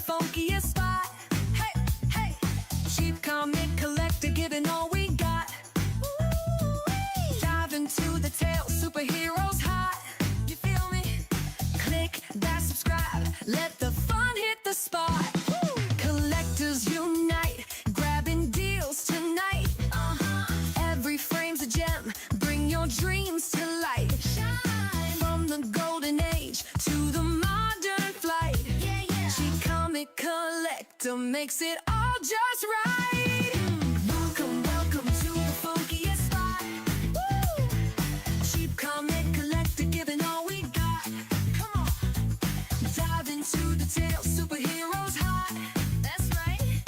funkiest spot. Hey, hey, cheap comic collector, giving all we got. Ooh-wee. Dive into the tale, superheroes hot. You feel me? Click that subscribe, let the fun hit the spot. Woo. Collectors unite, grabbing deals tonight. Every frame's a gem, bring your dreams to light. Shine. From the golden age to the modern flight. Yeah, yeah. Cheap comic collector makes it all just right. Welcome, welcome to the funkiest spot. Woo! Cheap comic collector, giving all we got. Come on, dive into the tale, superheroes hot. That's right.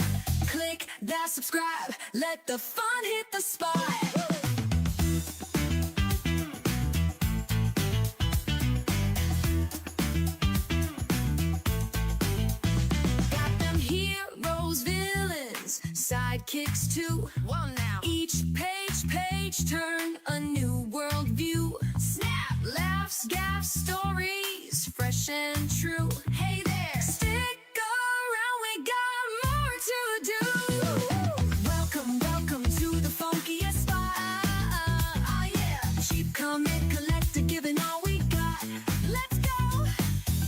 Click that subscribe, let the fun hit the spot. Got them heroes, villains, sidekicks too. Well, now each page turn a new world view. Snap, laughs, gaffs, stories, fresh and true. Hey there, stick around, we got more to do. Welcome, welcome to the funkiest spot. Yeah, cheap comic collector, giving all we got. Let's go,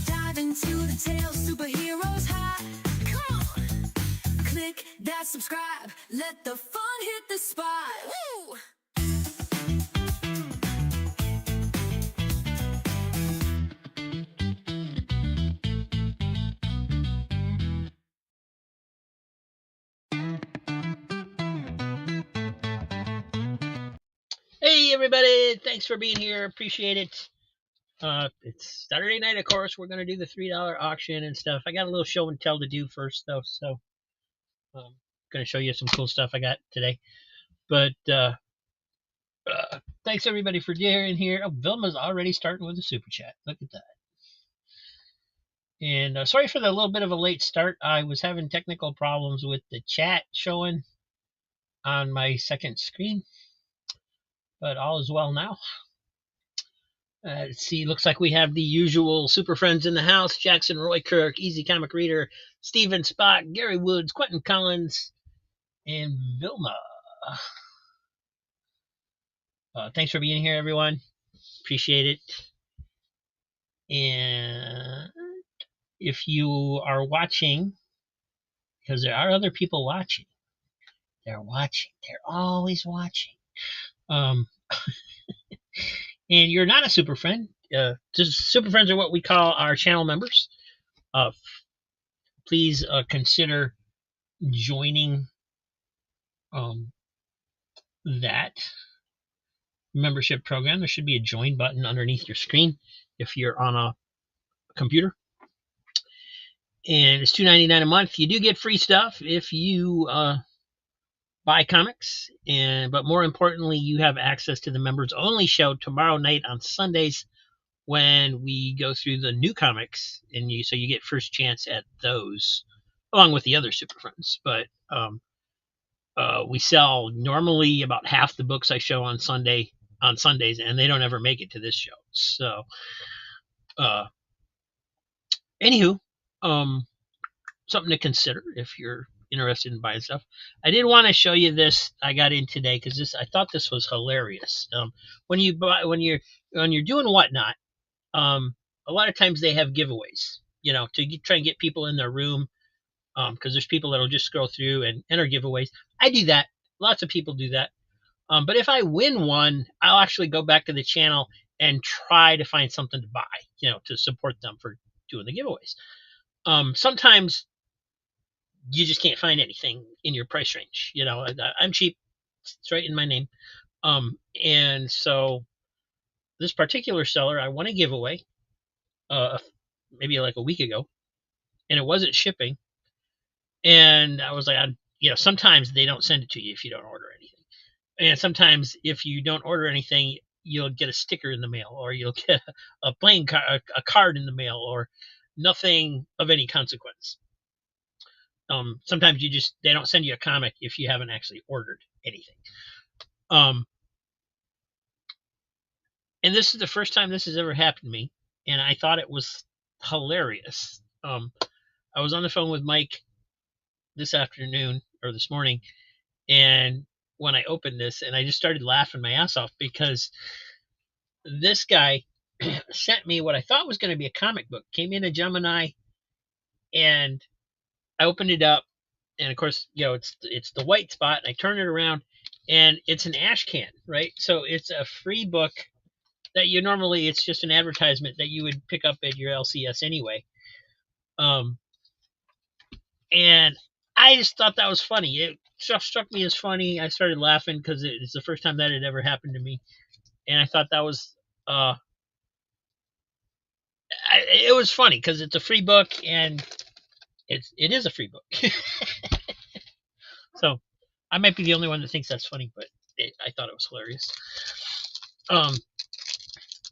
dive into the tale, superheroes hot. Come on, click that subscribe, let the fun hit the spot. Woo! Hey everybody, thanks for being here. Appreciate it. It's Saturday night, of course. We're gonna do the $3 auction and stuff. I got a little show and tell to do first though, so gonna show you some cool stuff I got today. But thanks everybody for being here. Oh, Vilma's already starting with a super chat. Look at that. And sorry for the little bit of a late start. I was having technical problems with the chat showing on my second screen, but all is well now. Let's see, looks like we have the usual super friends in the house. Jackson Roy Kirk, Easy Comic Reader, Steven Spot, Gary Woods, Quentin Collins, and Vilma. Thanks for being here, everyone. Appreciate it. And if you are watching, because there are other people watching, they're always watching. And you're not a super friend. Super friends are what we call our channel members. Please consider joining that membership program. There should be a join button underneath your screen if you're on a computer. And it's $2.99 a month. You do get free stuff if you buy comics, but more importantly, you have access to the members only show tomorrow night on Sundays when we go through the new comics, and so you get first chance at those along with the other super friends. But we sell normally about half the books I show on Sundays, and they don't ever make it to this show. So anywho, something to consider if you're interested in buying stuff. I did want to show you this I got in today because I thought this was hilarious. When you're doing Whatnot, a lot of times they have giveaways, to try and get people in their room, because there's people that'll just scroll through and enter giveaways. I do that. Lots of people do that. But if I win one, I'll actually go back to the channel and try to find something to buy, to support them for doing the giveaways. Sometimes you just can't find anything in your price range. I'm cheap. It's right in my name. And so this particular seller, I won a giveaway, maybe like a week ago, and it wasn't shipping. And I was like, sometimes they don't send it to you if you don't order anything. And sometimes if you don't order anything, you'll get a sticker in the mail, or you'll get a playing card, a card in the mail, or nothing of any consequence. Sometimes they don't send you a comic if you haven't actually ordered anything. And this is the first time this has ever happened to me, and I thought it was hilarious. I was on the phone with Mike this afternoon or this morning, and when I opened this, and I just started laughing my ass off because this guy sent me what I thought was going to be a comic book. Came in a Gemini, and I opened it up, and of course, it's the white spot, and I turn it around, and it's an ash can, right? So it's a free book that you normally, it's just an advertisement that you would pick up at your LCS anyway. And I just thought that was funny. It just struck me as funny. I started laughing because it's the first time that had ever happened to me, and I thought that was it was funny because it's a free book, and it is a free book. So I might be the only one that thinks that's funny, but I thought it was hilarious.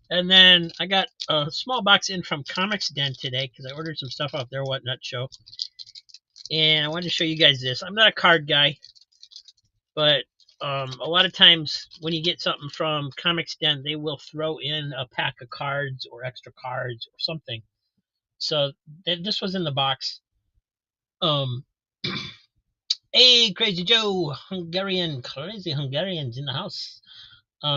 And then I got a small box in from Comics Den today because I ordered some stuff off their Whatnot show, and I wanted to show you guys this. I'm not a card guy, but a lot of times when you get something from Comics Den, they will throw in a pack of cards or extra cards or something. So this was in the box. Hey, Crazy Joe, crazy Hungarians in the house.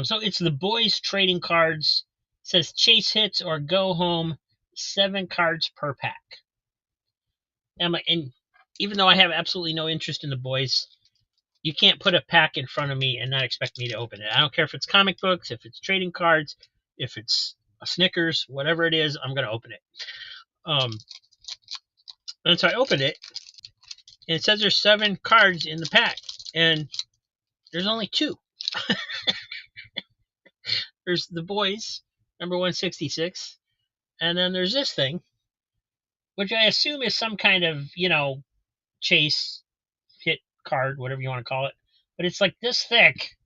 So it's the boys trading cards. It says chase hits or go home, 7 cards per pack. And even though I have absolutely no interest in the boys, you can't put a pack in front of me and not expect me to open it. I don't care if it's comic books, if it's trading cards, if it's a Snickers, whatever it is, I'm going to open it. And so I opened it, and it says there's 7 cards in the pack, and there's only 2. There's the boys, number 166, and then there's this thing, which I assume is some kind of, chase hit card, whatever you want to call it. But it's like this thick.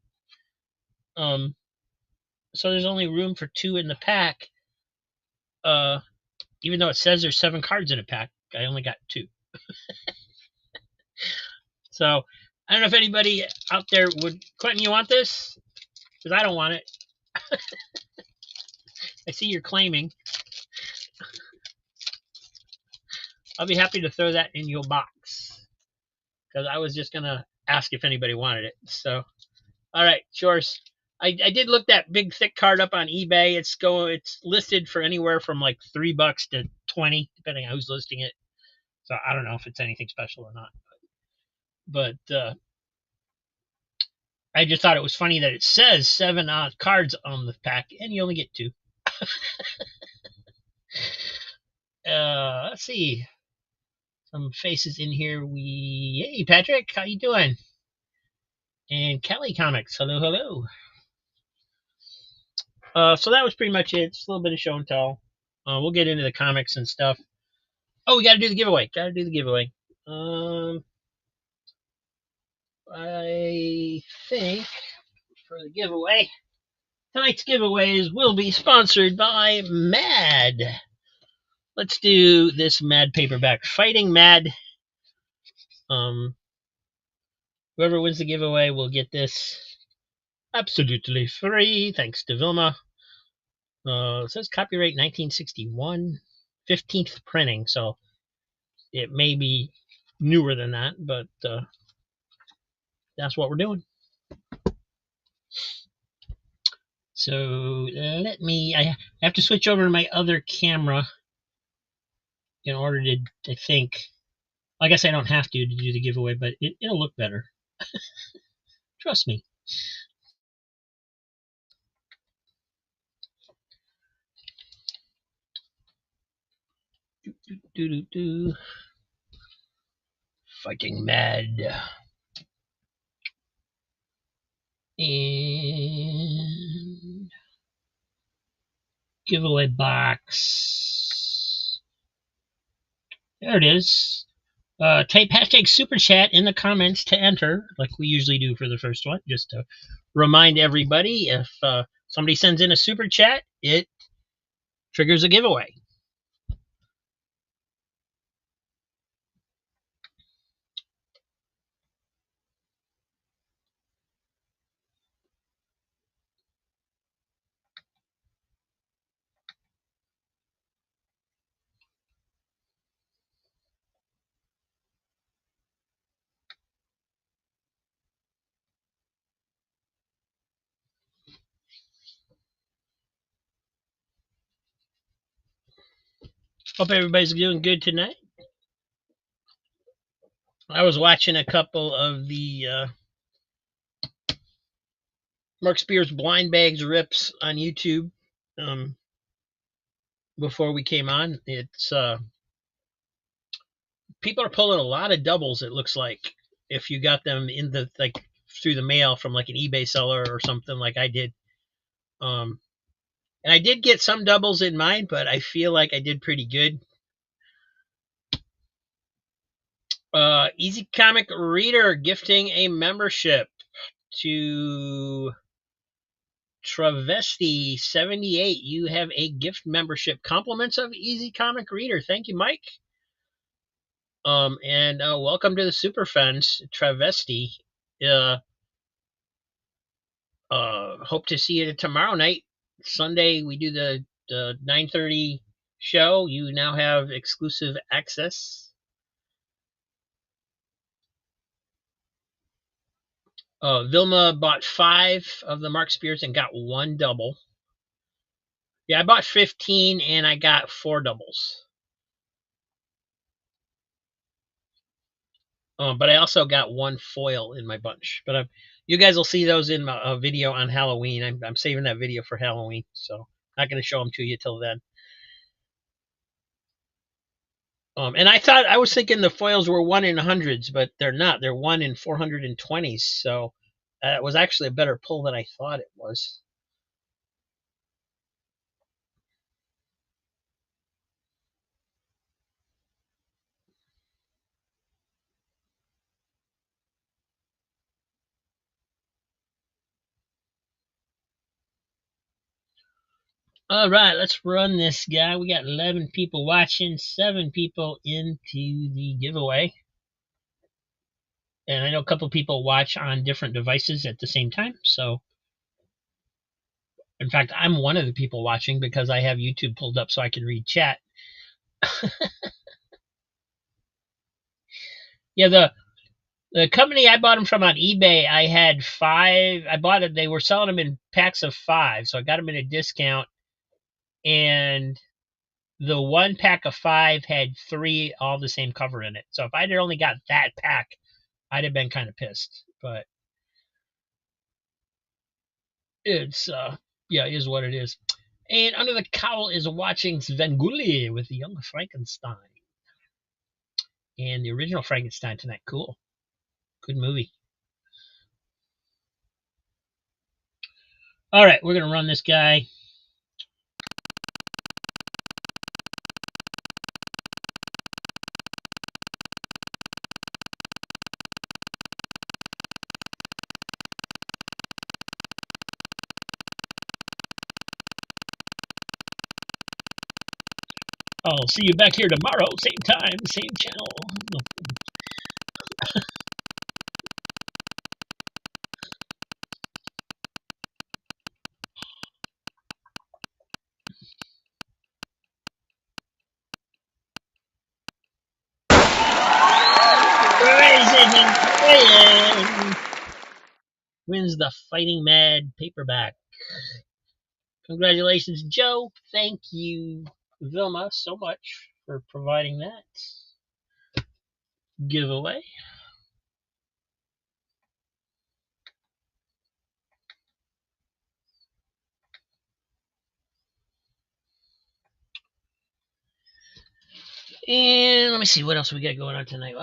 So there's only room for 2 in the pack. Even though it says there's 7 cards in a pack, I only got 2. So I don't know if anybody out there would. Quentin, you want this? Because I don't want it. I see you're claiming. I'll be happy to throw that in your box. Because I was just going to ask if anybody wanted it. So, all right, yours. I did look that big thick card up on eBay. It's listed for anywhere from like $3 to 20, depending on who's listing it. So I don't know if it's anything special or not. But I just thought it was funny that it says 7 cards on the pack, and you only get 2. Let's see. Some faces in here. Hey, Patrick, how you doing? And Kelly Comics, hello. So that was pretty much it. Just a little bit of show and tell. We'll get into the comics and stuff. Oh, we got to do the giveaway. I think for the giveaway, tonight's giveaways will be sponsored by Mad. Let's do this Mad paperback, Fighting Mad. Whoever wins the giveaway will get this absolutely free, thanks to Vilma. It says copyright 1961, 15th printing, so it may be newer than that, but that's what we're doing. So I have to switch over to my other camera in order to, I think, I guess I don't have to do the giveaway, but it'll look better. Trust me. Fighting Mad. And giveaway box. There it is. Type hashtag super chat in the comments to enter, like we usually do for the first one, just to remind everybody if somebody sends in a super chat, it triggers a giveaway. Hope everybody's doing good tonight. I was watching a couple of the Mark Spears blind bags rips on YouTube before we came on. It's people are pulling a lot of doubles. It looks like if you got them in the through the mail from like an eBay seller or something like I did. And I did get some doubles in mine, but I feel like I did pretty good. Easy Comic Reader gifting a membership to Travesti78. You have a gift membership. Compliments of Easy Comic Reader. Thank you, Mike. And welcome to the Super Friends, Travesti. Hope to see you tomorrow night. Sunday we do the 9:30 show. You now have exclusive access. Vilma bought 5 of the Mark Spears and got 1 double. Yeah, I bought 15 and I got 4 doubles. But I also got 1 foil in my bunch. But you guys will see those in a video on Halloween. I'm saving that video for Halloween, so not going to show them to you till then. And I was thinking the foils were 1 in hundreds, but they're not. They're 1 in 420s. So it was actually a better pull than I thought it was. All right, let's run this guy. We got 11 people watching, 7 people into the giveaway. And I know a couple people watch on different devices at the same time. So, in fact, I'm one of the people watching because I have YouTube pulled up so I can read chat. Yeah, the company I bought them from on eBay, I had 5. I bought it. They were selling them in packs of 5, so I got them in a discount. And the 1 pack of 5 had 3 all the same cover in it. So if I'd only got that pack, I'd have been kind of pissed. But it's yeah, it is what it is. And under the cowl is watching Svengoolie with the Young Frankenstein. And the original Frankenstein tonight. Cool. Good movie. All right, we're going to run this guy. I'll see you back here tomorrow, same time, same channel. Wins the Fighting Mad paperback. Congratulations, Joe. Thank you, Vilma, so much for providing that giveaway. And let me see what else we got going on tonight.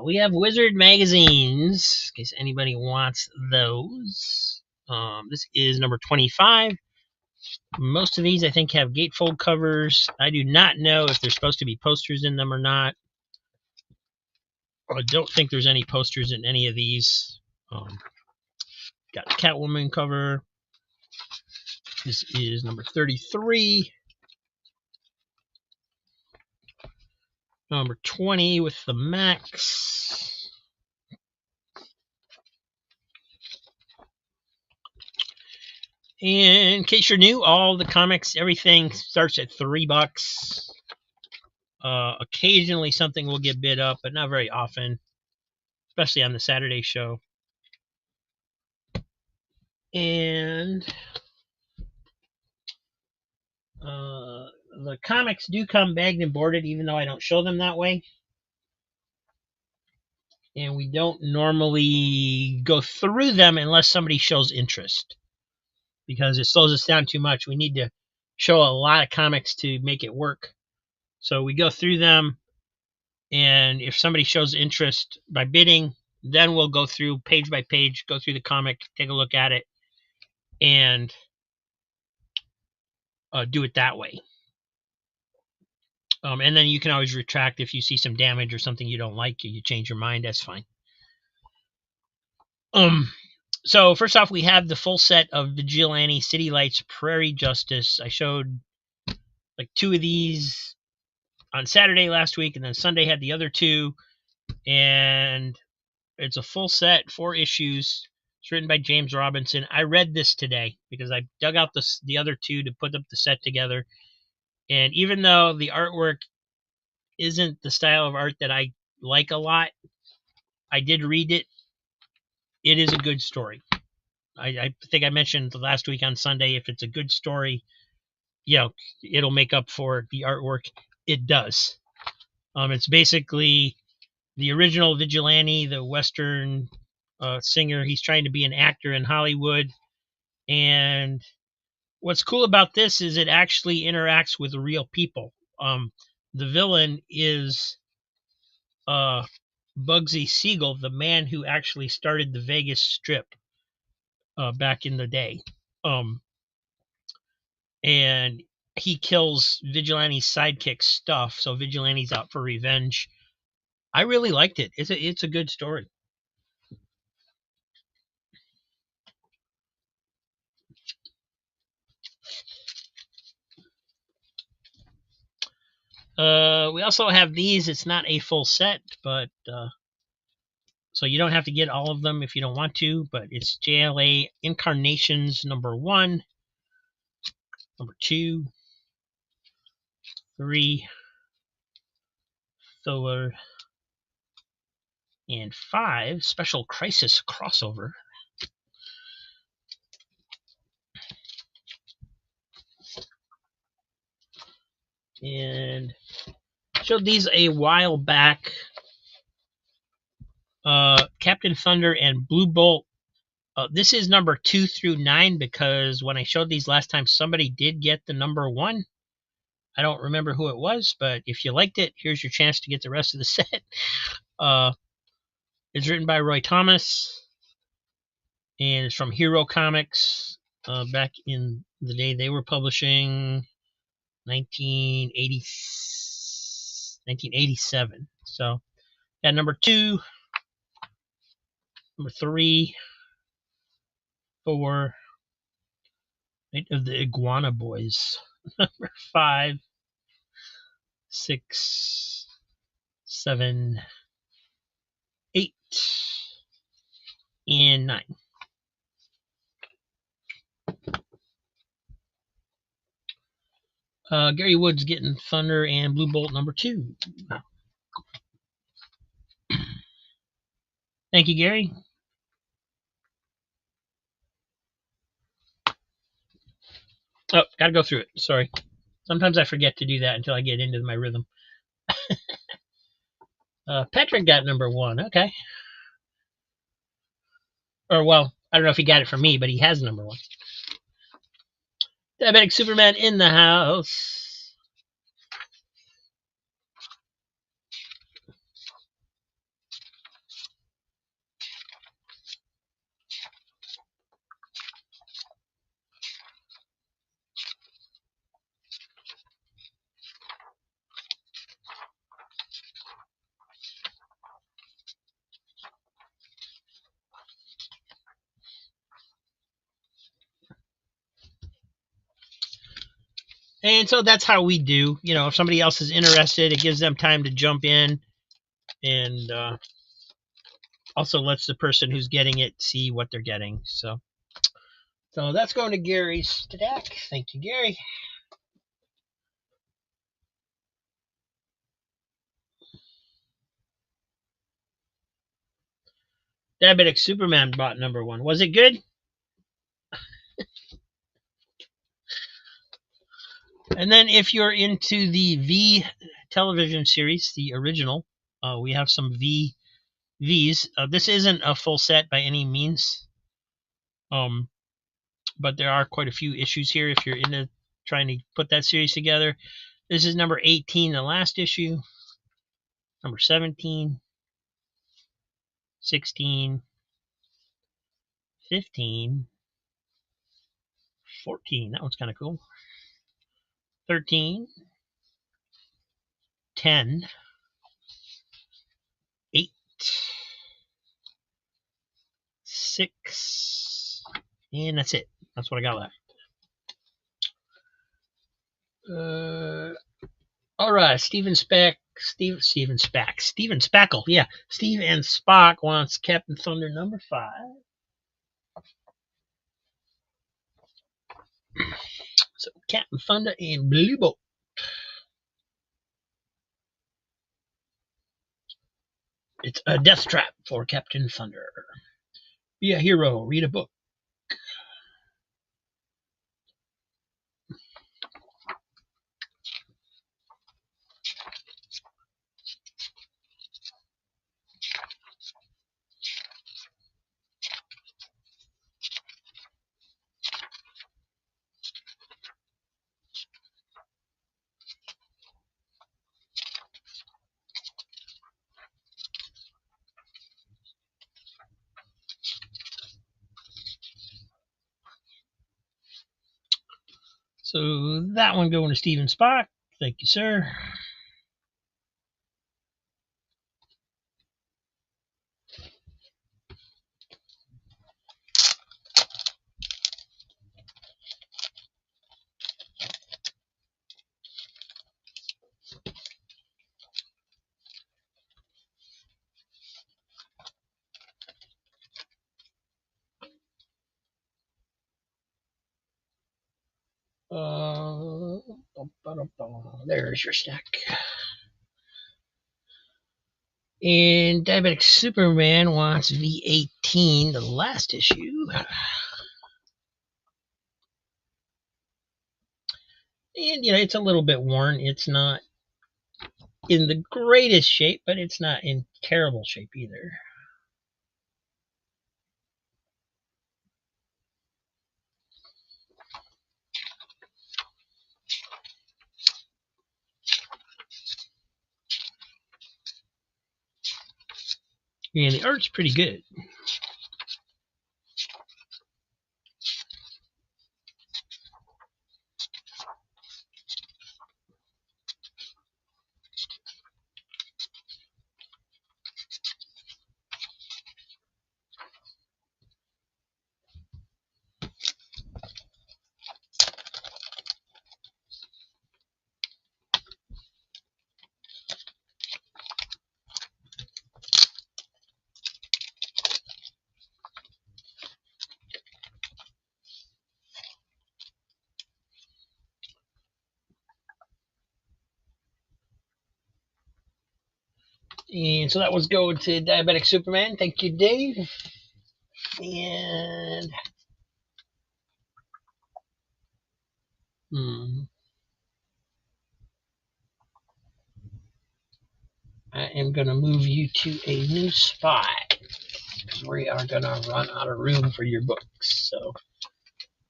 We have Wizard magazines, in case anybody wants those. This is number 25. Most of these, I think, have gatefold covers. I do not know if there's supposed to be posters in them or not. I don't think there's any posters in any of these. Got the Catwoman cover. This is number 33. Number 20 with the Max. And in case you're new, all the comics, everything starts at $3. Occasionally something will get bid up, but not very often, especially on the Saturday show. And the comics do come bagged and boarded, even though I don't show them that way. And we don't normally go through them unless somebody shows interest, because it slows us down too much. We need to show a lot of comics to make it work. So we go through them, and if somebody shows interest by bidding, then we'll go through page by page, go through the comic, take a look at it, and do it that way. And then you can always retract if you see some damage or something you don't like. You change your mind. That's fine. So first off, we have the full set of Vigilante, City Lights, Prairie Justice. I showed like 2 of these on Saturday last week, and then Sunday had the other 2. And it's a full set, 4 issues. It's written by James Robinson. I read this today because I dug out the other 2 to put up the set together. And even though the artwork isn't the style of art that I like a lot, I did read it. It is a good story. I think I mentioned last week on Sunday, if it's a good story, it'll make up for the artwork. It does. It's basically the original Vigilante, the Western singer. He's trying to be an actor in Hollywood. And what's cool about this is it actually interacts with real people. The villain is Bugsy Siegel, the man who actually started the Vegas Strip back in the day. And he kills Vigilante's sidekick Stuff, so Vigilante's out for revenge. I really liked it. It's a good story. We also have these. It's not a full set, but so you don't have to get all of them if you don't want to, but it's JLA Incarnations number 1, number 2, 3, 4, and 5, Special Crisis crossover. And showed these a while back. Captain Thunder and Blue Bolt. This is number 2 through 9 because when I showed these last time, somebody did get the number 1. I don't remember who it was, but if you liked it, here's your chance to get the rest of the set. It's written by Roy Thomas, and it's from Hero Comics. Back in the day, they were publishing 1987. So, yeah, number 2, number 3, 4, Night of the Iguana Boys. Number 5, 6, 7, 8, and 9. Gary Woods getting Thunder and Blue Bolt number 2. Thank you, Gary. Oh, gotta go through it. Sorry. Sometimes I forget to do that until I get into my rhythm. Patrick got number 1. Okay. Or, well, I don't know if he got it from me, but he has number 1. Diabetic Superman in the house. And so that's how we do. If somebody else is interested, it gives them time to jump in, and also lets the person who's getting it see what they're getting. So that's going to Gary's stack. Thank you, Gary. Diabetic Superman bought number 1. Was it good? And then if you're into the V television series, the original, we have some Vs. This isn't a full set by any means, but there are quite a few issues here if you're into trying to put that series together. This is number 18, the last issue. Number 17, 16, 15, 14. That one's kind of cool. 13, 10, 8, 6, and that's it. That's what I got left. All right, Steven Spackle. Yeah, Steve and Spock wants Captain Thunder number 5. So Captain Thunder and Blue Bolt. It's a death trap for Captain Thunder. Be a hero. Read a book. So that one going to Steven Spock. Thank you, sir. There's your stack. And Diabetic Superman wants V18, the last issue. And, it's a little bit worn. It's not in the greatest shape, but it's not in terrible shape either. And the art's pretty good. And so that was going to Diabetic Superman. Thank you, Dave. And I am going to move you to a new spot because we are going to run out of room for your books. So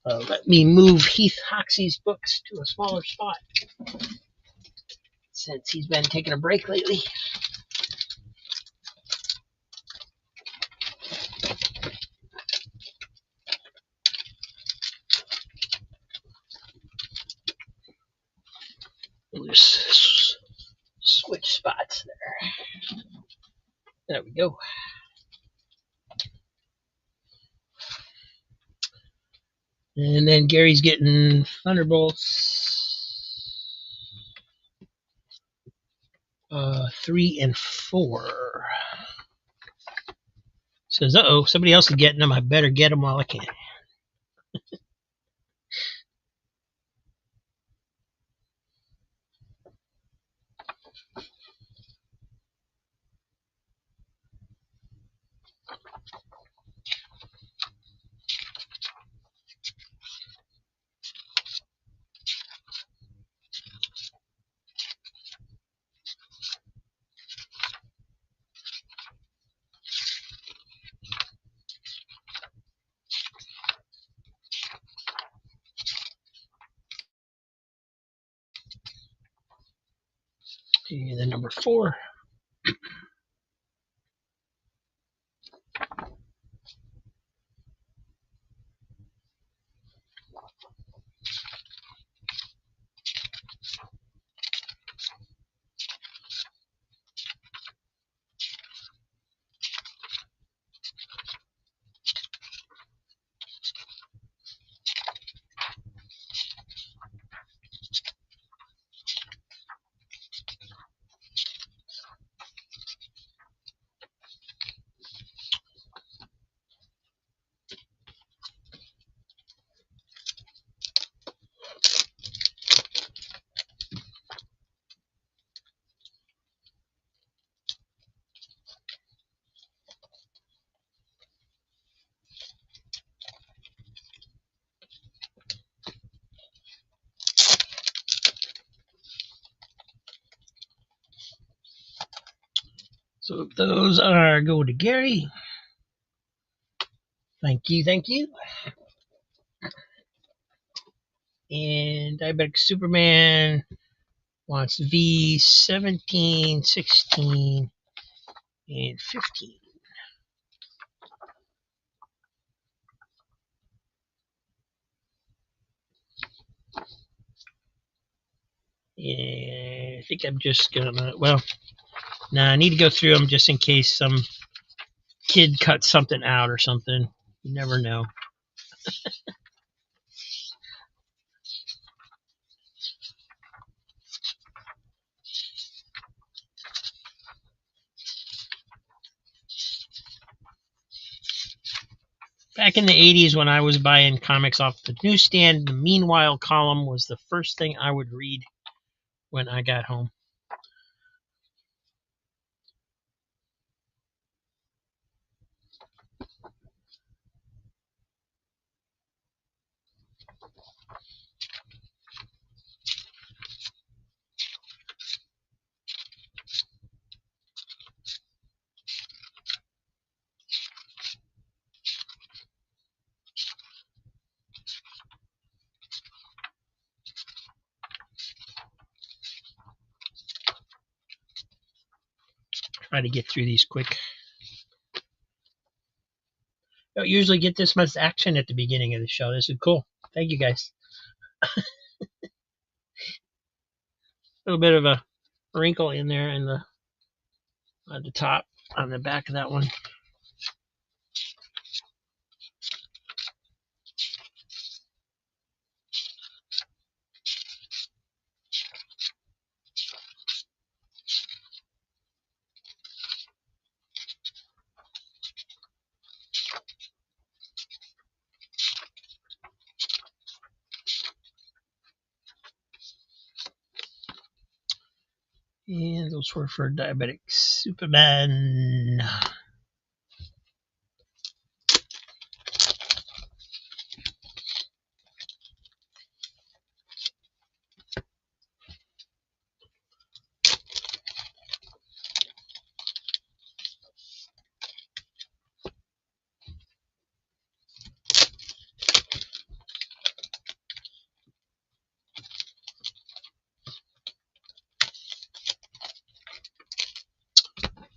let me move Heath Hoxie's books to a smaller spot since he's been taking a break lately. We'll just switch spots there. There we go. And then Gary's getting Thunderbolts 3 and 4. Says, uh-oh, somebody else is getting them. I better get them while I can. And then number 4. So those are go to Gary. Thank you, thank you. And Diabetic Superman wants V 17, 16, and 15. And I think I'm just gonna, well, I need to go through them just in case some kid cuts something out or something. You never know. Back in the 80s when I was buying comics off the newsstand, the Meanwhile column was the first thing I would read when I got home. Try to get through these quick. Don't usually get this much action at the beginning of the show. This is cool. Thank you guys. A little bit of a wrinkle in there in the at the top on the back of that one. And those were for Diabetic Superman.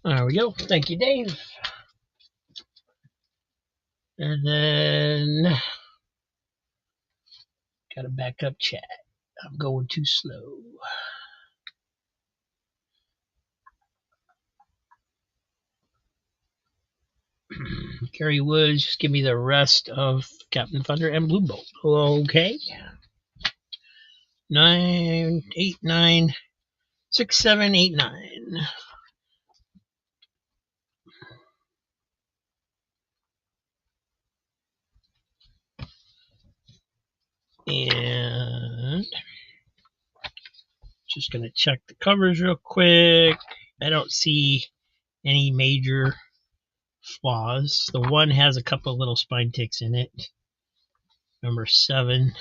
There we go. Thank you, Dave. And then got a backup chat. I'm going too slow. Gary Woods, just give me the rest of Captain Thunder and Blue Bolt. Okay. 9, 8, 9, 6, 7, 8, 9. And just going to check the covers real quick. I don't see any major flaws. The one has a couple little spine ticks in it. Number 7.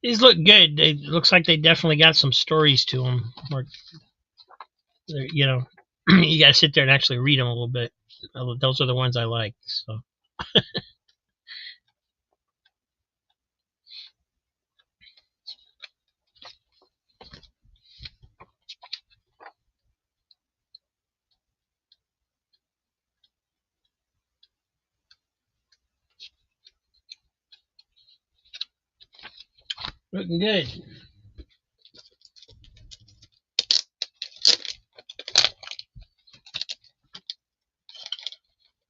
These look good. They looks like they definitely got some stories to them. Or, you know, you got to sit there and actually read them a little bit. Those are the ones I like. So. Looking good.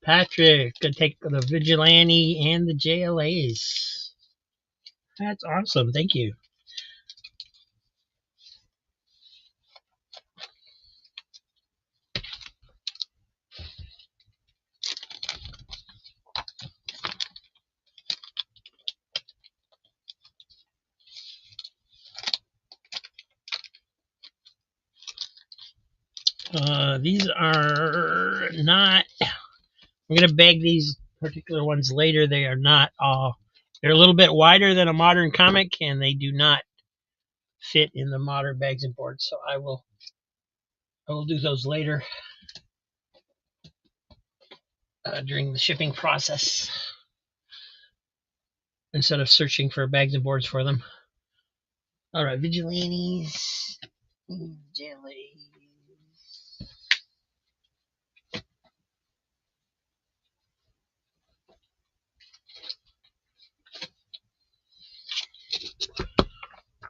Patrick, gonna take the Vigilante and the JLAs. That's awesome. Thank you. These are not. I'm gonna bag these particular ones later. They are not all. They're a little bit wider than a modern comic, and they do not fit in the modern bags and boards. So I will do those later during the shipping process instead of searching for bags and boards for them. All right, Vigilantes, jelly.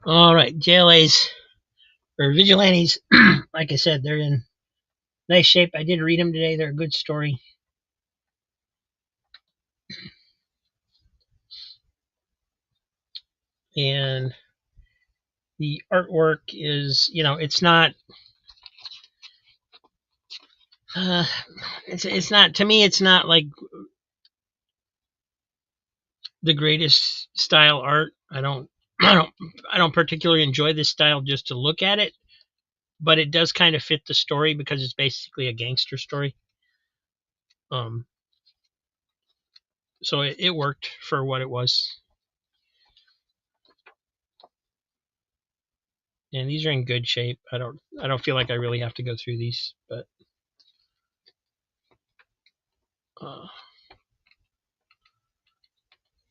All right, JLAs or Vigilantes. Like I said, they're in nice shape. I did read them today. They're a good story. And the artwork is, it's not. It's not, to me. It's not like the greatest style art. I don't particularly enjoy this style just to look at it, but it does kind of fit the story because it's basically a gangster story. So it worked for what it was. And these are in good shape. I don't feel like I really have to go through these, but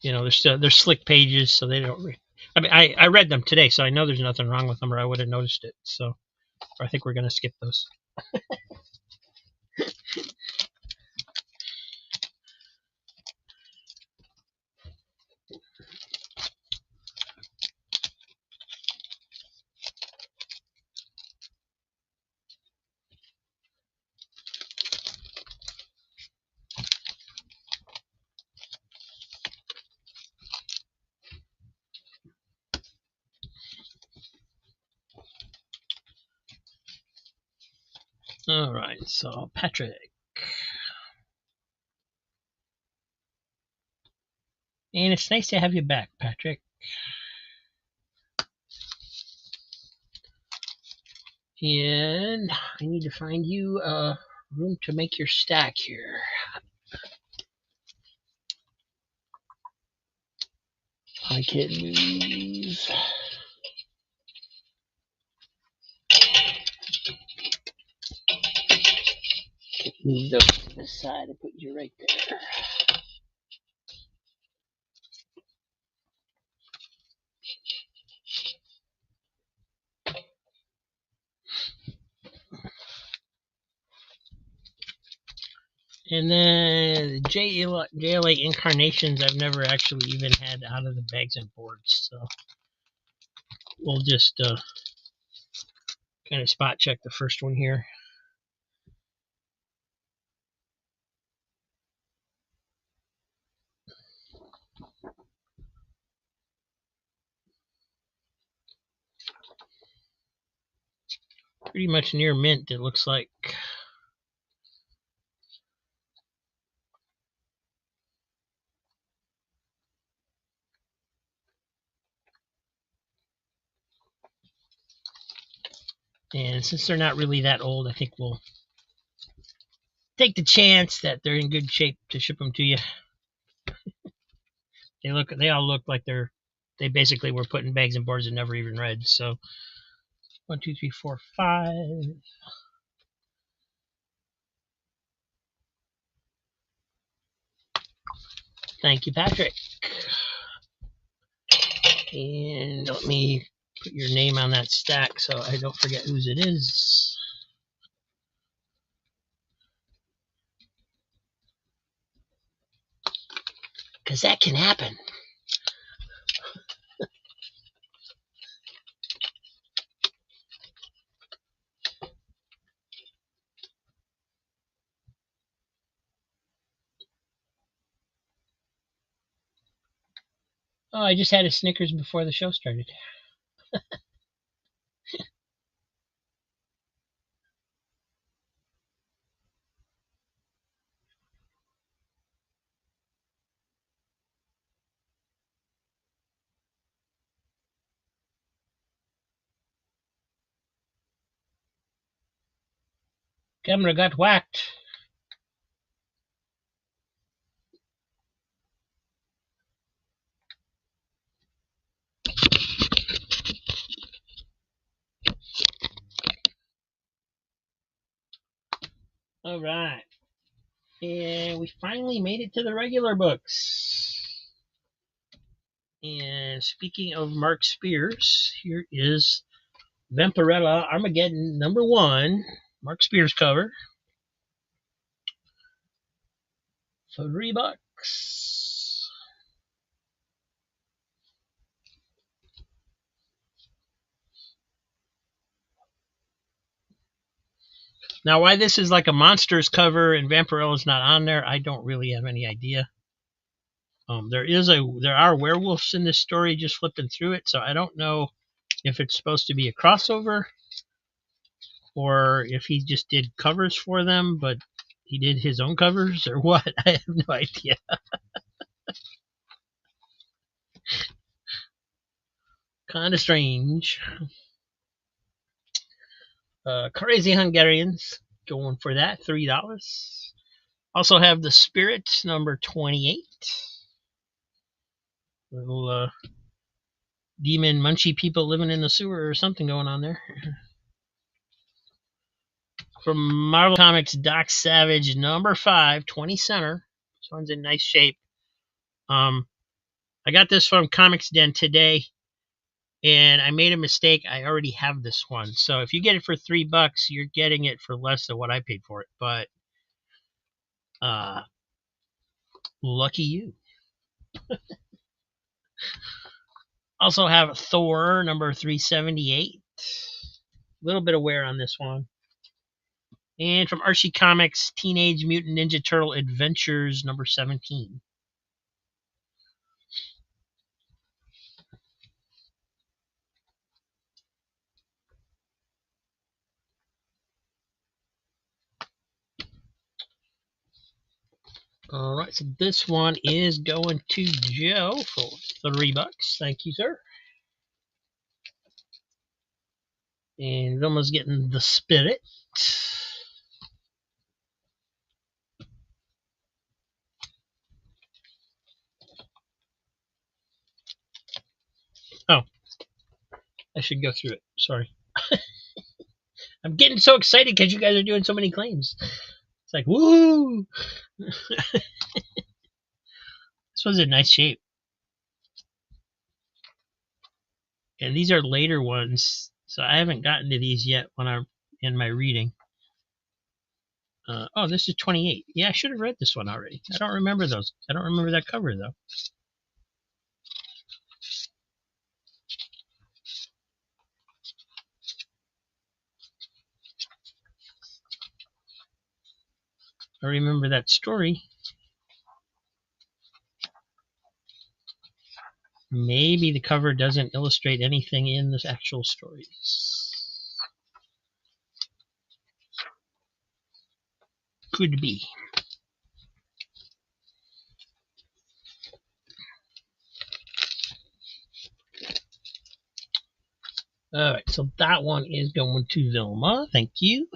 they're slick pages, so they don't. I mean, I read them today, so I know there's nothing wrong with them, or I would have noticed it. So I think we're gonna skip those. All right, so Patrick. And it's nice to have you back, Patrick. And I need to find you a room to make your stack here. I can move. Move those to the side and put you right there. And then JLA Incarnations, I've never actually even had out of the bags and boards, so we'll just kind of spot check the first one here. Pretty much near mint, it looks like. And since they're not really that old, I think we'll take the chance that they're in good shape to ship them to you. They all look like they're they basically were put in bags and boards and never even read. So 1, 2, 3, 4, 5. Thank you, Patrick. And let me put your name on that stack so I don't forget whose it is. Because that can happen. Oh, I just had a Snickers before the show started. Camera got whacked. All right. And we finally made it to the regular books. And speaking of Mark Spears, here is Vampirella Armageddon #1. Mark Spears cover. $3. Now, why this is like a Monsters cover and Vampirella's not on there, I don't really have any idea. There are werewolves in this story, just flipping through it, so I don't know if it's supposed to be a crossover or if he just did covers for them, but he did his own covers or what. I have no idea. Kind of strange. Crazy Hungarians going for that, $3. Also have The Spirit #28. Little demon munchy people living in the sewer or something going on there. From Marvel Comics, Doc Savage #5, 20 center. This one's in nice shape. I got this from Comics Den today, and I made a mistake. I already have this one. So if you get it for $3, you're getting it for less than what I paid for it. But lucky you. Also have Thor #378. A little bit of wear on this one. And from Archie Comics, Teenage Mutant Ninja Turtle Adventures #17. All right, so this one is going to Joe for $3. Thank you, sir. And Vilma's getting The Spirit. Oh, I should go through it. Sorry. I'm getting so excited because you guys are doing so many claims. It's like, woo! This one's in nice shape. And these are later ones, so I haven't gotten to these yet when I'm in my reading. Oh, this is 28. Yeah, I should have read this one already. I don't remember those. I don't remember that cover, though. I remember that story. Maybe the cover doesn't illustrate anything in the actual stories. Could be. All right, so that one is going to Vilma. Thank you.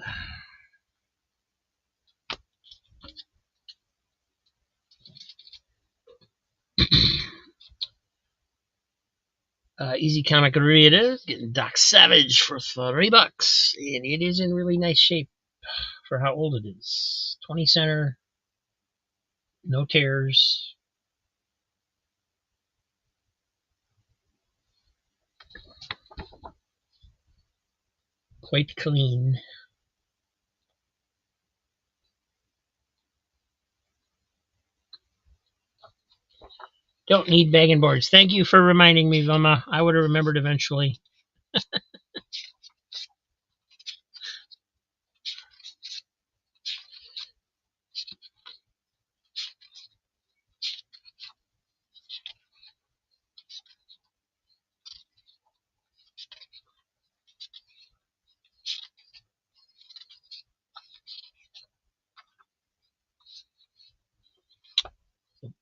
Easy Comic Read it is. Getting Doc Savage for $3. And it is in really nice shape for how old it is. 20 center, no tears. Quite clean. Don't need bagging boards. Thank you for reminding me, Vilma. I would have remembered eventually.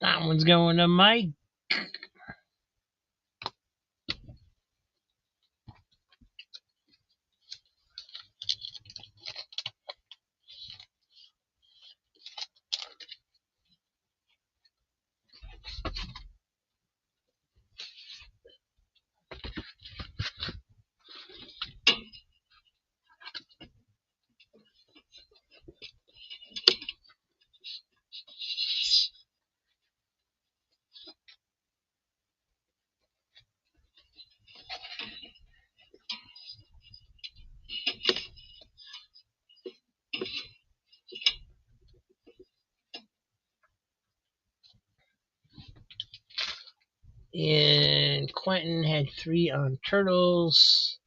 That one's going to Mike. And Quentin had 3 on Turtles.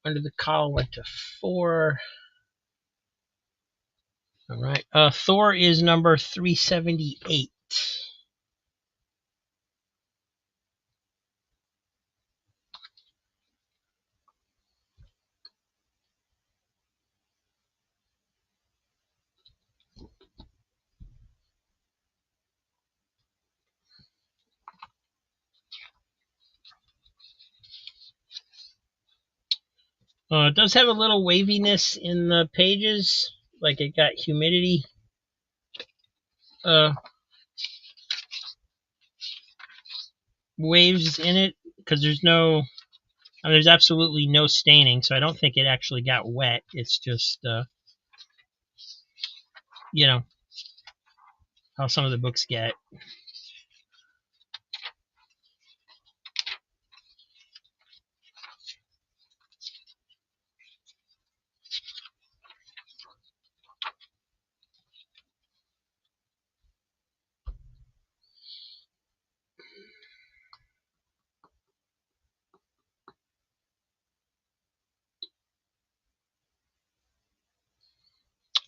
Under the Cowl went to 4. All right. Thor is number 378. It does have a little waviness in the pages, like it got humidity waves in it, because there's absolutely no staining, so I don't think it actually got wet. It's just how some of the books get.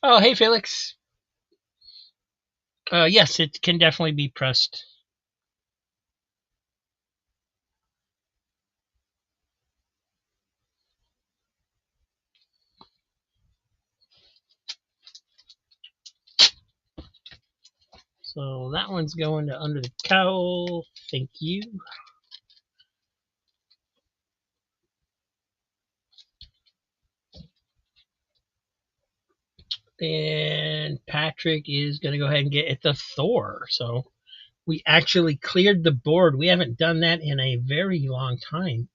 Oh, hey, Felix. Yes, it can definitely be pressed. So that one's going to Under the Cowl. Thank you. And Patrick is going to go ahead and get it to Thor. So we actually cleared the board. We haven't done that in a very long time.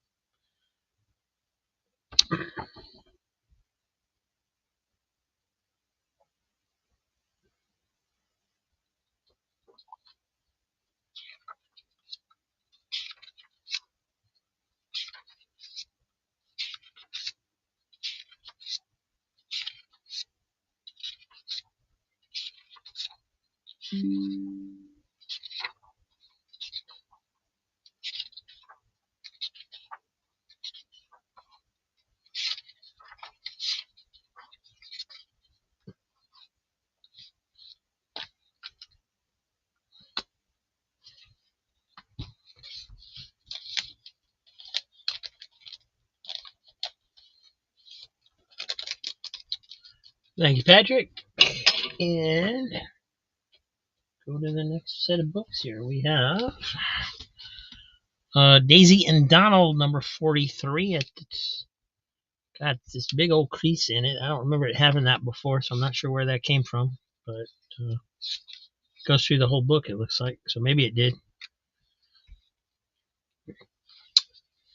Thank you, Patrick. And go to the next set of books here. We have Daisy and Donald, number 43. It's got this big old crease in it. I don't remember it having that before, so I'm not sure where that came from. But it goes through the whole book, it looks like. So maybe it did.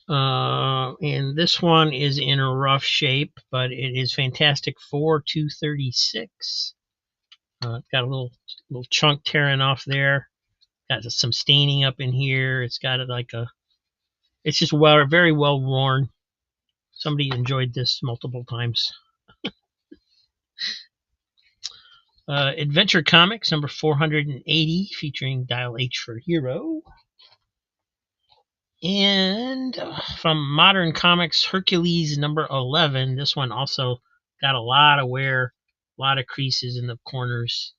And this one is in a rough shape, but it is Fantastic Four 236. Got a little chunk tearing off there. Got some staining up in here. It's got it's just very well worn. Somebody enjoyed this multiple times. Adventure Comics number 480, featuring Dial H for Hero. And from Modern Comics, Hercules number 11. This one also got a lot of wear, a lot of creases in the corners,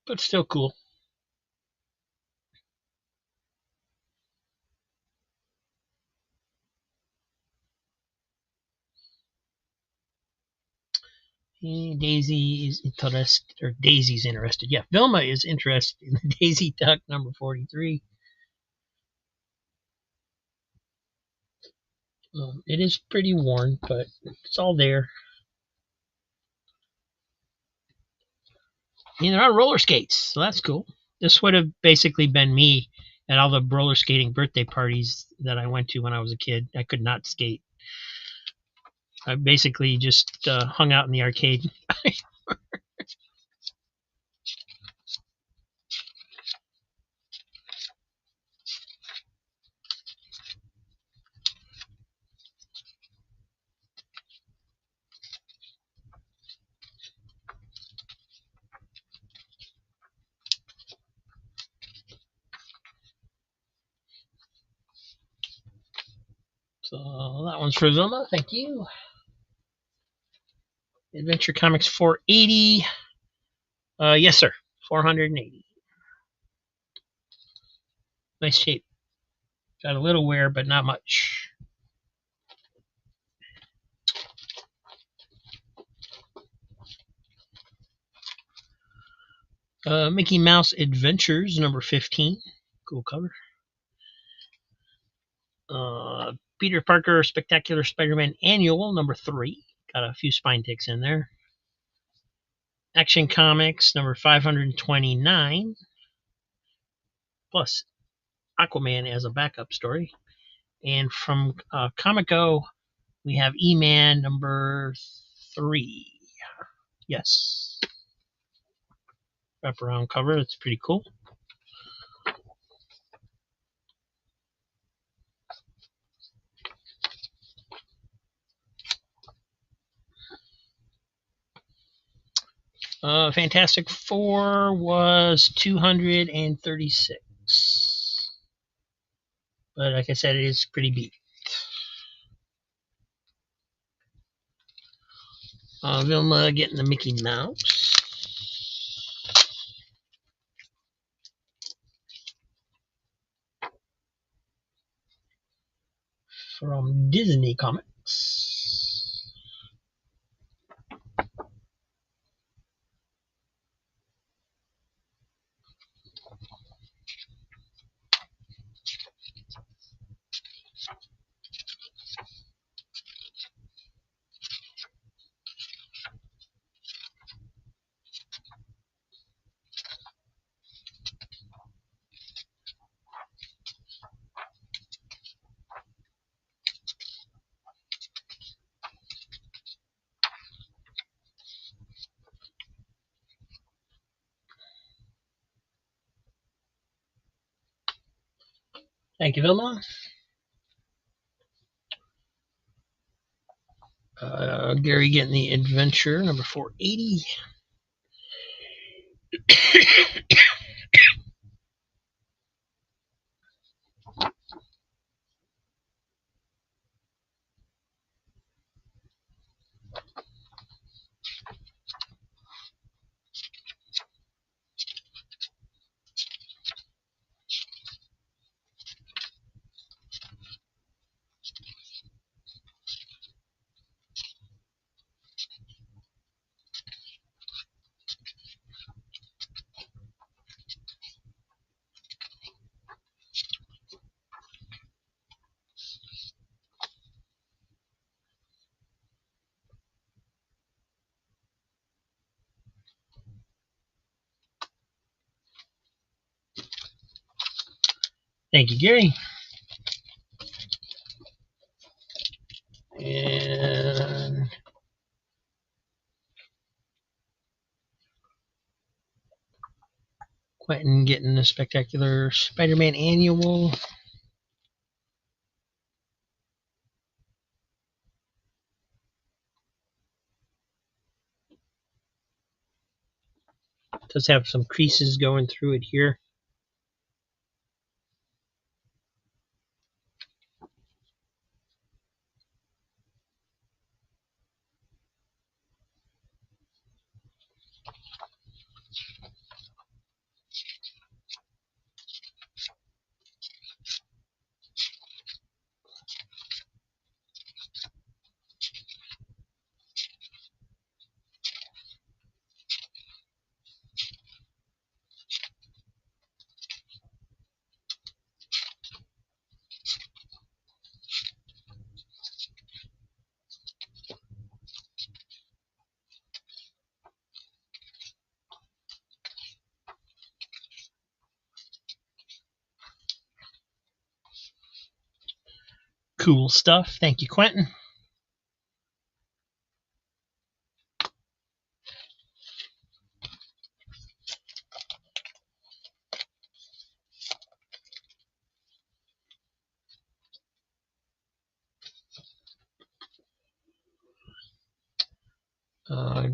but still cool. Daisy's interested. Yeah, Vilma is interested in the Daisy Duck number 43. It is pretty worn, but it's all there. And they're on roller skates, so that's cool. This would have basically been me at all the roller skating birthday parties that I went to when I was a kid. I could not skate. I basically just hung out in the arcade. So that one's for Vilma. Thank you. Adventure Comics 480. Yes, sir. 480. Nice shape. Got a little wear, but not much. Mickey Mouse Adventures number 15. Cool cover. Peter Parker Spectacular Spider-Man Annual number 3. Got a few spine ticks in there. Action Comics number 529. Plus Aquaman as a backup story. And from Comico, we have E-Man number 3. Yes. Wraparound cover. That's pretty cool. Fantastic Four was 236. But like I said, it is pretty beat. Vilma getting the Mickey Mouse. From Disney Comics. Thank you, Vilma. Gary getting the Adventure number 480. Thank you, Gary. And Quentin getting the Spectacular Spider-Man Annual. Does have some creases going through it here. Cool stuff. Thank you, Quentin.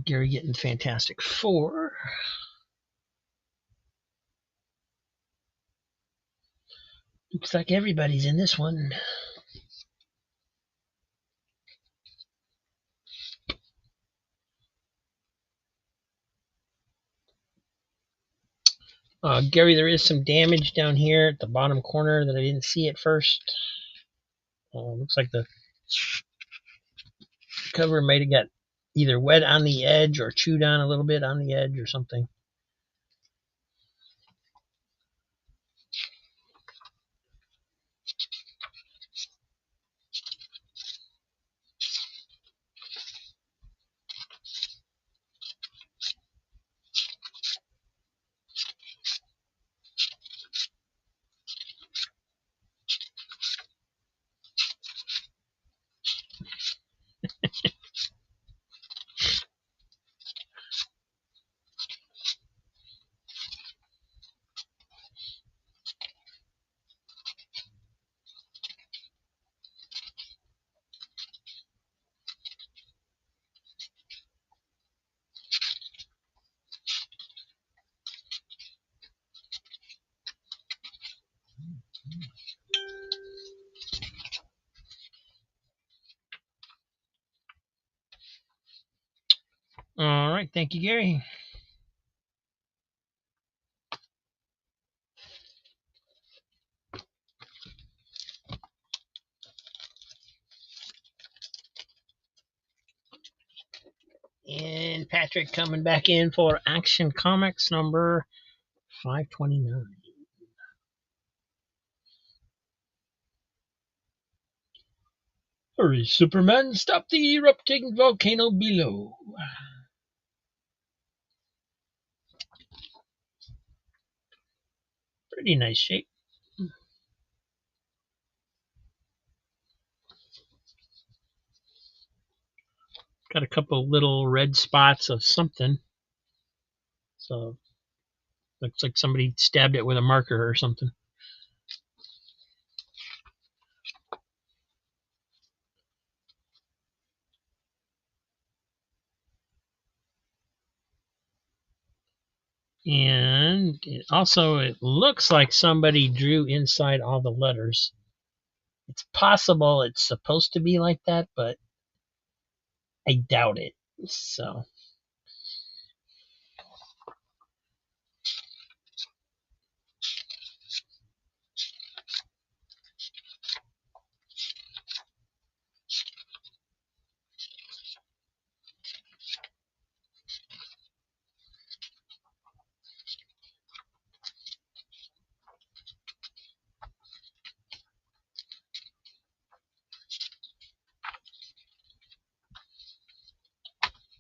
Gary getting Fantastic Four. Looks like everybody's in this one. Gary, there is some damage down here at the bottom corner that I didn't see at first. Looks like the cover might have got either wet on the edge or chewed on a little bit on the edge or something. All right, thank you, Gary. And Patrick coming back in for Action Comics number 529. Hurry, Superman, stop the erupting volcano below. Pretty nice shape. Got a couple little red spots of something. So looks like somebody stabbed it with a marker or something. And it looks like somebody drew inside all the letters. It's possible it's supposed to be like that, but I doubt it. So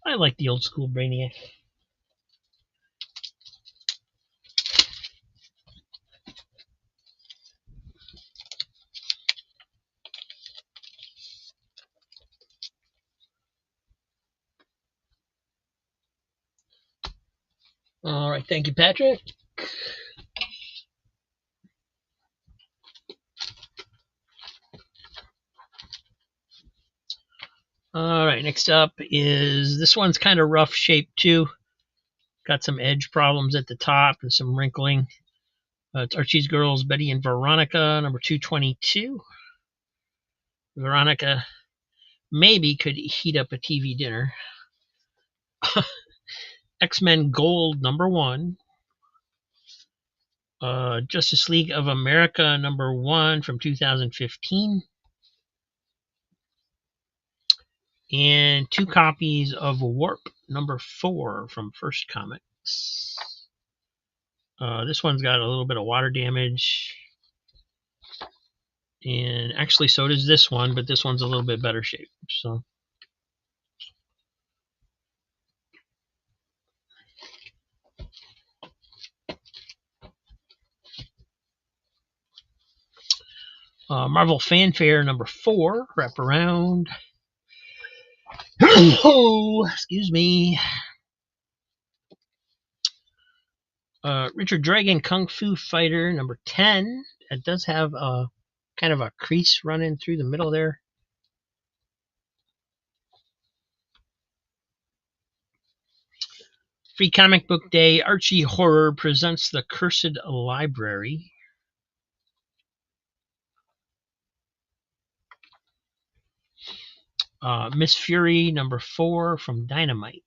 I like the old school Brainiac. All right, thank you, Patrick. All right, next up is this one's kind of rough shape too. Got some edge problems at the top and some wrinkling. It's Archie's Girls, Betty and Veronica, number 222. Veronica maybe could heat up a TV dinner. X-Men Gold, number 1. Justice League of America, number 1 from 2015. And 2 copies of Warp, number 4 from First Comics. This one's got a little bit of water damage. And actually, so does this one, but this one's a little bit better shape. So, Marvel Fanfare number 4, wrap around. Oh, excuse me. Richard Dragon Kung Fu Fighter number 10. It does have a kind of a crease running through the middle there. Free Comic Book Day, Archie Horror presents The Cursed Library. Miss Fury number 4 from Dynamite.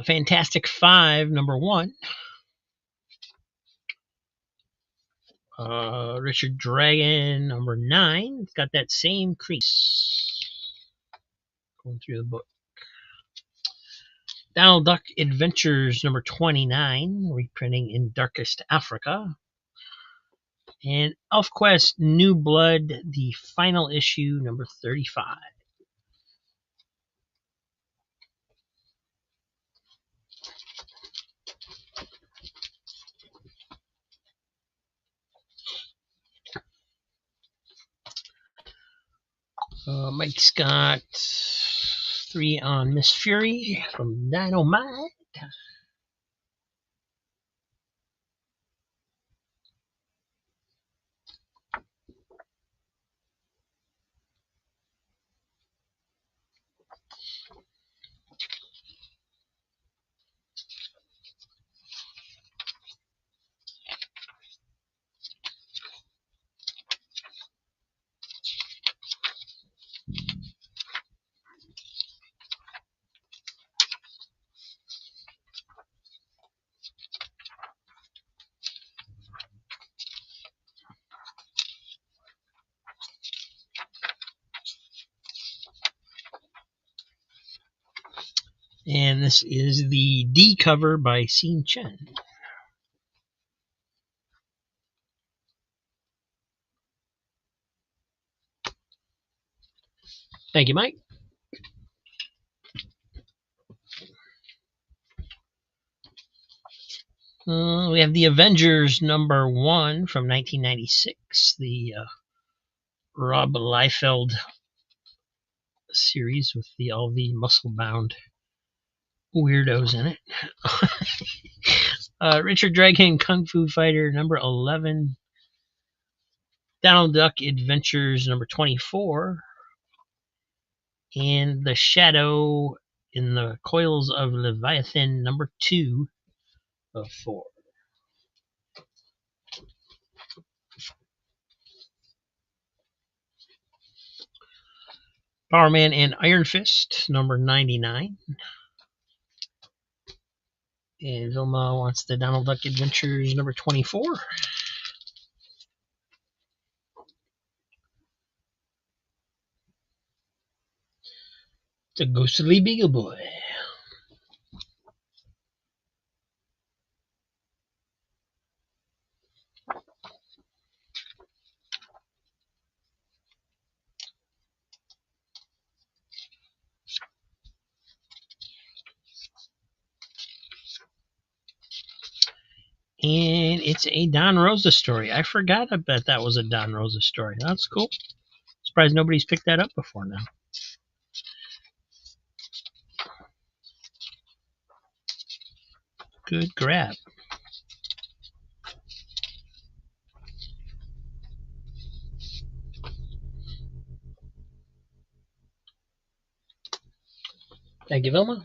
Fantastic 5 number 1. Richard Dragon number 9. It's got that same crease going through the book. Donald Duck Adventures number 29, reprinting in Darkest Africa. And ElfQuest New Blood, the final issue, number 35. Mike's got 3 on Miss Fury from Dynamite. And this is the D cover by Sean Chen. Thank you, Mike. We have the Avengers number 1 from 1996, the Rob Liefeld series with all the muscle-bound weirdos in it. Richard Dragon Kung Fu Fighter number 11. Donald Duck Adventures number 24. And The Shadow in the Coils of Leviathan number 2 of 4. Power Man and Iron Fist number 99. And Vilma wants the Donald Duck Adventures number 24. The Ghostly Beagle Boy. And it's a Don Rosa story. I forgot that was a Don Rosa story. That's cool. Surprised nobody's picked that up before now. Good grab. Thank you, Vilma.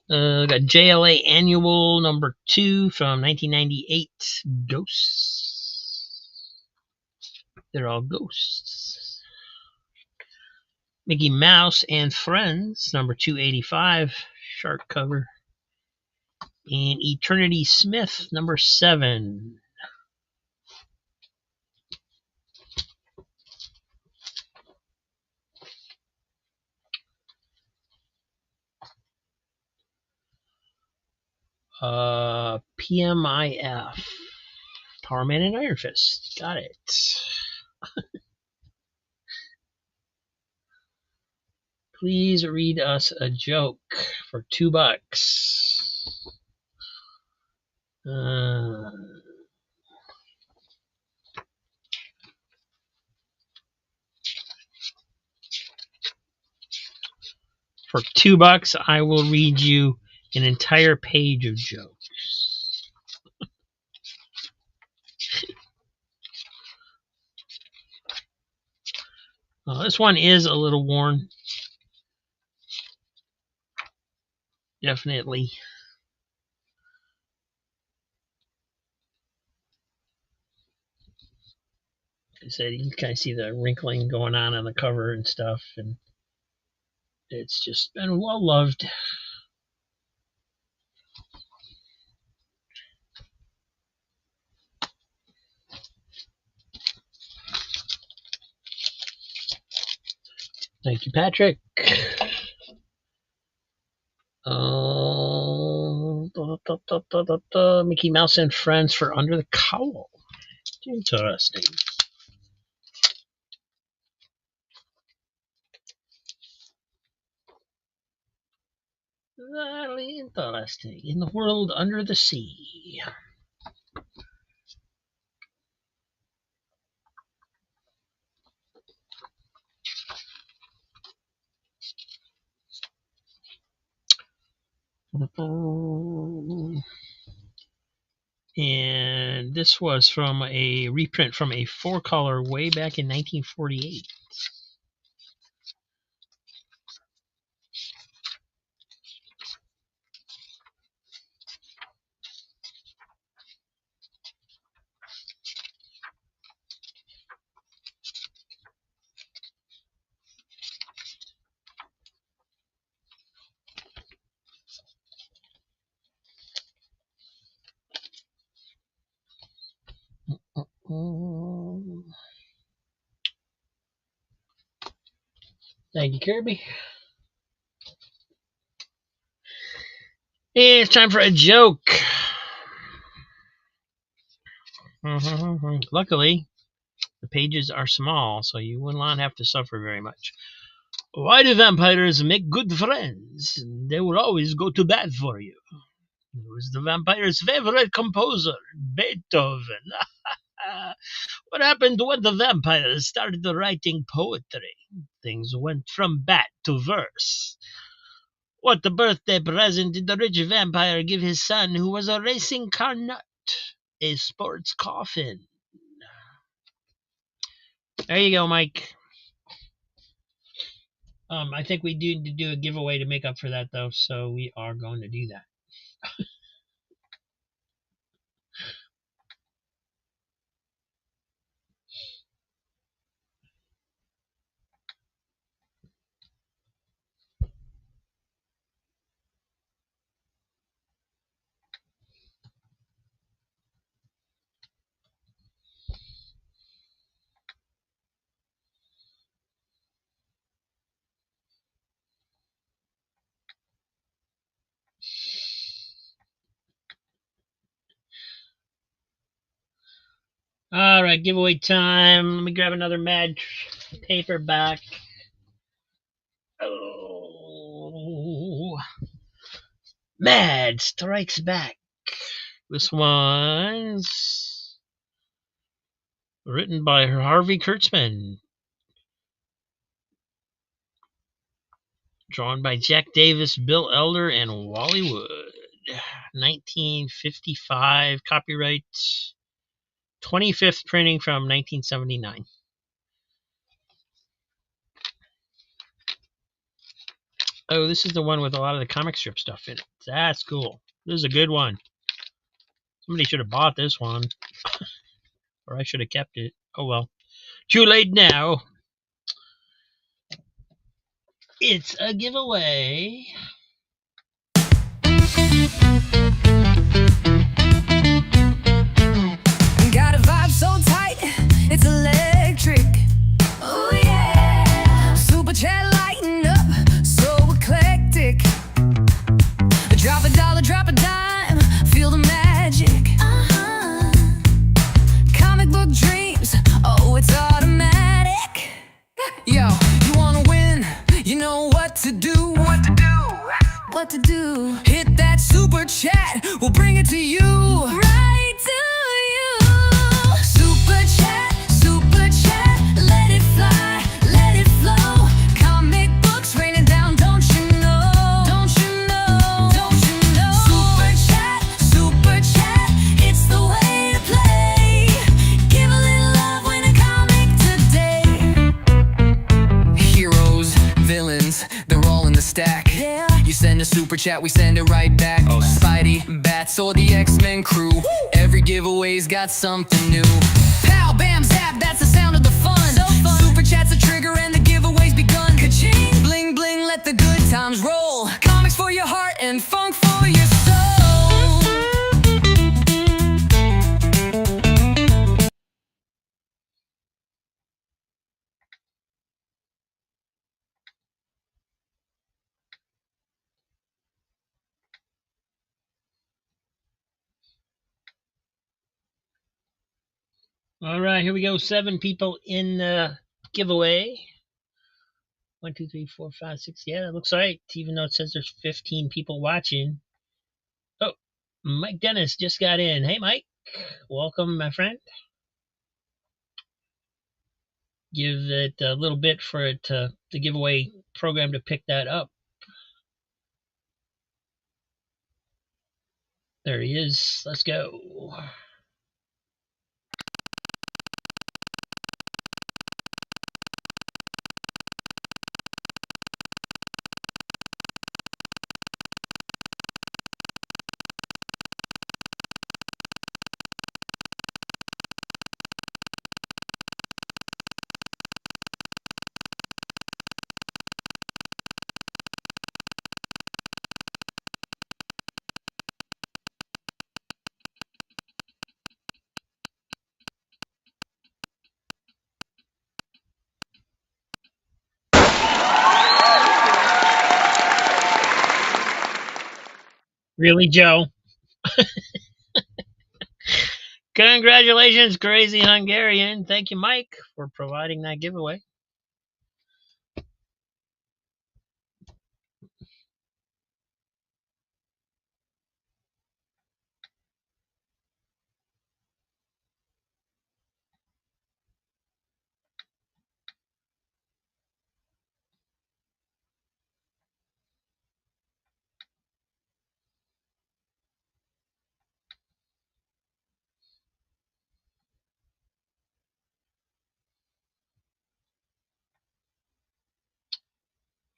Got JLA Annual number 2 from 1998. Ghosts. They're all ghosts. Mickey Mouse and Friends number 285. Shark cover. And Eternity Smith number 7. PMIF. Power Man and Iron Fist. Got it. Please read us a joke for $2. For $2, I will read you an entire page of jokes. This one is a little worn. Definitely. Like I said, you can kind of see the wrinkling going on the cover and stuff, and it's just been well loved. Thank you, Patrick. Mickey Mouse and Friends for Under the Cowl. Interesting. Very interesting. In the world under the sea. And this was from a reprint from a 4-color way back in 1948. Thank you, Kirby. And it's time for a joke. Luckily, the pages are small, so you will not have to suffer very much. Why do vampires make good friends? They will always go to bat for you. Who is the vampire's favorite composer? Beethoven. What happened when the vampires started writing poetry? Things went from bat to verse. What birthday present did the rich vampire give his son, who was a racing car nut? A sports coffin. There you go, Mike. I think we do need to do a giveaway to make up for that, though, so we are going to do that. All right, giveaway time. Let me grab another Mad paperback. Oh. Mad Strikes Back. This one's written by Harvey Kurtzman, drawn by Jack Davis, Bill Elder, and Wally Wood. 1955, copyright 25th printing from 1979. Oh, this is the one with a lot of the comic strip stuff in it. That's cool. This is a good one. Somebody should have bought this one. Or I should have kept it. Oh well. Too late now. It's a giveaway. Got a vibe so tight, it's electric. Oh yeah. Super chat lighting up, so eclectic. Drop a dollar, drop a dime, feel the magic. Comic book dreams, oh it's automatic. Yo, you wanna win, you know what to do. What to do. Hit that super chat, we'll bring it to you. Right to you. Super chat, let it fly, let it flow. Comic books raining down, don't you know? Don't you know? Don't you know? Super chat, it's the way to play. Give a little love when a comic today. Heroes, villains, they're all in the stack. Yeah. You send a super chat, we send it right back. Oh, Spidey, Bats, or the X-Men crew. Every giveaway's got something new. Pow, bam, zap, that's the sound of the fun. So fun. Super chat's a trigger and the giveaway's begun. Ka-ching! Bling, bling, let the good times roll. Comics for your heart and funk for your soul. All right, here we go. 7 people in the giveaway. 1, 2, 3, 4, 5, 6. Yeah, that looks right. Even though it says there's 15 people watching. Oh, Mike Dennis just got in. Hey, Mike. Welcome, my friend. Give it a little bit for it to the giveaway program to pick that up. There he is. Let's go. Really, Joe? Congratulations, Crazy Hungarian. Thank you, Mike, for providing that giveaway.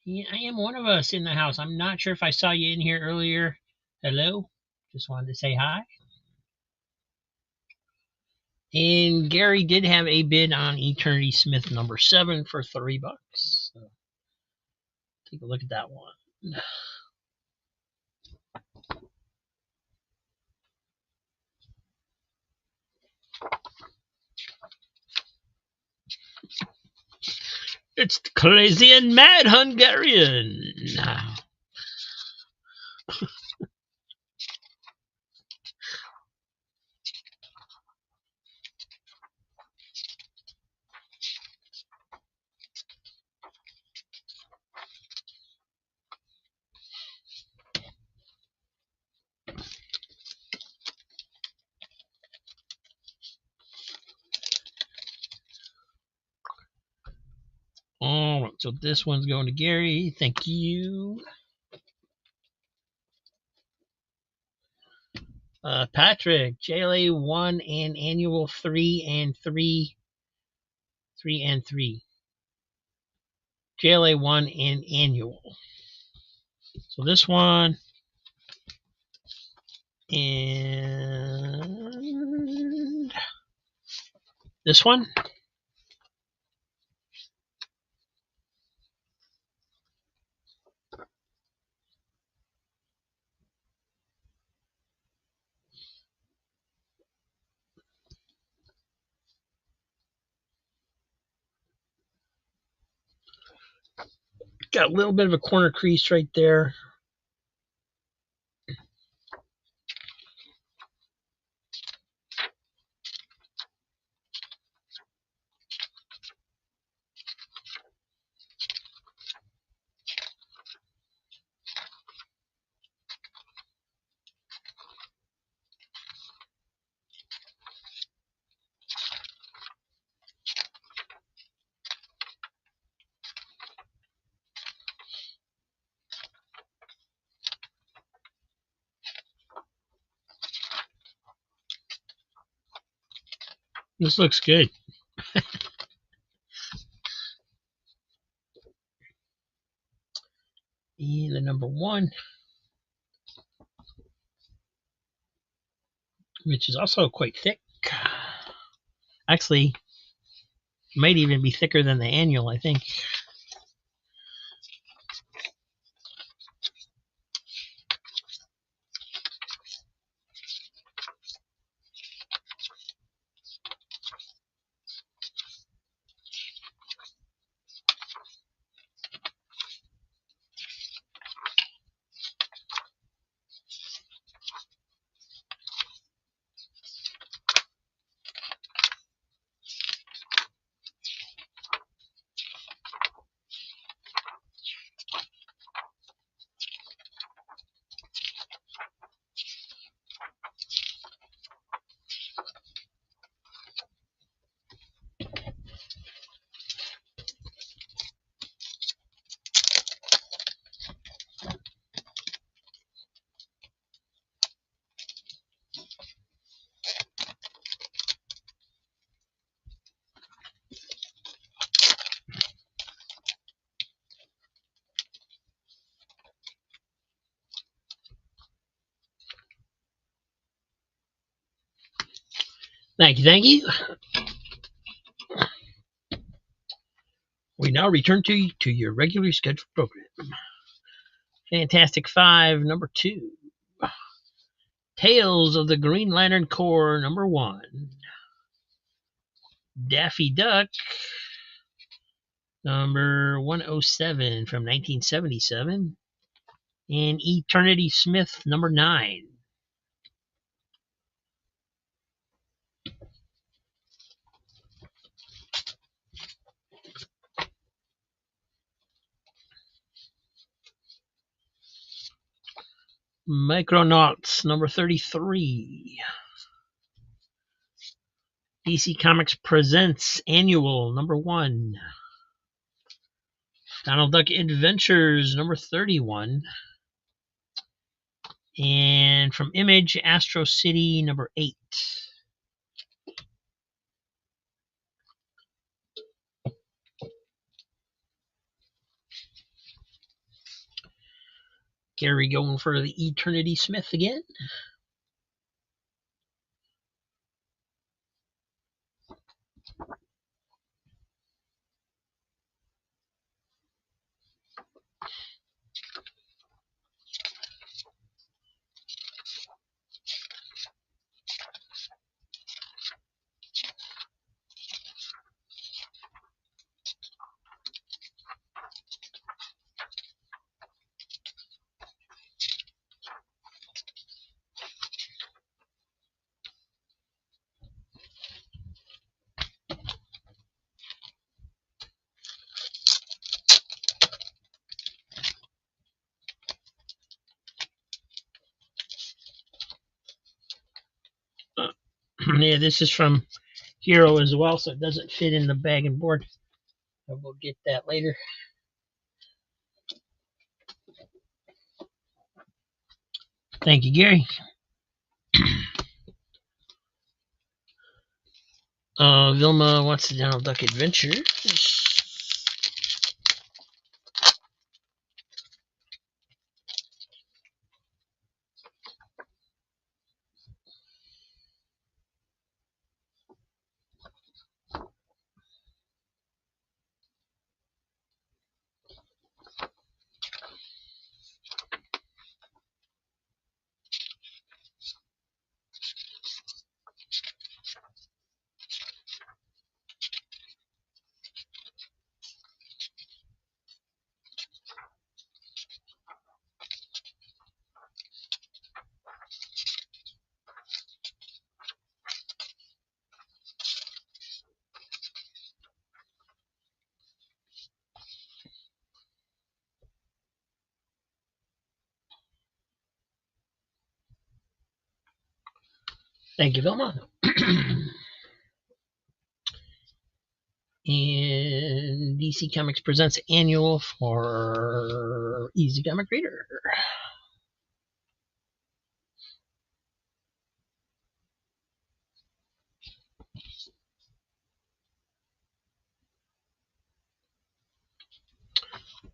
Yeah, I am one of us in the house. I'm not sure if I saw you in here earlier. Hello. Just wanted to say hi. And Gary did have a bid on Eternity Smith number 7 for $3. So take a look at that one. It's the Crazy and Mad Hungarian. So this one's going to Gary. Thank you. Patrick, JLA 1 and annual 3 and 3. 3 and 3. JLA 1 and annual. So this one and this one. Got a little bit of a corner crease right there. This looks good. And the number 1, which is also quite thick. Actually, might even be thicker than the annual, I think. Thank you. We now return to your regularly scheduled program. Fantastic 5, number 2. Tales of the Green Lantern Corps, number 1. Daffy Duck, number 107 from 1977. And Eternity Smith, number 9. Micronauts, number 33. DC Comics Presents Annual, number 1. Donald Duck Adventures, number 31. And from Image, Astro City, number 8. Gary going for the Eternity Smith again. Yeah, this is from Hero as well, so it doesn't fit in the bag and board. We'll get that later. Thank you, Gary. Vilma wants the Donald Duck Adventures. Thank you, Vilma. And DC Comics presents annual for Easy Comic Reader.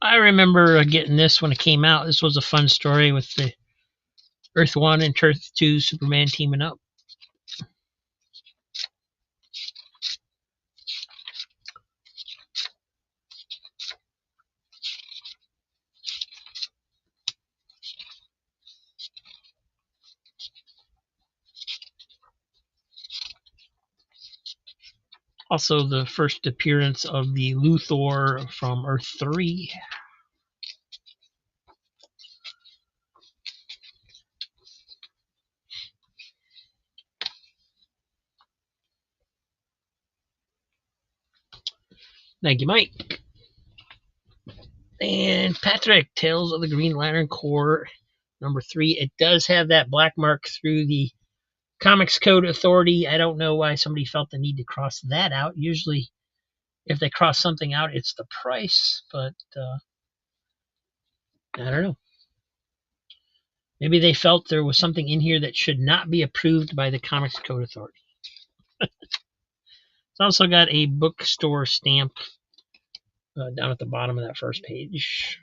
I remember getting this when it came out. This was a fun story with the Earth 1 and Earth 2 Superman teaming up. Also, the first appearance of the Luthor from Earth 3. Thank you, Mike. And Patrick, Tales of the Green Lantern Corps, number 3. It does have that black mark through the Comics Code Authority. I don't know why somebody felt the need to cross that out. Usually, if they cross something out, it's the price, but I don't know. Maybe they felt there was something in here that should not be approved by the Comics Code Authority. It's also got a bookstore stamp down at the bottom of that first page.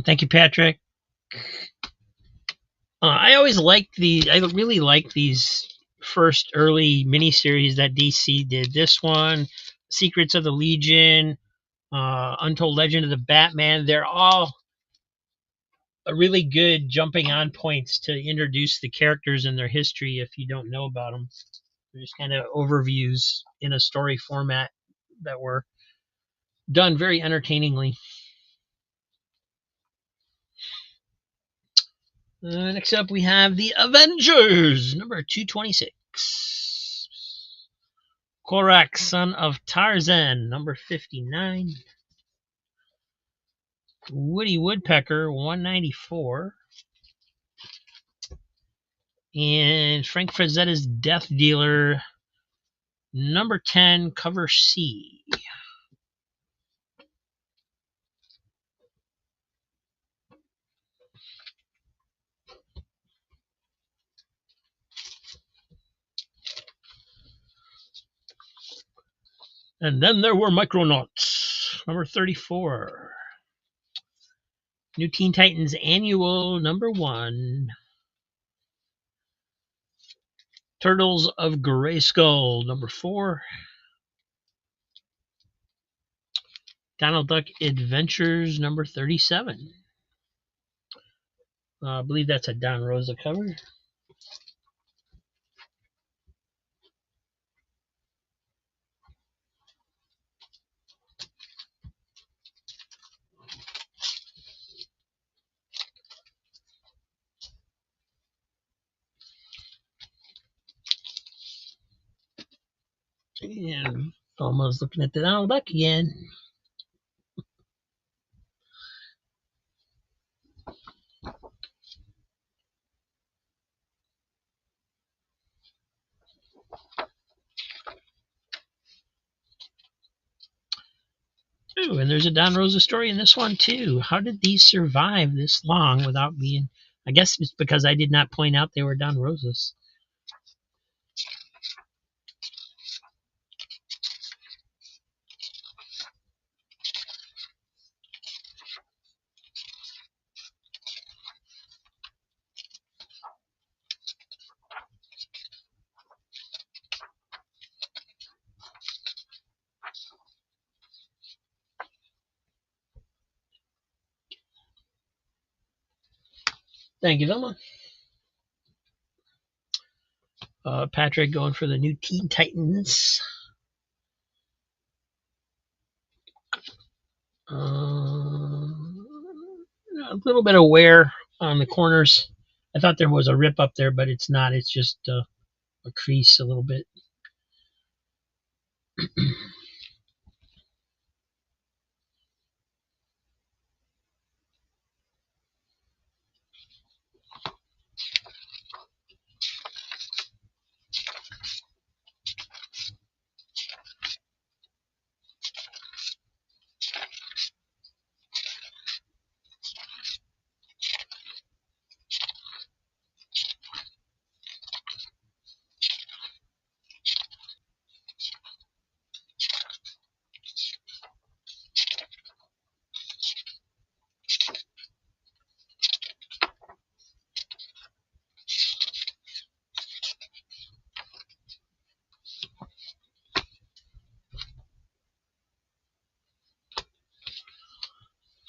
Thank you, Patrick. I really like these first early miniseries that DC did. This one, Secrets of the Legion, Untold Legend of the Batman, they're all a really good jumping on points to introduce the characters and their history if you don't know about them. They're just kind of overviews in a story format that were done very entertainingly. Next up, we have the Avengers, number 226. Korak, son of Tarzan, number 59. Woody Woodpecker, 194. And Frank Frazetta's Death Dealer, number 10, cover C. And then there were Micronauts, number 34. New Teen Titans Annual, number 1. Turtles of Grayskull, number 4. Donald Duck Adventures, number 37. I believe that's a Don Rosa cover. And Almost looking at the Donald Duck again. Ooh, and there's a Don Rosa story in this one too. How did these survive this long without being... I guess it's because I did not point out they were Don Rosas. Thank you, Vilma. Patrick going for the new Teen Titans. A little bit of wear on the corners. I thought there was a rip up there, but it's not. It's just a crease a little bit.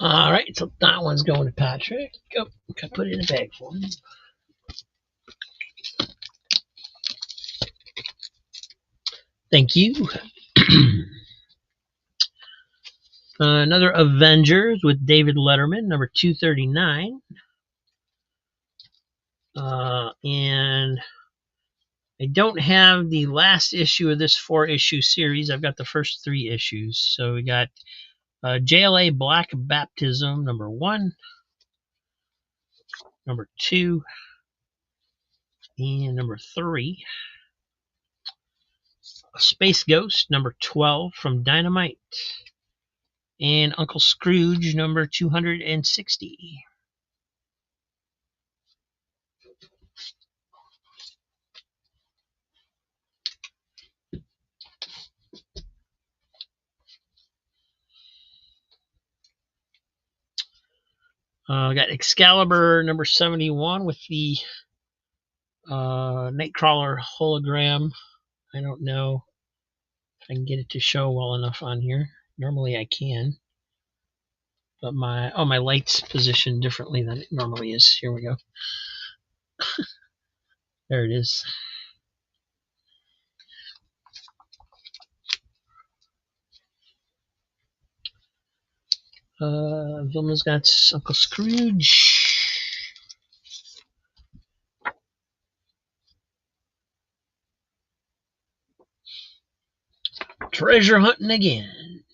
All right, so that one's going to Patrick. Oh, I put it in a bag for him. Thank you. Another Avengers with David Letterman, number 239. And I don't have the last issue of this 4-issue series. I've got the first 3 issues. So we got JLA Black Baptism, number 1, number 2, and number 3. Space Ghost, number 12 from Dynamite. And Uncle Scrooge, number 260. I got Excalibur, number 71 with the Nightcrawler hologram. I don't know if I can get it to show well enough on here. Normally I can. But my light's positioned differently than it normally is. Here we go. There it is. Vilma's got Uncle Scrooge. Treasure hunting again.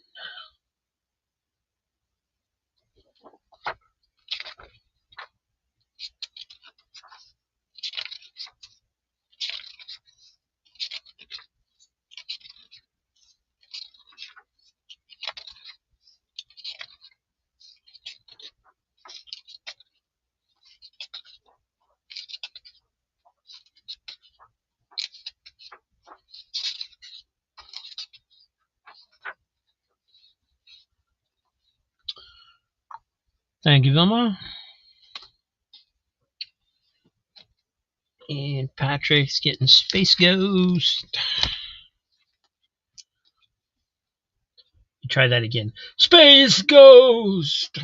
Thank you, Vilma. And Patrick's getting Space Ghost. You try that again. Space Ghost!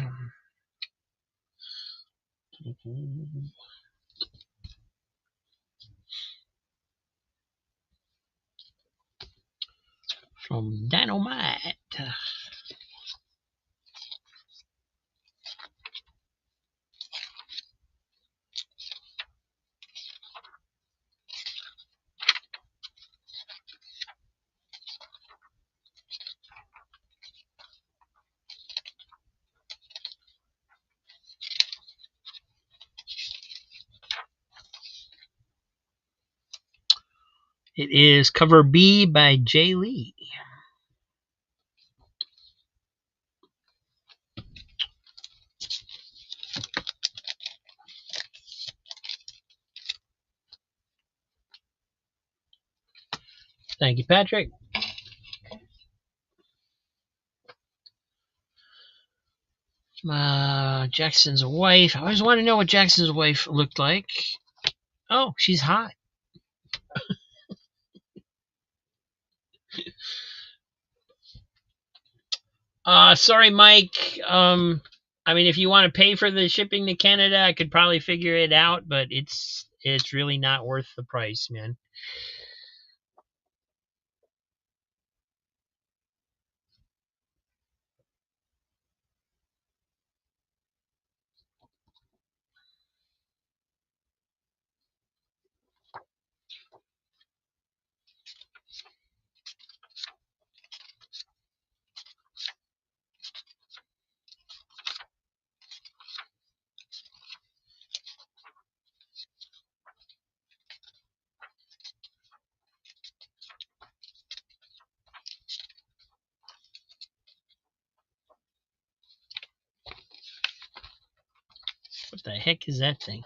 From Dynamite. It is cover B by Jay Lee. Thank you, Patrick. Jackson's wife. I always want to know what Jackson's wife looked like. Oh, she's hot. Sorry, Mike. I mean, if you want to pay for the shipping to Canada, I could probably figure it out, but it's really not worth the price, man. What the heck is that thing?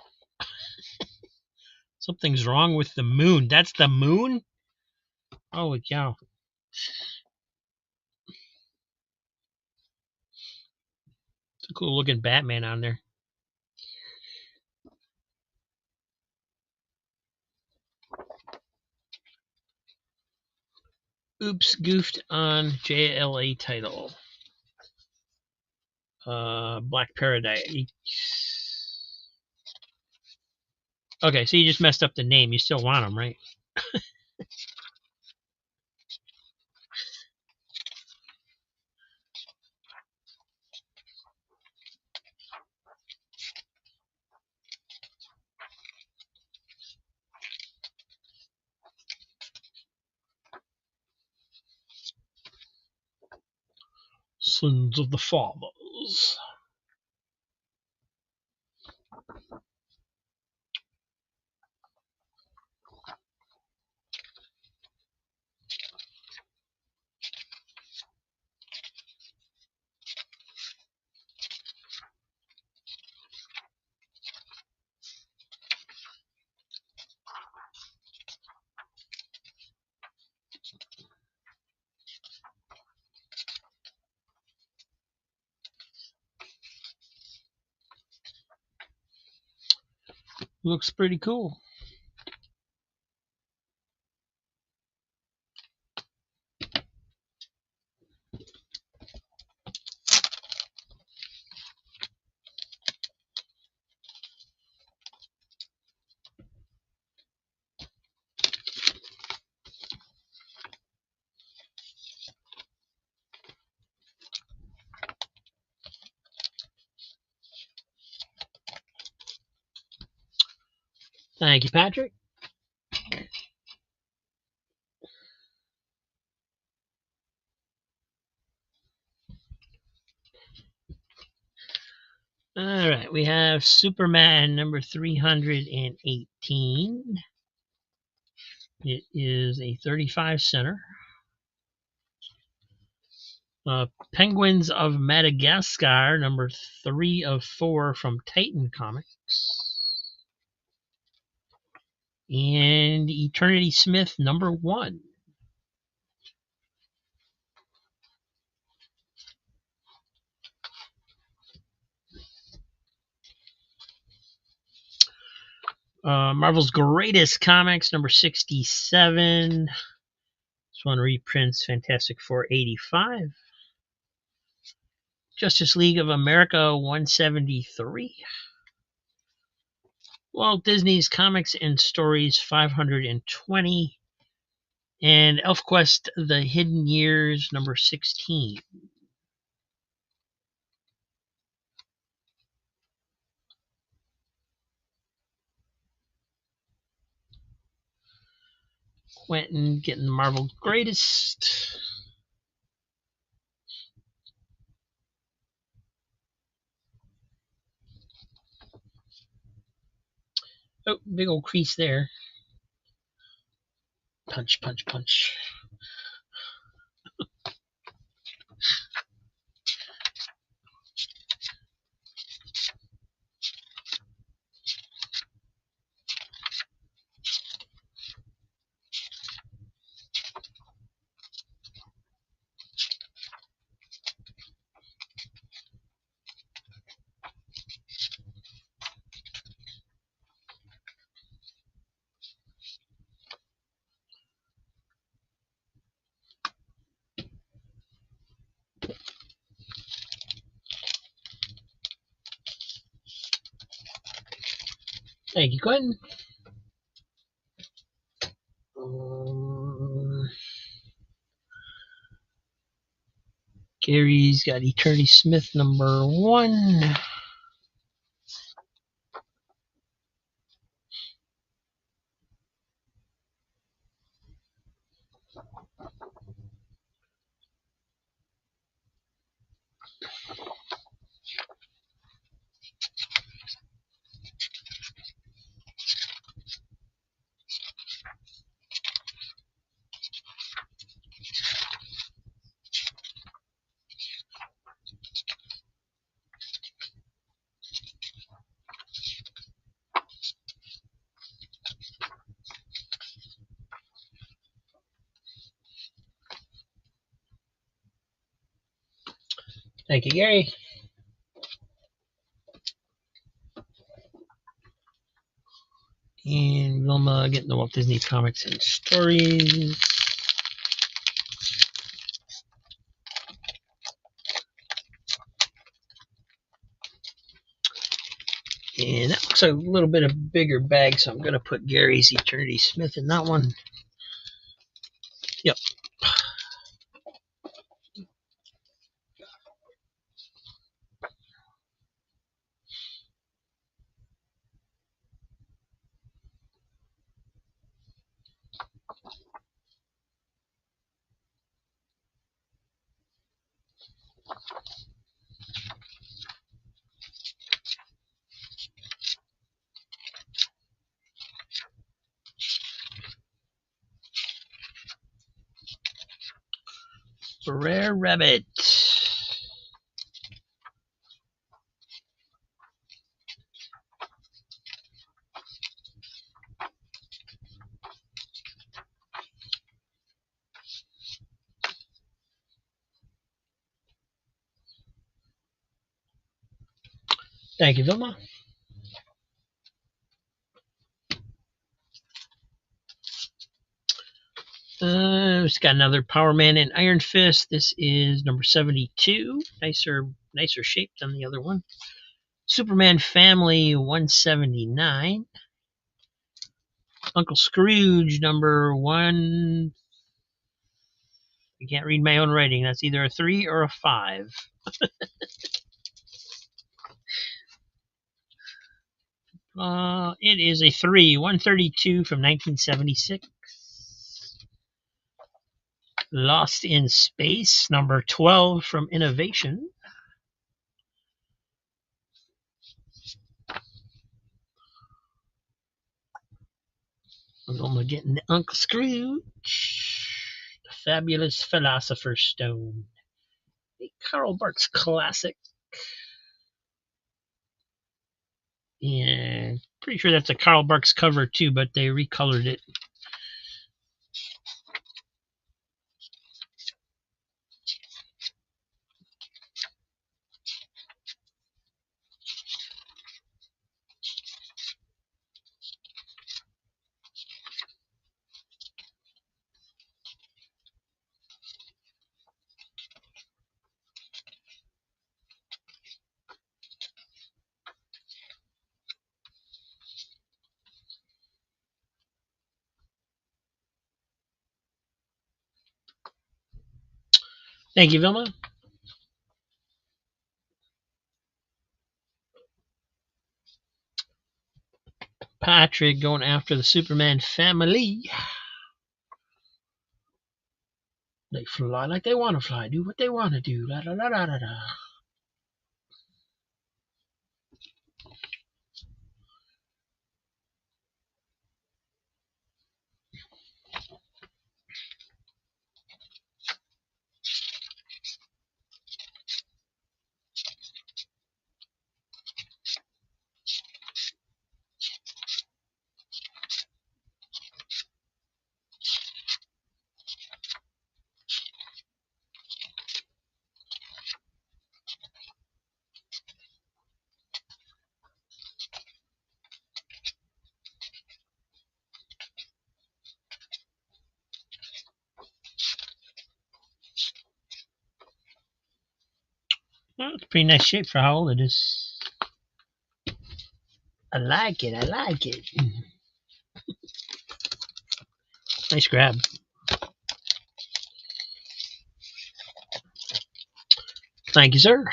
Something's wrong with the moon. That's the moon? Holy cow. It's a cool looking Batman on there. Oops, goofed on JLA title. Black Paradise. Okay, so you just messed up the name. You still want them, right? Sons of the Fathers. Looks pretty cool. Thank you, Patrick. All right, we have Superman number 318. It is a 35 center. Penguins of Madagascar number 3 of 4 from Titan Comics. And Eternity Smith number 1. Marvel's Greatest Comics number 67. This one reprints Fantastic Four 85. Justice League of America 173. Walt Disney's Comics and Stories 520. And ElfQuest The Hidden Years number 16. Quentin getting Marvel's Greatest. Oh, big old crease there. Punch, punch, punch. Thank you, Quentin. Gary's got Eternity Smith number 1. Thank you, Gary. And Vilma getting the Walt Disney Comics and Stories. And that looks like a little bit of bigger bag, so I'm going to put Gary's Eternity Smith in that one. Yep. Rare Rabbit. Thank you, Vilma. It's got another Power Man and Iron Fist. This is number 72. Nicer shape than the other one. Superman Family 179. Uncle Scrooge number 1. I can't read my own writing. That's either a 3 or a 5. It is a 3. 132 from 1976. Lost in Space number 12 from Innovation. I'm getting Uncle Scrooge. The Fabulous Philosopher's Stone. A Carl Barks classic. And pretty sure that's a Carl Barks cover too, but they recolored it. Thank you, Vilma. Patrick going after the Superman family. They fly like they want to fly, do what they want to do. La, la, la, la, la, la. Well, it's pretty nice shape for how old it is. I like it. I like it. Nice grab. Thank you, sir.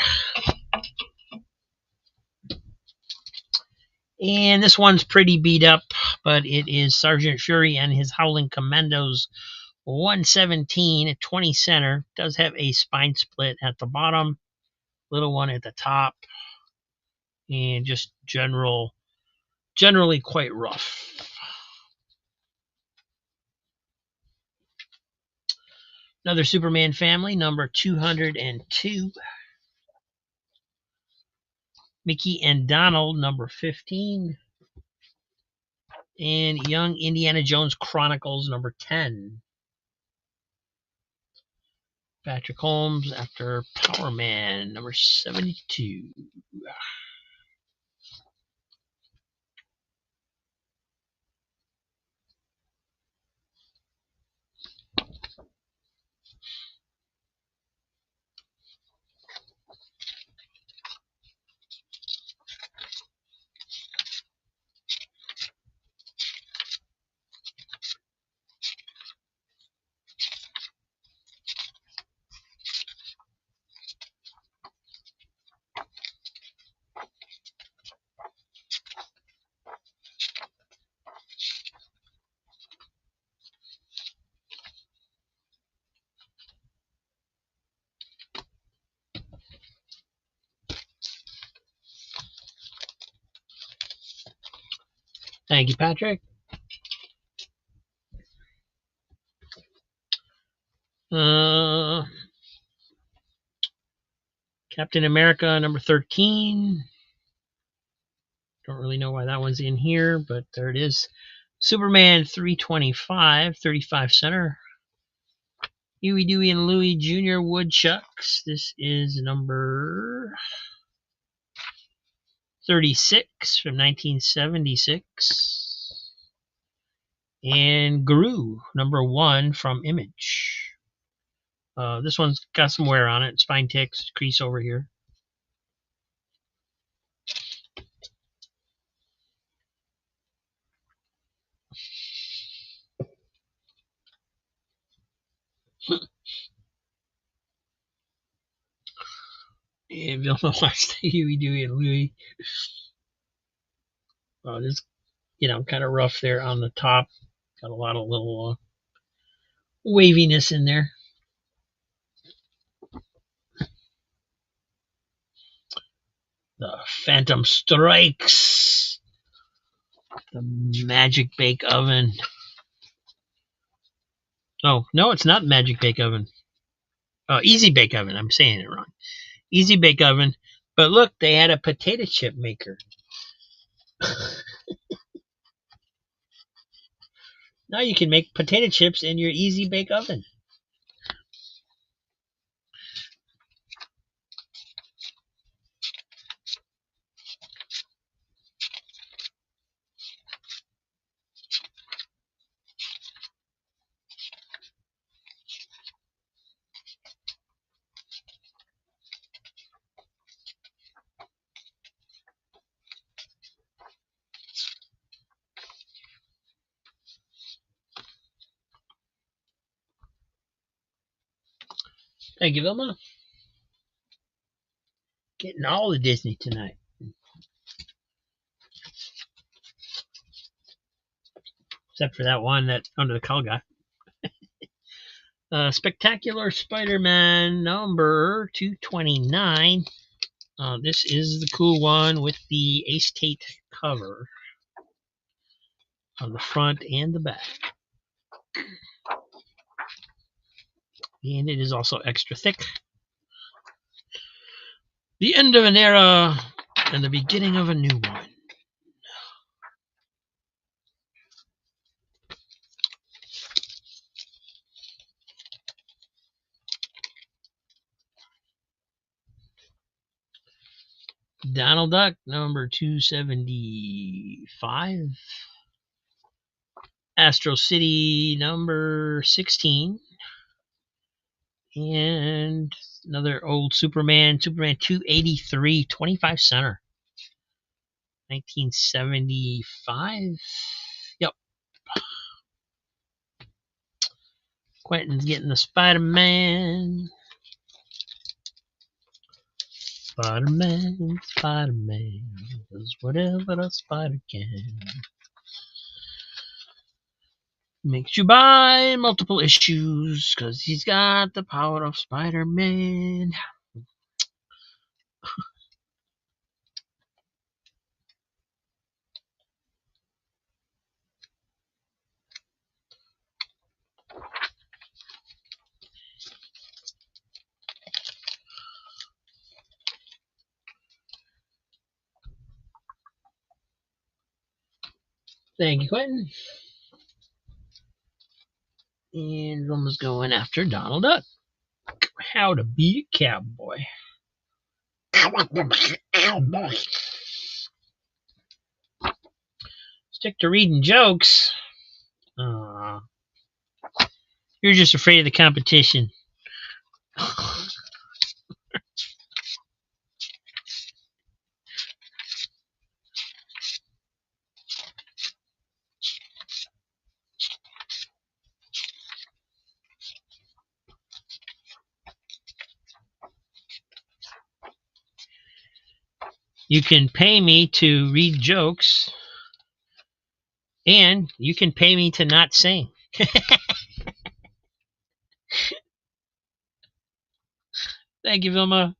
And this one's pretty beat up, but it is Sergeant Fury and his Howling Commandos 117 at 20 center. Does have a spine split at the bottom, little one at the top, and just generally quite rough. Another Superman family, number 202. Mickey and Donald, number 15. And Young Indiana Jones Chronicles, number 10. Patrick Holmes after Power Man, number 72. Thank you, Patrick. Captain America, number 13. Don't really know why that one's in here, but there it is. Superman 325, 35 center. Huey, Dewey, and Louie Jr. Woodchucks. This is number 36 from 1976. And Gru, number 1 from Image. This one's got some wear on it. Spine ticks, crease over here. And Vilma watched Huey, Dewey, and Louie. This, kind of rough there on the top. Got a lot of little waviness in there. The Phantom Strikes. The Magic Bake Oven. Oh, no, it's not Magic Bake Oven. Oh, Easy Bake Oven. I'm saying it wrong. Easy Bake Oven. But look, they had a potato chip maker. Now you can make potato chips in your Easy Bake Oven. Thank you, Vilma. Getting all the Disney tonight. Except for that one that under the cull got. Spectacular Spider-Man number 229. This is the cool one with the Ace Tate cover on the front and the back. And it is also extra thick. The end of an era and the beginning of a new one. Donald Duck, number 275. Astro City, number 16. And Another old Superman 283, 25 center. 1975. Yep. Quentin's getting the Spider-Man. Spider-Man does whatever a spider can. Makes you buy multiple issues because he's got the power of Spider-Man. Thank you, Quentin. And Wilma's going after Donald Duck. How to be a cowboy. I want to be a cowboy. Stick to reading jokes. You're just afraid of the competition. You can pay me to read jokes, and you can pay me to not sing. Thank you, Vilma.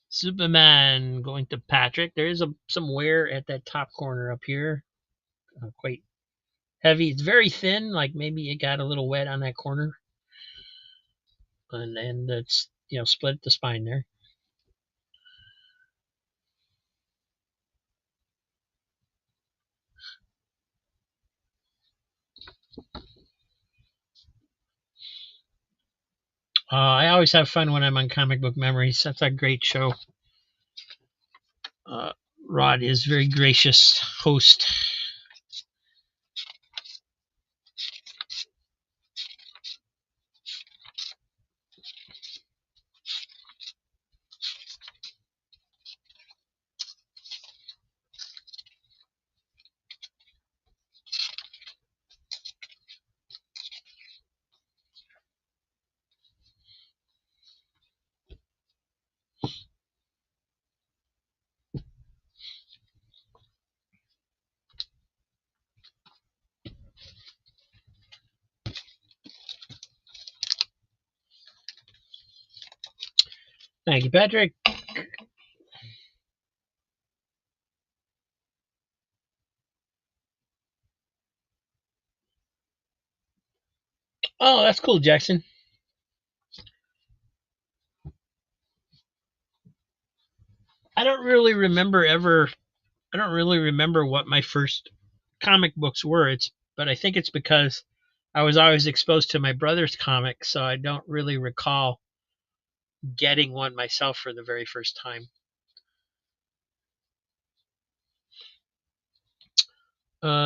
Superman going to Patrick. There is some wear at that top corner up here. Quite heavy. It's very thin, like maybe it got a little wet on that corner. And it's, split the spine there. I always have fun when I'm on Comic Book Memories. That's a great show. Rod is very gracious host. Thank you, Patrick. Oh, that's cool, Jackson. I don't really remember what my first comic books were. But I think it's because I was always exposed to my brother's comics, so I don't really recall getting one myself for the very first time.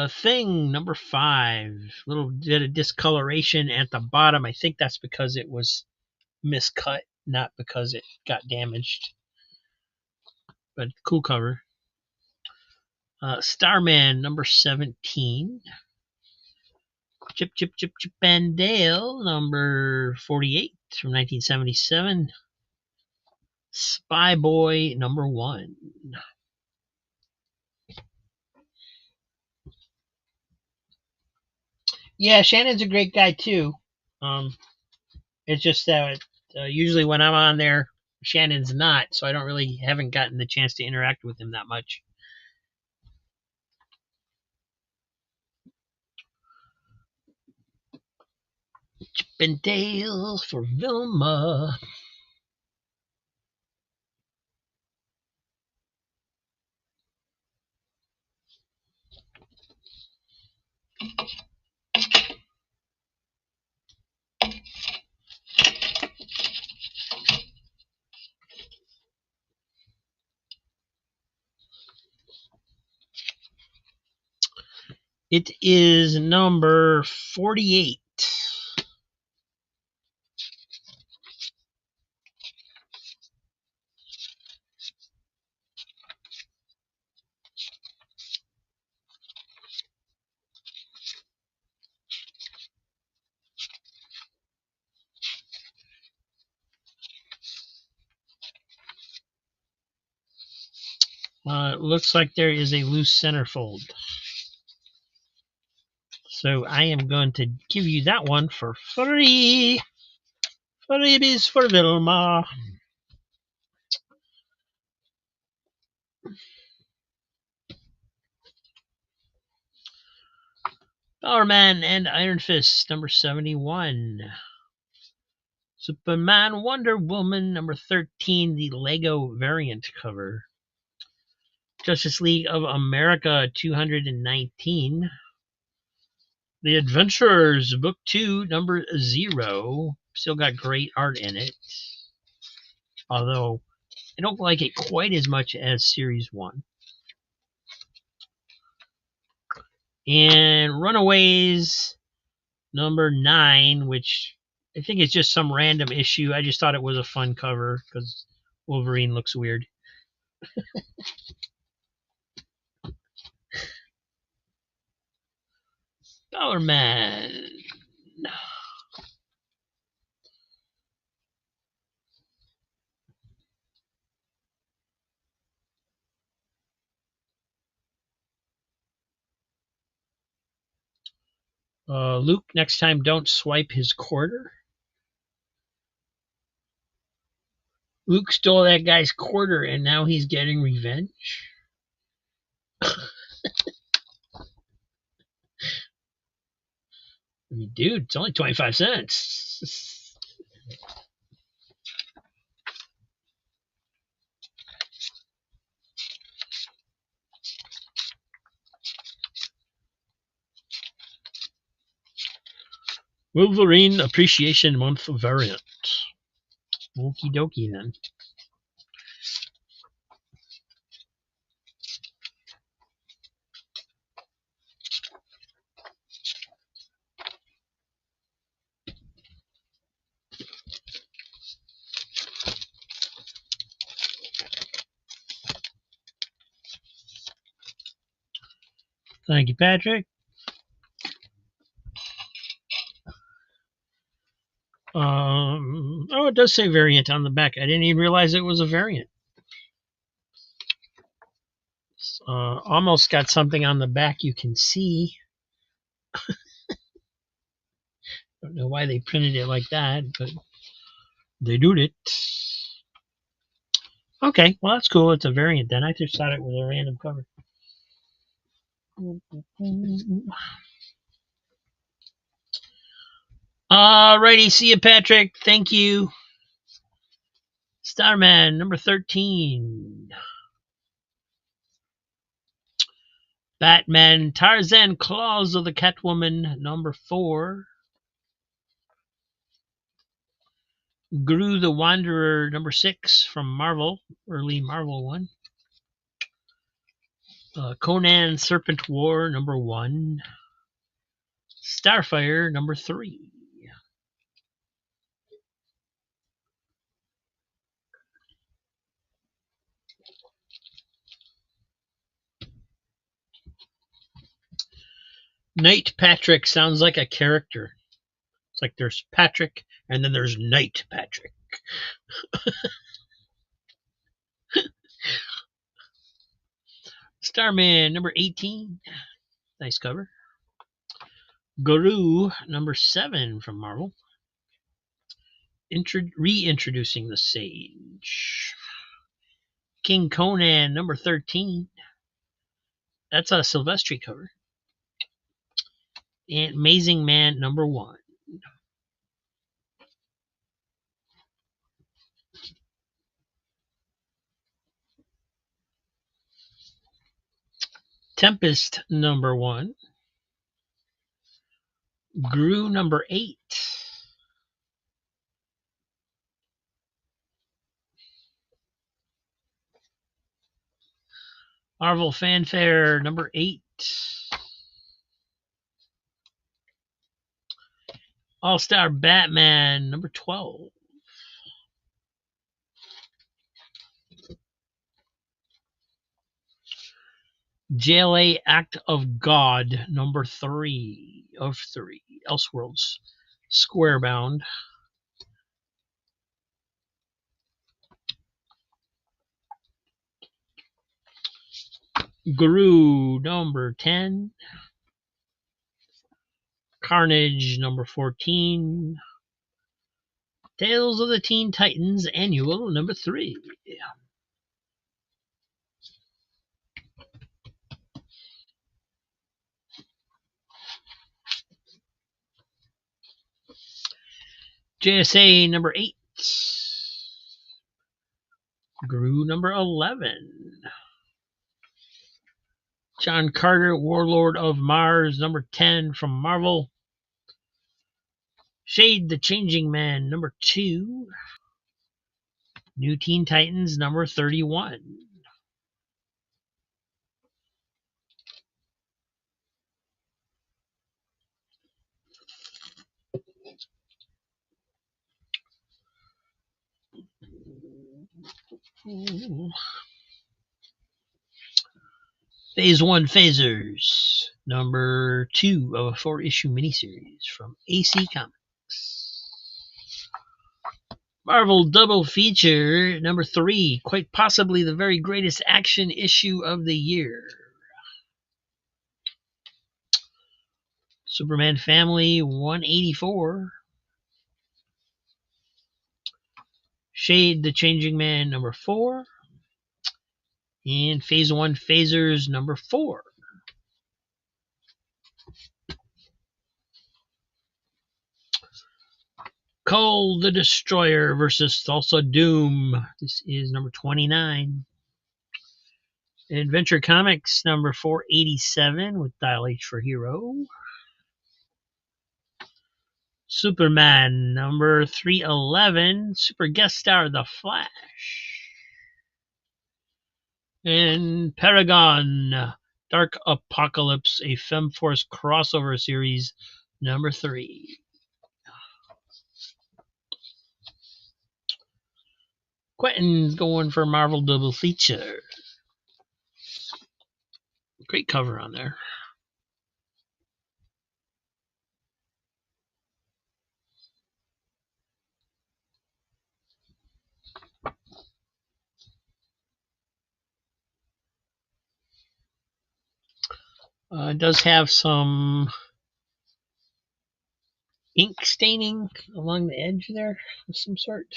Thing number 5, little bit of discoloration at the bottom. I think that's because it was miscut, not because it got damaged. But cool cover. Starman number 17. Chip and Dale number 48 from 1977. Spy Boy number 1. Yeah, Shannon's a great guy too. It's just that usually when I'm on there, Shannon's not, so I haven't gotten the chance to interact with him that much. Chip and Dale for Vilma. It is number 48. It looks like there is a loose centerfold. So I am going to give you that one for free. Freebies for Vilma. Powerman and Iron Fist, number 71. Superman, Wonder Woman, number 13, the Lego variant cover. Justice League of America, 219. The Adventurers, Book 2, number 0. Still got great art in it. Although, I don't like it quite as much as Series 1. And Runaways, number 9, which I think is just some random issue. I just thought it was a fun cover because Wolverine looks weird. Powerman. Luke, next time don't swipe his quarter. Luke stole that guy's quarter and now he's getting revenge. I mean, dude, it's only 25 cents. Wolverine Appreciation Month variant. Okie dokie then. Thank you, Patrick. Oh, it does say variant on the back. I didn't even realize it was a variant. Almost got something on the back you can see. Don't know why they printed it like that, but they do it. Okay, well that's cool. It's a variant then. I just thought it was a random cover. Alrighty, see you, Patrick. Thank you. Starman, number 13. Batman, Tarzan, Claws of the Catwoman, number 4. Gru the Wanderer, number 6 from Marvel, early Marvel one. Conan, Serpent War, number 1. Starfire, number 3. Knight Patrick sounds like a character. It's like there's Patrick, and then there's Knight Patrick. Starman, number 18. Nice cover. Guru, number 7 from Marvel. Reintroducing the Sage. King Conan, number 13. That's a Silvestri cover. And Amazing Man, number 1. Tempest, number 1. Gru, number 8. Marvel Fanfare, number 8. All-Star Batman number 12. JLA Act of God number 3 of 3. Elseworlds Squarebound. Guru number 10. Carnage number 14. Tales of the Teen Titans Annual number 3. JSA number 8. Guru number 11. John Carter, Warlord of Mars number 10 from Marvel. Shade the Changing Man number 2. New Teen Titans number 31. Phase 1 Phasers number 2 of a 4-issue miniseries from AC Comics. Marvel Double Feature number 3, quite possibly the very greatest action issue of the year. Superman Family 184. Shade the Changing Man number 4. And Phase 1 Phasers number 4. Kull the Destroyer versus Thulsa Doom. This is number 29. Adventure Comics number 487 with Dial H for Hero. Superman number 311. Super guest star The Flash. And Paragon Dark Apocalypse, a FemForce crossover series number 3. Quentin's going for Marvel Double Feature. Great cover on there. It does have some ink staining along the edge there of some sort.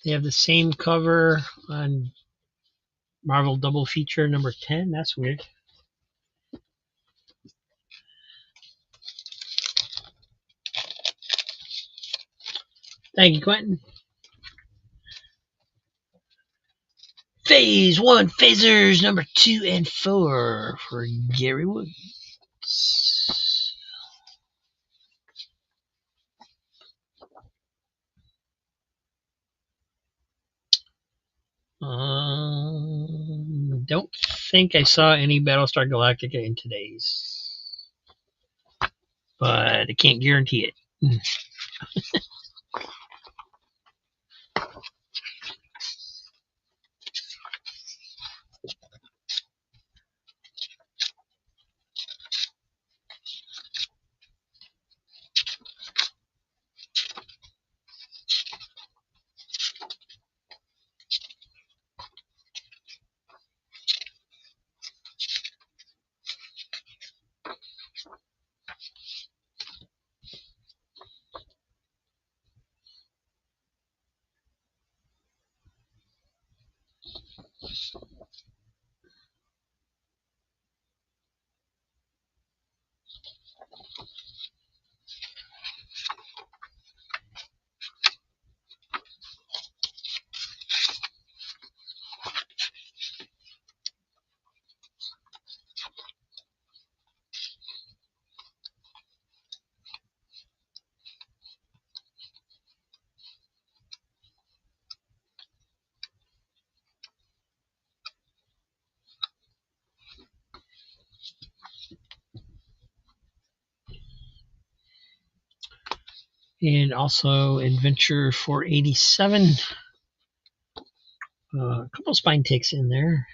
They have the same cover on Marvel Double Feature number 10. That's weird. Thank you, Quentin. Phase 1 Phasers number 2 and 4 for Gary Woods. Don't think I saw any Battlestar Galactica in today's, but I can't guarantee it. And also Adventure 487. A couple spine ticks in there.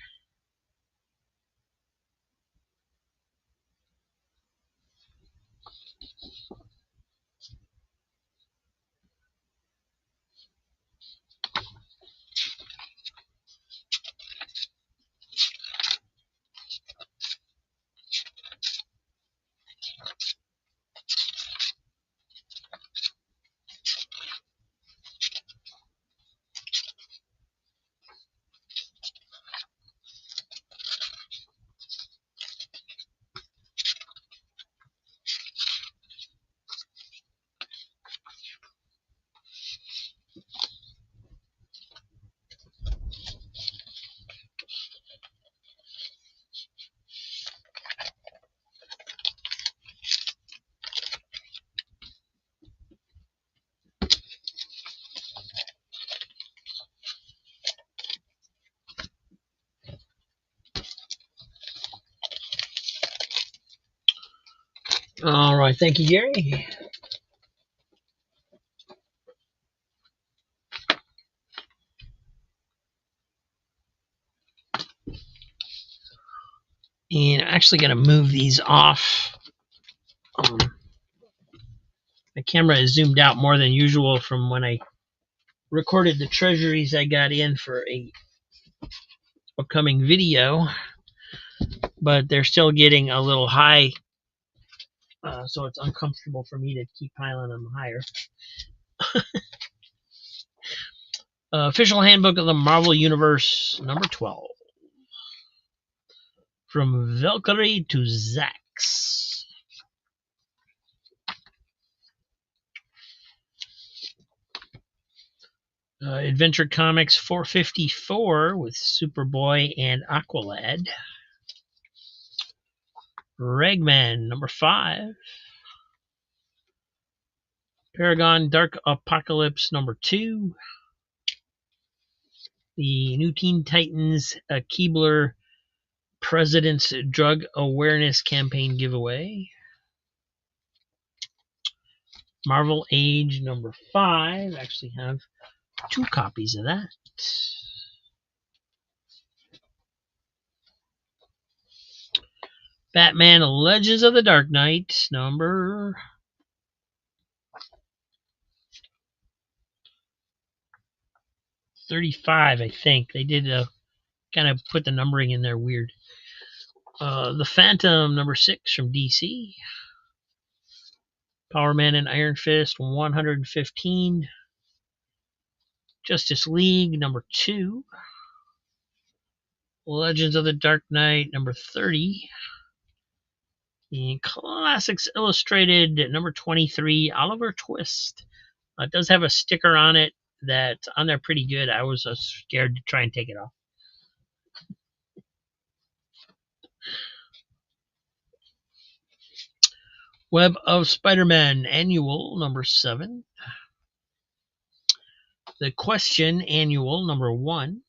All right, thank you, Gary. And I'm actually going to move these off. My camera is zoomed out more than usual from when I recorded the treasuries I got in for a upcoming video, but they're still getting a little high, so it's uncomfortable for me to keep piling them higher. Official Handbook of the Marvel Universe, number 12. From Valkyrie to Zax. Adventure Comics 454 with Superboy and Aqualad. Ragman, number 5. Paragon Dark Apocalypse, number 2. The New Teen Titans Keebler President's Drug Awareness Campaign giveaway. Marvel Age, number 5. Actually have 2 copies of that. Batman Legends of the Dark Knight, number 35, I think. They did kind of put the numbering in there weird. The Phantom, number 6 from DC. Power Man and Iron Fist, 115. Justice League, number 2. Legends of the Dark Knight, number 30. The Classics Illustrated, number 23, Oliver Twist. It does have a sticker on it that's on there pretty good. I was scared to try and take it off. Web of Spider-Man Annual, number 7. The Question Annual, number 1.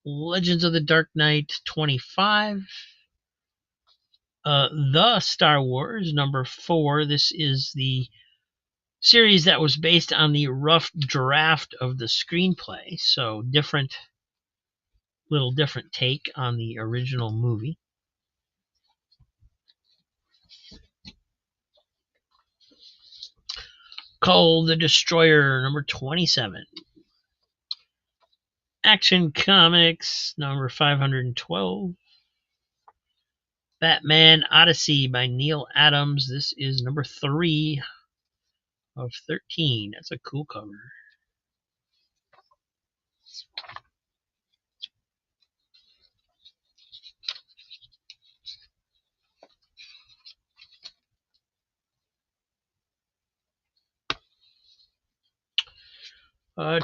Legends of the Dark Knight, 25. The Star Wars, number 4. This is the series that was based on the rough draft of the screenplay, so little different take on the original movie. Kull the Destroyer, number 27. Action Comics, number 512. Batman Odyssey by Neil Adams. This is number 3 of 13. That's a cool cover.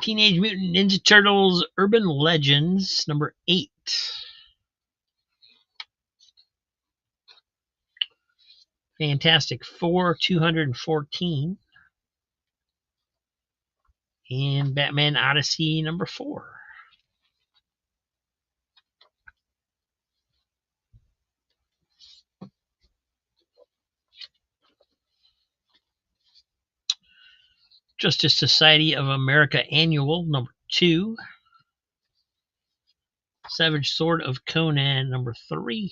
Teenage Mutant Ninja Turtles Urban Legends, number 8. Fantastic Four, 214. And Batman Odyssey, number 4. Justice Society of America Annual, number 2. Savage Sword of Conan, number 3.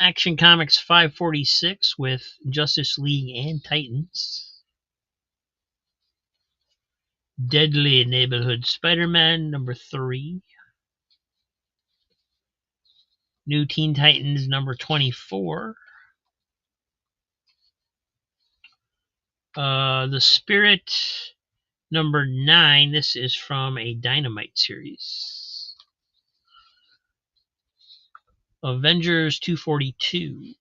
Action Comics 546 with Justice League and Titans. Deadly Neighborhood Spider-Man, number 3. New Teen Titans, number 24. The Spirit, number 9. This is from a Dynamite series. Avengers 242.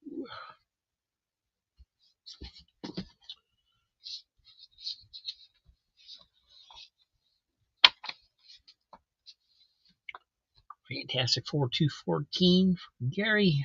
Fantastic Four 214 from Gary.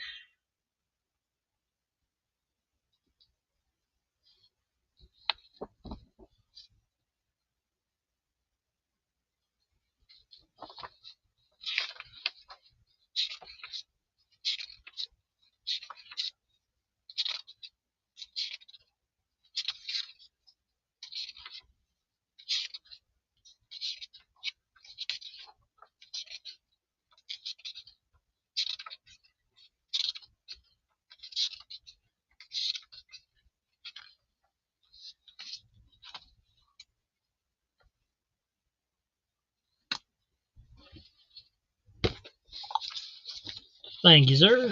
Thank you, sir.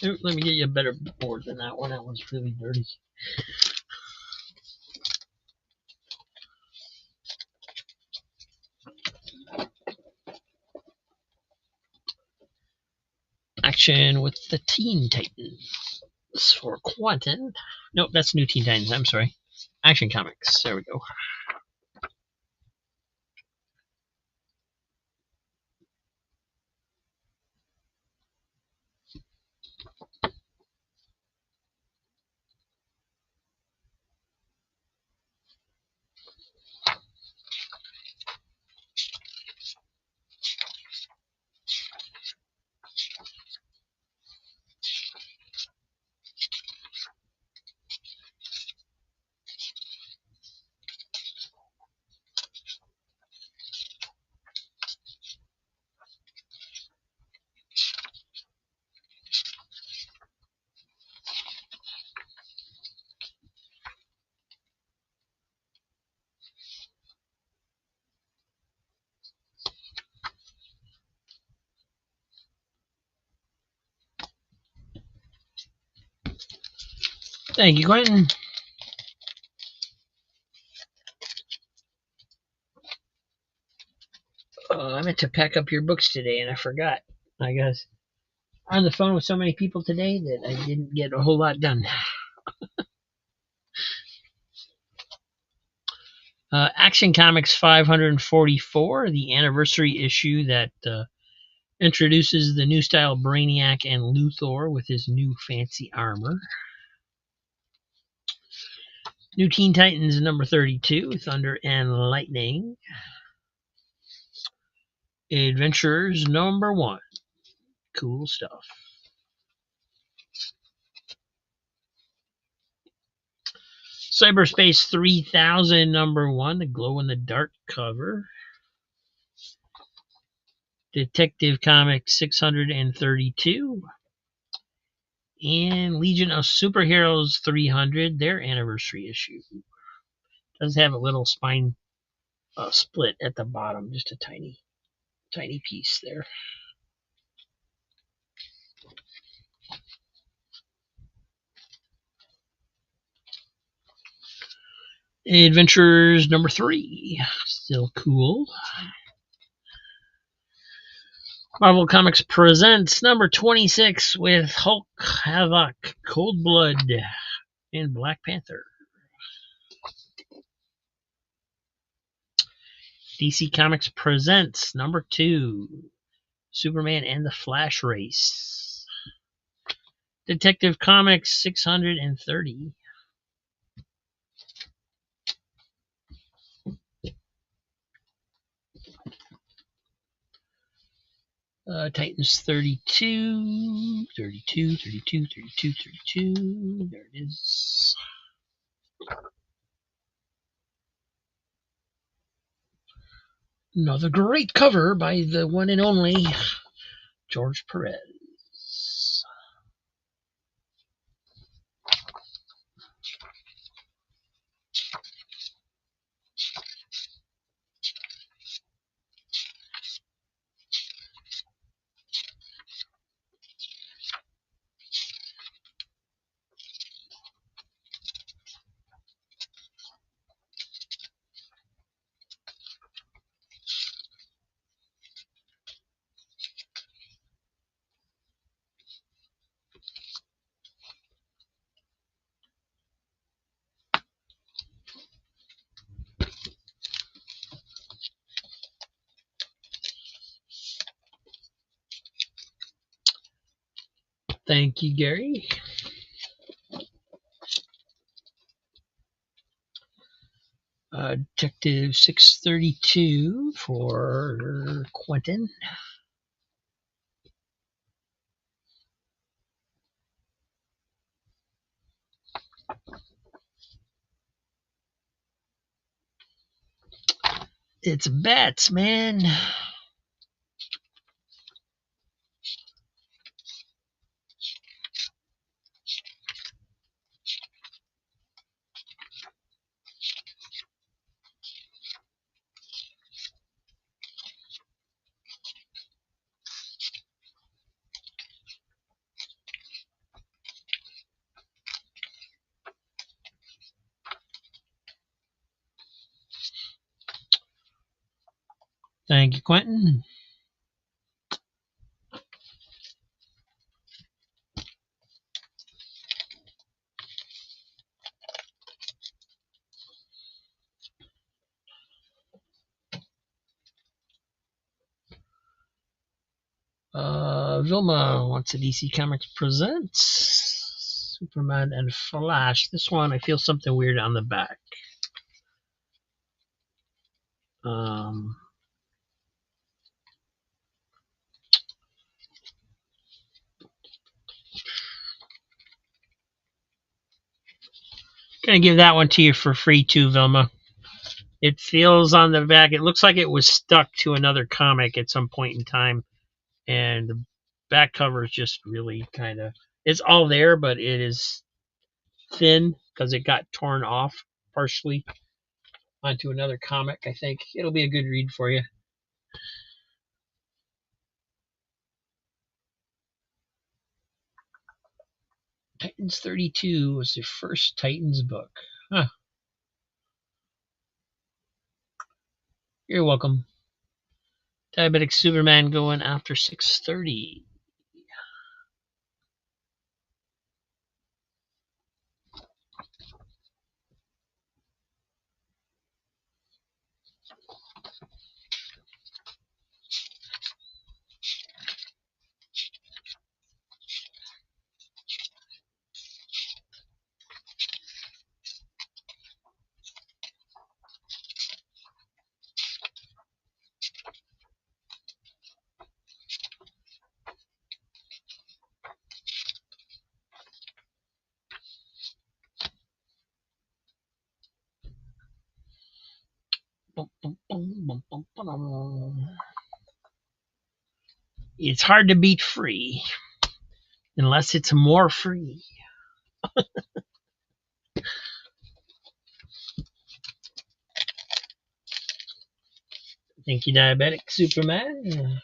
Let me get you a better board than that one. That one's really dirty. Action with the Teen Titans for Quentin. Nope, that's New Teen Titans. I'm sorry. Action Comics. There we go. Thank you, Quentin. I meant to pack up your books today and I forgot. I guess on the phone with so many people today that I didn't get a whole lot done. Action Comics 544, the anniversary issue that introduces the new style Brainiac and Luthor with his new fancy armor. New Teen Titans number 32, Thunder and Lightning. Adventurers number 1. Cool stuff. Cyberspace 3000 number 1, the glow-in-the-dark cover. Detective Comics 632. And Legion of Superheroes 300, their anniversary issue. Does have a little spine split at the bottom, just a tiny piece there. Adventures number 3, still cool. Marvel Comics presents number 26 with Hulk, Havoc, Cold Blood, and Black Panther. DC Comics presents number 2, Superman and the Flash Race. Detective Comics 630. Titans 32. There it is. Another great cover by the one and only George Perez. Thank you, Gary. Detective 632 for Quentin. It's bats, man. Thank you, Quentin. Vilma wants a DC Comics Presents Superman and Flash. This one, I feel something weird on the back. Gonna give that one to you for free too, Vilma. It feels on the back, it looks like it was stuck to another comic at some point in time, and the back cover is just really kind of, it's all there, but it is thin because it got torn off partially onto another comic. I think it'll be a good read for you. Titans 32 was the first Titans book. Huh. You're welcome. Diabetic Superman going after 630. It's hard to beat free unless it's more free. Thank you, Diabetic Superman.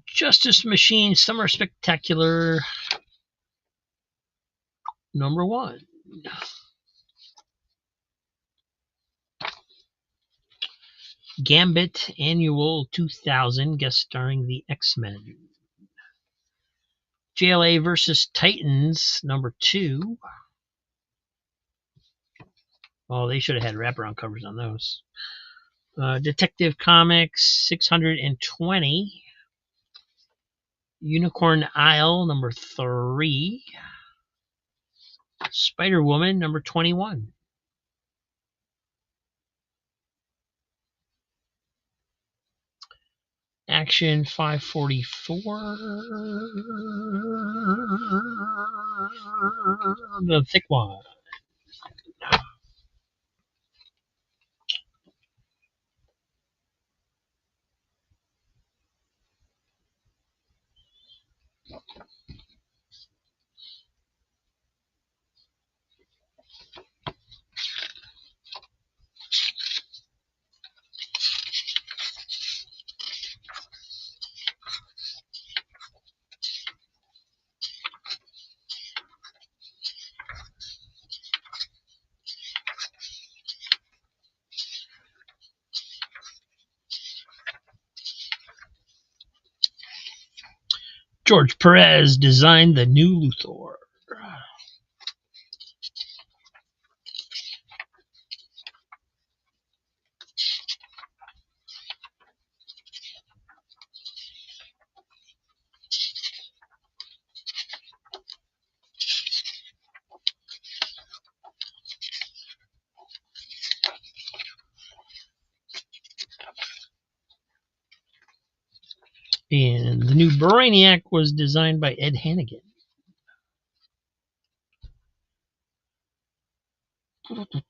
Justice Machine Summer Spectacular #1. Gambit Annual 2000, guest starring the X-Men. JLA versus Titans #2. Oh, they should have had wraparound covers on those. Detective Comics 620. Unicorn Isle #3. Spider-Woman #21. Action 544. The thick one. George Perez designed the new Luthor. And the new Brainiac was designed by Ed Hannigan.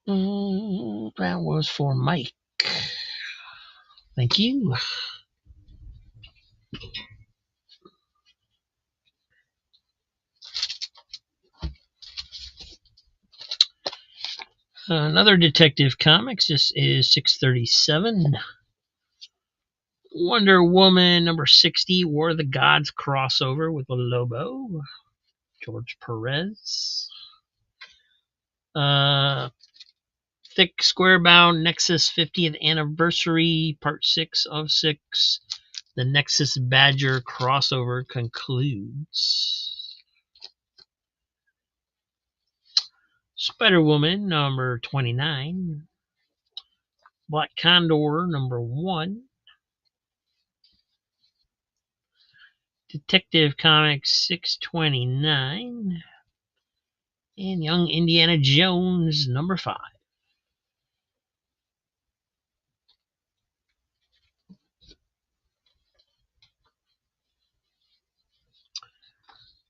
That was for Mike. Thank you. Another Detective Comics. This is 637. Wonder Woman number 60, War of the Gods crossover with Lobo. George Perez. Thick Squarebound Nexus 50th Anniversary, Part 6 of 6. The Nexus Badger crossover concludes. Spider-Woman number 29. Black Condor number 1. Detective Comics 629. And Young Indiana Jones number 5.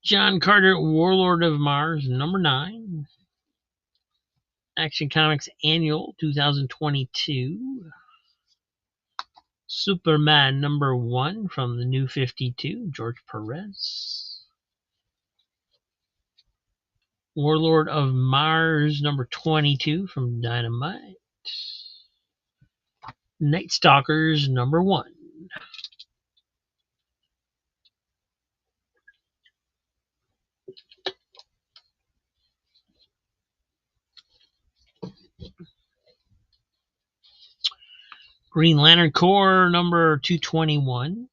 John Carter, Warlord of Mars number 9. Action Comics Annual 2022. Superman number 1 from the New 52, George Perez. Warlord of Mars number 22 from Dynamite. Night Stalkers number 1. Green Lantern Corps number 221.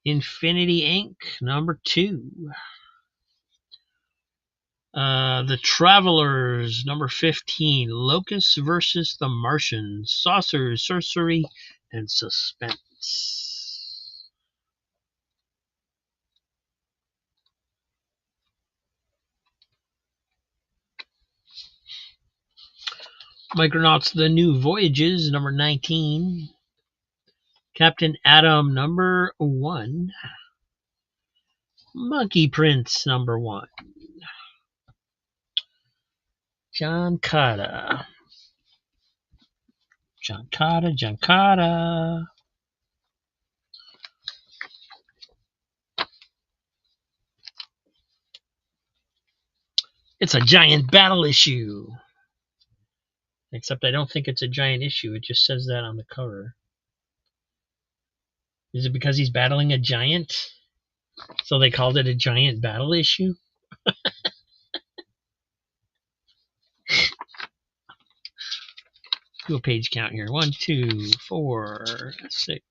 Infinity Inc. number 2. The Travelers number 15. Locust versus the Martians. Saucers, Sorcery, and Suspense. Micronauts The New Voyages number 19. Captain Atom number 1. Monkey Prince number 1. John Carter. It's a giant battle issue. Except I don't think it's a giant issue. It just says that on the cover. Is it because he's battling a giant? So they called it a giant battle issue? Do a page count here. 1, 2, 4, 6,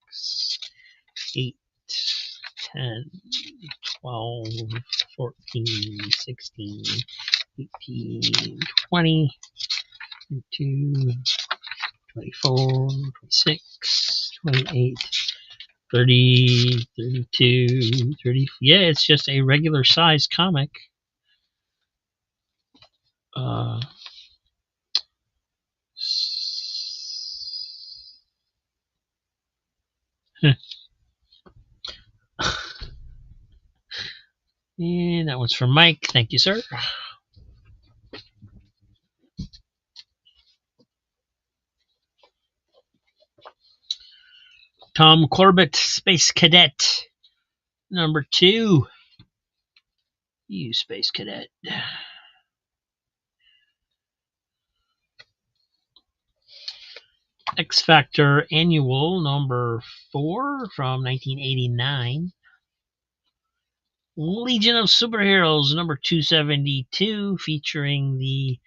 8, 10, 12, 14, 16, 18, 20, 22, 24, 26, 28, 30, 32, 30. Yeah, it's just a regular size comic. that one's from Mike. Thank you, sir. Tom Corbett, Space Cadet. Number 2. You, Space Cadet. X Factor Annual number 4 from 1989. Legion of Superheroes number 272, featuring the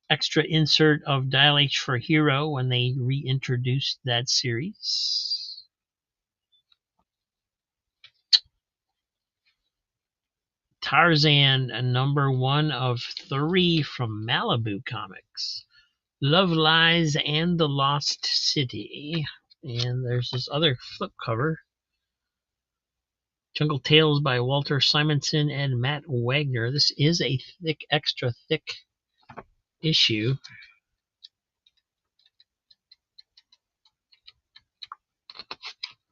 extra insert of Dial H for Hero when they reintroduced that series. Tarzan number 1 of 3 from Malibu Comics. Love Lies and the Lost City. And there's this other flip cover. Jungle Tales by Walter Simonson and Matt Wagner. This is a thick, extra thick issue.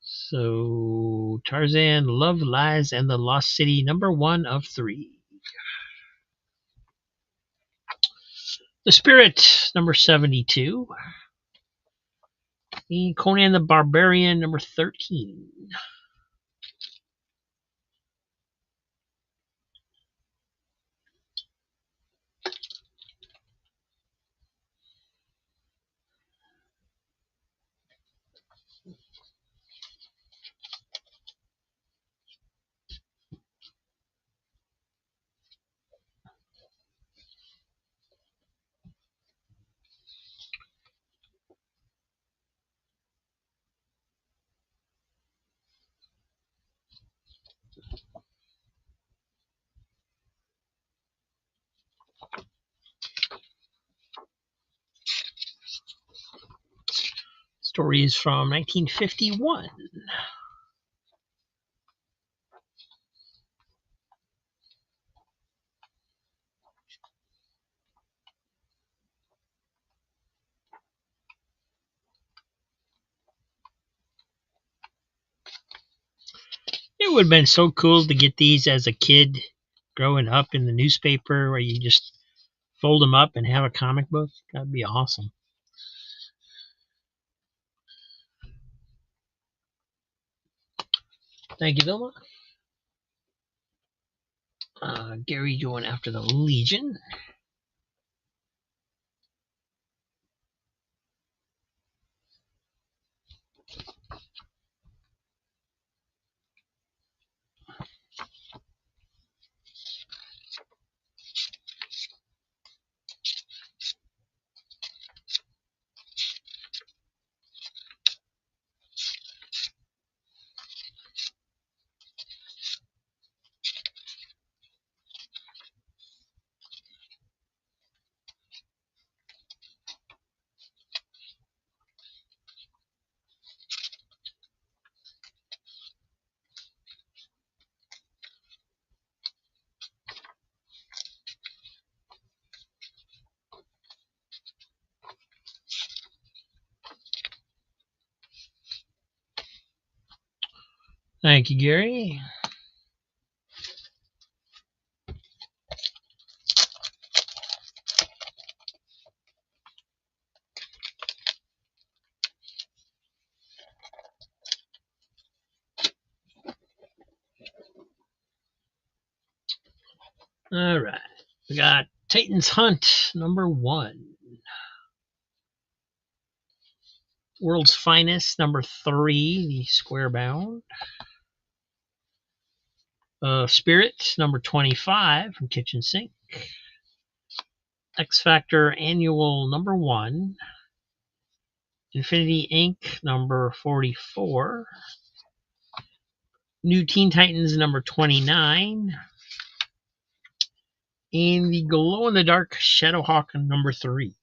So, Tarzan, Love Lies, and the Lost City, number 1 of 3. The Spirit, number 72. And Conan the Barbarian, number 13. Story is from 1951. It would have been so cool to get these as a kid growing up in the newspaper where you just fold them up and have a comic book. That'd be awesome. Thank you, Vilma. Gary going after the Legion. Thank you, Gary. All right. We got Titan's Hunt, number 1. World's Finest, number 3, the square bound. Spirit, number 25 from Kitchen Sink. X Factor Annual, number 1. Infinity Inc., number 44. New Teen Titans, number 29. And the Glow in the Dark Shadowhawk, number 3.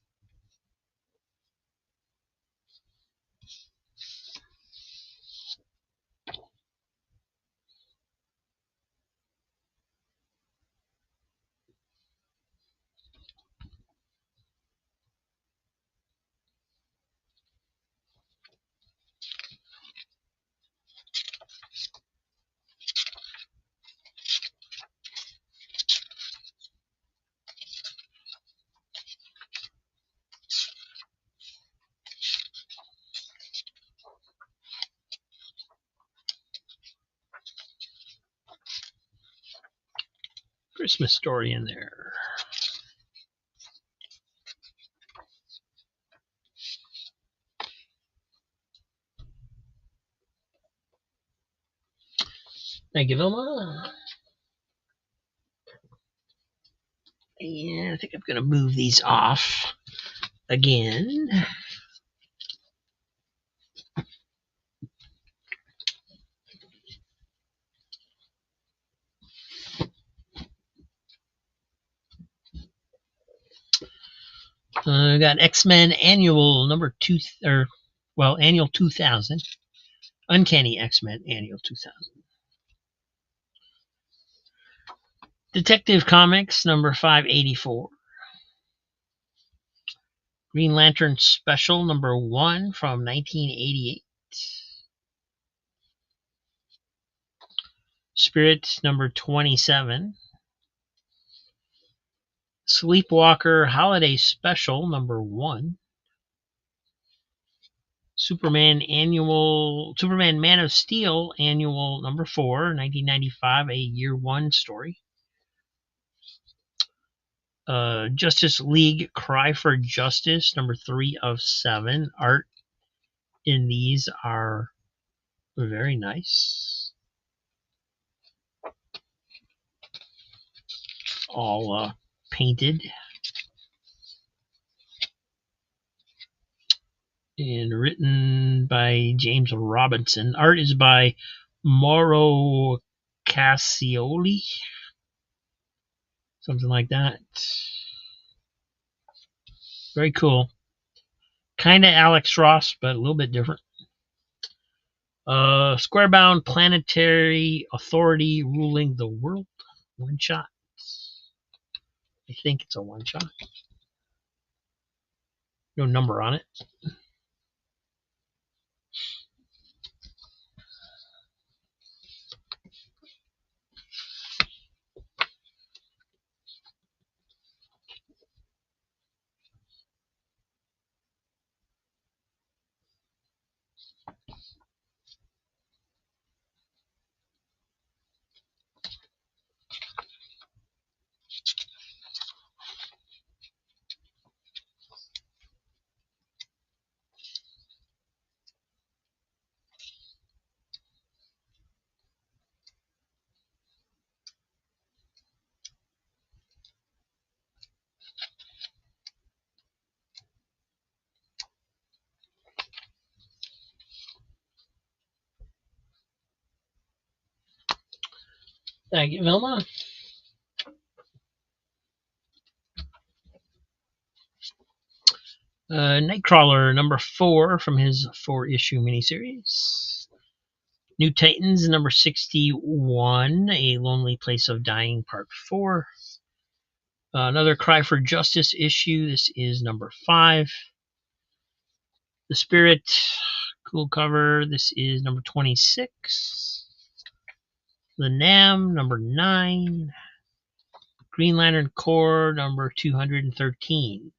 Christmas story in there. Thank you, Vilma. And I think I'm going to move these off again. I got X-Men Annual number 2, Annual 2000. Uncanny X-Men Annual 2000. Detective Comics number 584. Green Lantern Special number 1 from 1988. Spirit number 27. Sleepwalker Holiday Special number 1. Superman Man of Steel Annual number 4, 1995, a year 1 story. Justice League Cry for Justice number 3 of 7. Art in these are very nice. All painted. And written by James Robinson. Art is by Mauro Cassioli. Something like that. Very cool. Kind of Alex Ross, but a little bit different. Squarebound Planetary Authority Ruling the World. One shot. I think it's a one shot. No number on it. Thank you, Vilma. Nightcrawler number 4 from his 4-issue miniseries. New Titans number 61, A Lonely Place of Dying part 4. Another Cry for Justice issue. This is number 5. The Spirit, cool cover. This is number 26. The Nam number 9. Green Lantern Corps number 213.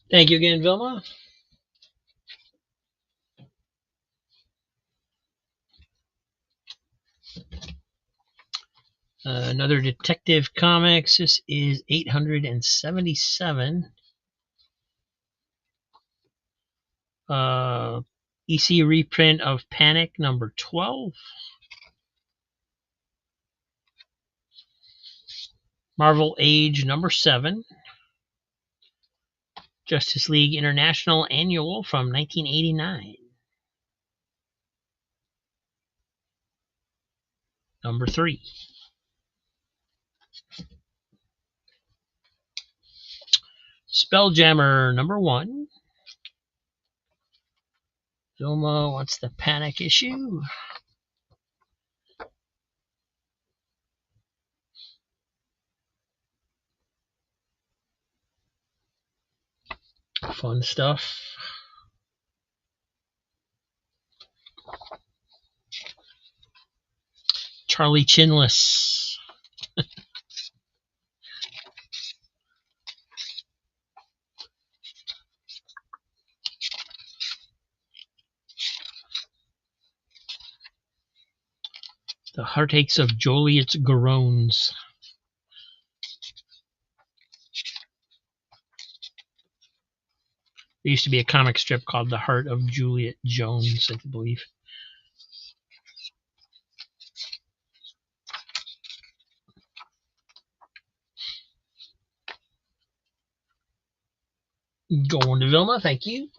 Thank you again, Vilma. Another Detective Comics. This is 877. EC reprint of Panic number 12. Marvel Age number 7. Justice League International Annual from 1989. Number 3. Spelljammer number 1. Vilma wants the Panic issue. Fun stuff. Charlie Chinless. The Heartaches of Joliet's Groans. There used to be a comic strip called The Heart of Juliet Jones, I believe. Going to Vilma, thank you.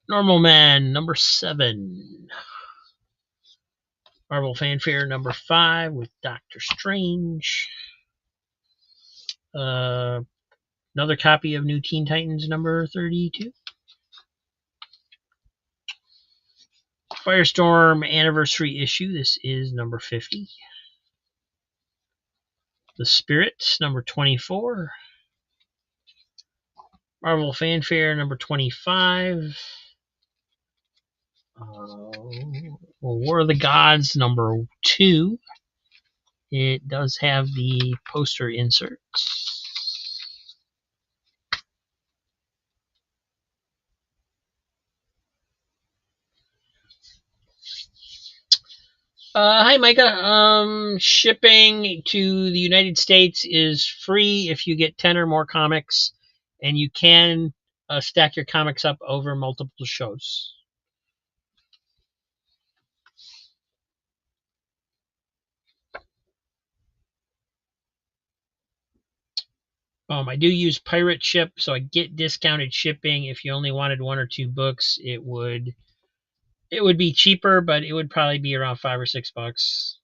Normal Man number 7. Marvel Fanfare number 5 with Doctor Strange. Another copy of New Teen Titans number 32. Firestorm Anniversary issue. This is number 50. The Spirit number 24. Marvel Fanfare number 25. War of the Gods number 2. It does have the poster inserts. Hi, Micah. Shipping to the United States is free if you get 10 or more comics, and you can stack your comics up over multiple shows. I do use Pirate Ship, so I get discounted shipping. If you only wanted 1 or 2 books, it would be cheaper, but it would probably be around $5 or $6.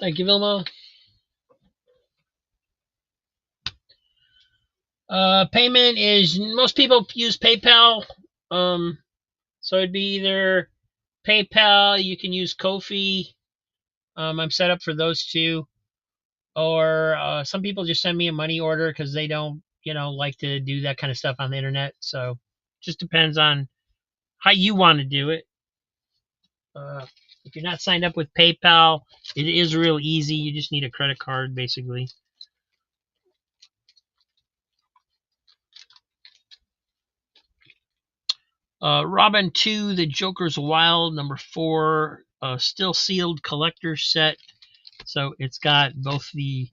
Thank you, Vilma. Payment is, most people use PayPal. So it'd be either PayPal, you can use Ko-fi. I'm set up for those two. Or some people just send me a money order because they don't, like to do that kind of stuff on the internet. So just depends on how you want to do it. If you're not signed up with PayPal, it is real easy. You just need a credit card, basically. Robin 2, The Joker's Wild, number 4, still sealed collector's set. So it's got both the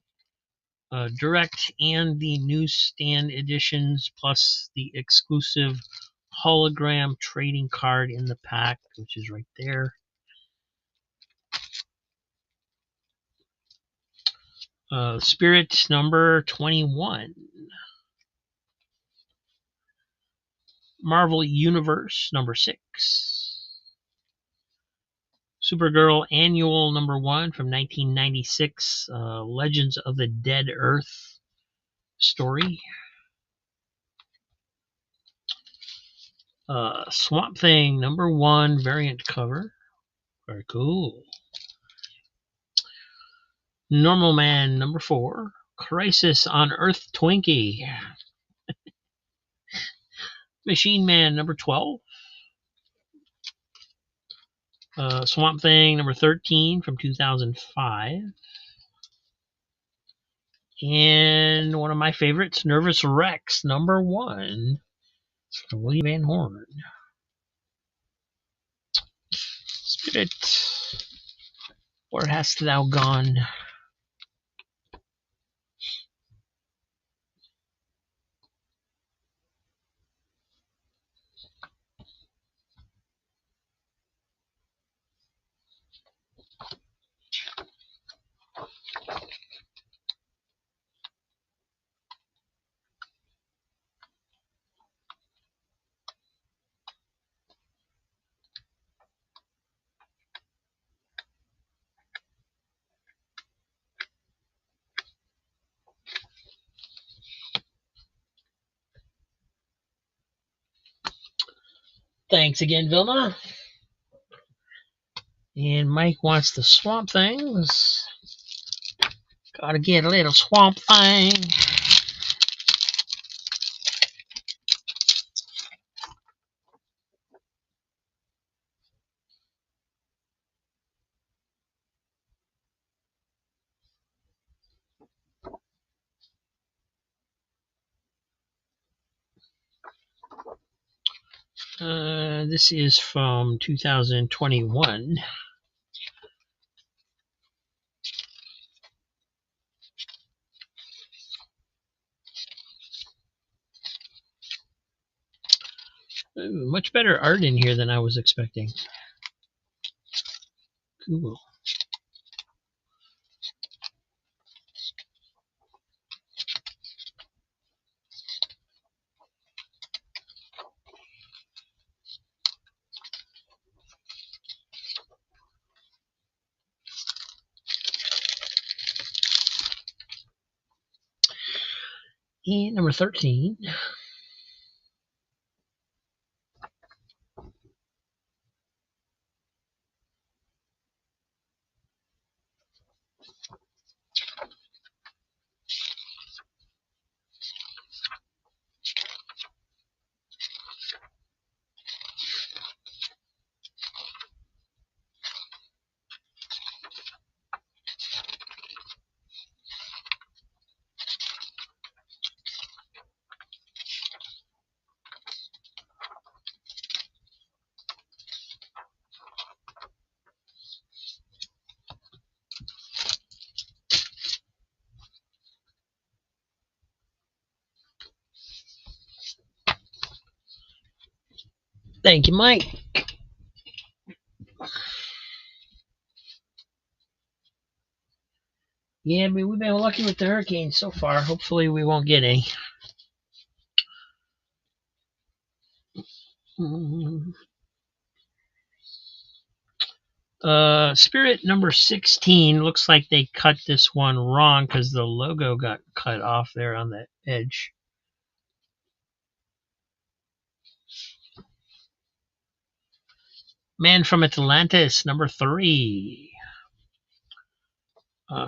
direct and the newsstand editions, plus the exclusive hologram trading card in the pack, which is right there. Spirit number 21. Marvel Universe number 6. Supergirl Annual number 1 from 1996. Legends of the Dead Earth story. Swamp Thing number 1 variant cover. Very cool. Normal Man number 4. Crisis on Earth Twinkie. Machine Man number 12. Swamp Thing number 13 from 2005. And one of my favorites, Nervous Rex number 1 from William Van Horn. Spirit, where hast thou gone? Thanks again, Vilma. And Mike wants the Swamp Things. Gotta get a little Swamp Thing. This is from 2021. Ooh, much better art in here than I was expecting. Cool. And number 13. Thank you, Mike. Yeah, I mean, we've been lucky with the hurricanes so far. Hopefully we won't get any. Spirit number 16 looks like they cut this one wrong because the logo got cut off there on the edge. Man from Atlantis number 3.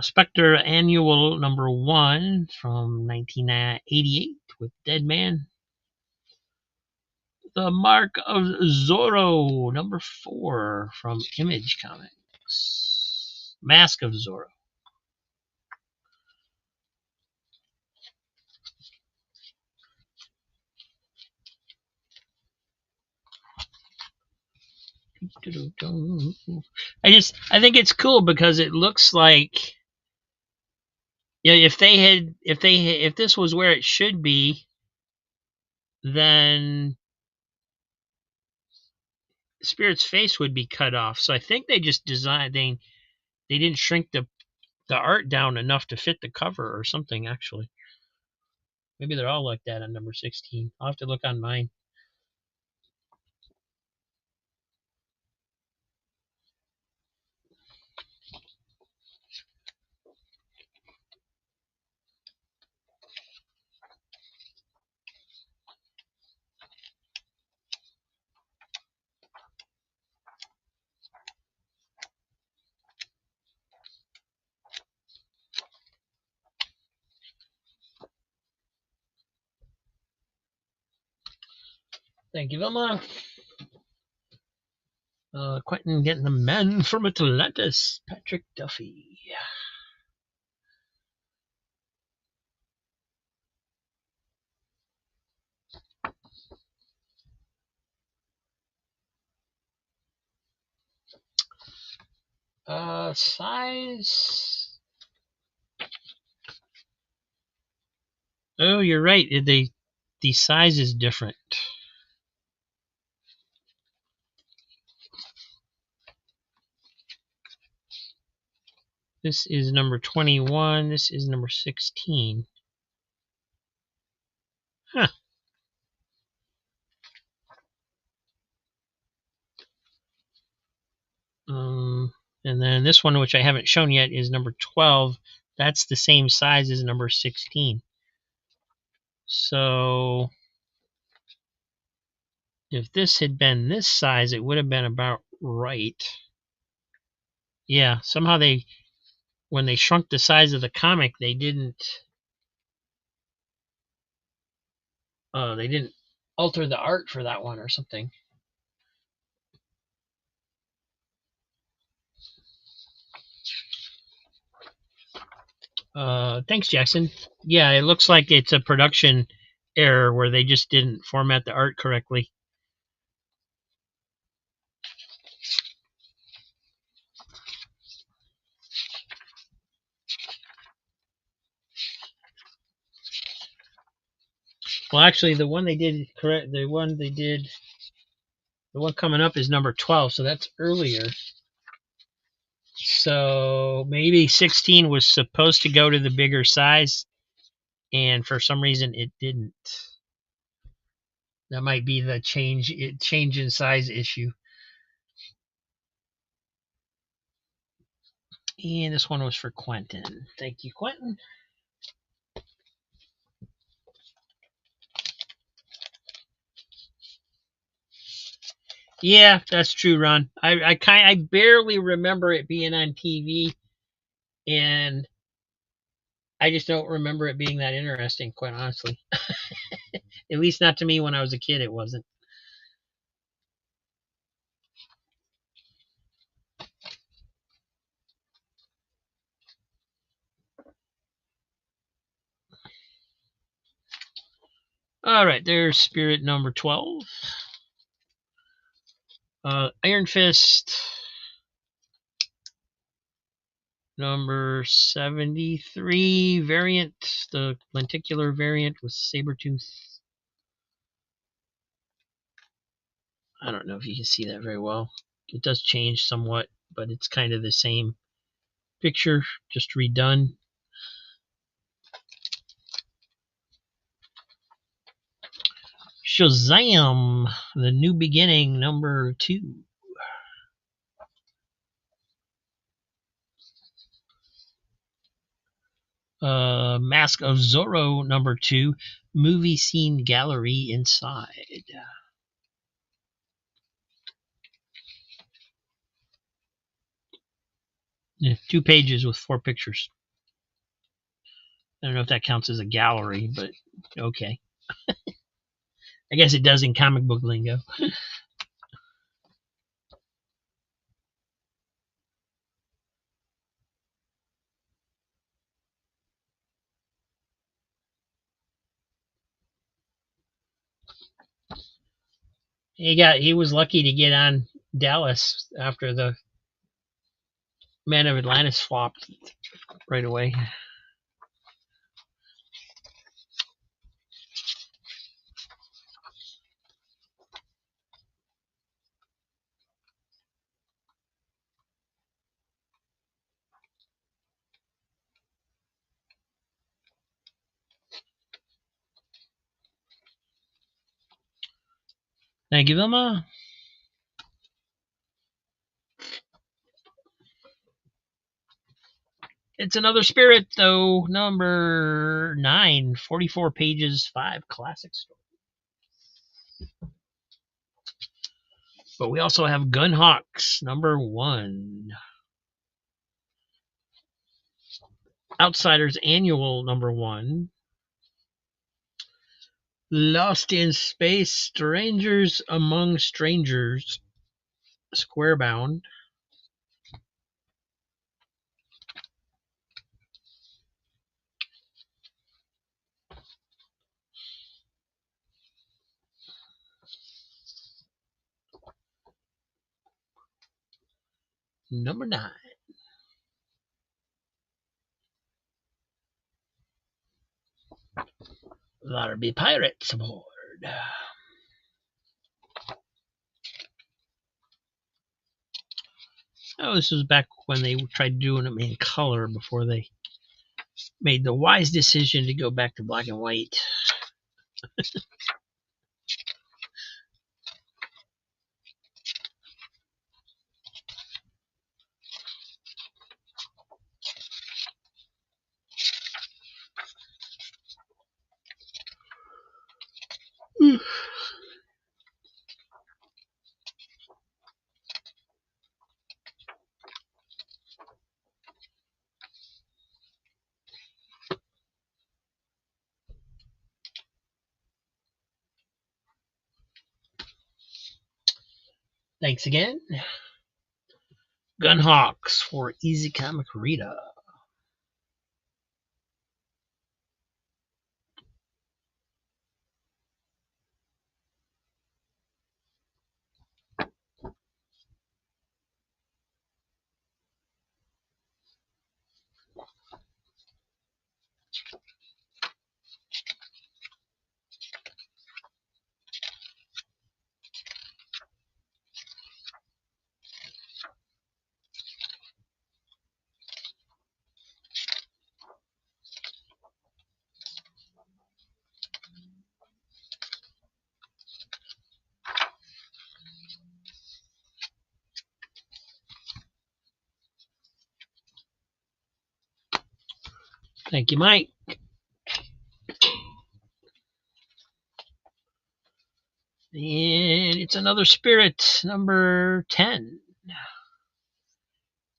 Spectre Annual number 1 from 1988 with Dead Man. The Mark of Zorro number 4 from Image Comics. Mask of Zorro. I think it's cool because it looks like, yeah, if this was where it should be, then Spirit's face would be cut off. So I think they just designed they didn't shrink the art down enough to fit the cover or something. Actually, maybe they're all like that on number 16. I'll have to look on mine. Thank you, Vilma. Quentin getting the men from Atlantis. Patrick Duffy. Size. Oh, you're right. The size is different. This is number 21. This is number 16. Huh. And then this one, which I haven't shown yet, is number 12. That's the same size as number 16. So if this had been this size, it would have been about right. Yeah, somehow when they shrunk the size of the comic, they didn't alter the art for that one or something. Thanks, Jackson. Yeah, it looks like it's a production error where they just didn't format the art correctly. Well, actually, the one coming up is number 12, so that's earlier. So maybe 16 was supposed to go to the bigger size, and for some reason it didn't. That might be the change in size issue. And this one was for Quentin. Thank you, Quentin. Yeah, that's true, Ron. I barely remember it being on TV, and I just don't remember it being that interesting, quite honestly. At least not to me when I was a kid, it wasn't. All right, there's Spirit number 12. Iron Fist number 73 variant, the lenticular variant with Sabretooth. I don't know if you can see that very well. It does change somewhat, but it's kind of the same picture, just redone. Shazam, the New Beginning number 2. Mask of Zorro number 2, movie scene gallery inside. Yeah, 2 pages with 4 pictures. I don't know if that counts as a gallery, but okay. I guess it does in comic book lingo. He was lucky to get on Dallas after the Man of Atlantis flopped right away. Thank you, Vilma. It's another Spirit, though, number 9, 44 pages, 5 classic stories. But we also have Gunhawks, number 1. Outsiders Annual, number 1. Lost in Space, Strangers Among Strangers, square bound. Number 9. That'll be pirates aboard. Oh, this was back when they tried doing them in color before they made the wise decision to go back to black and white. Thanks again. Gunhawks for Easy Comic Rita. Thank you, Mike. And it's another Spirit, number 10.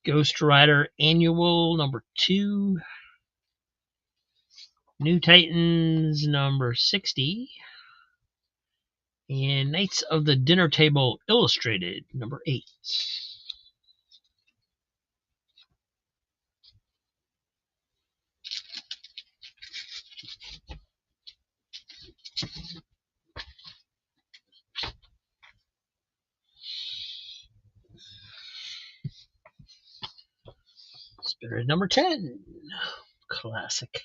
Ghost Rider Annual, number 2. New Titans, number 60. And Knights of the Dinner Table Illustrated, number 8. Spirit number 10. Classic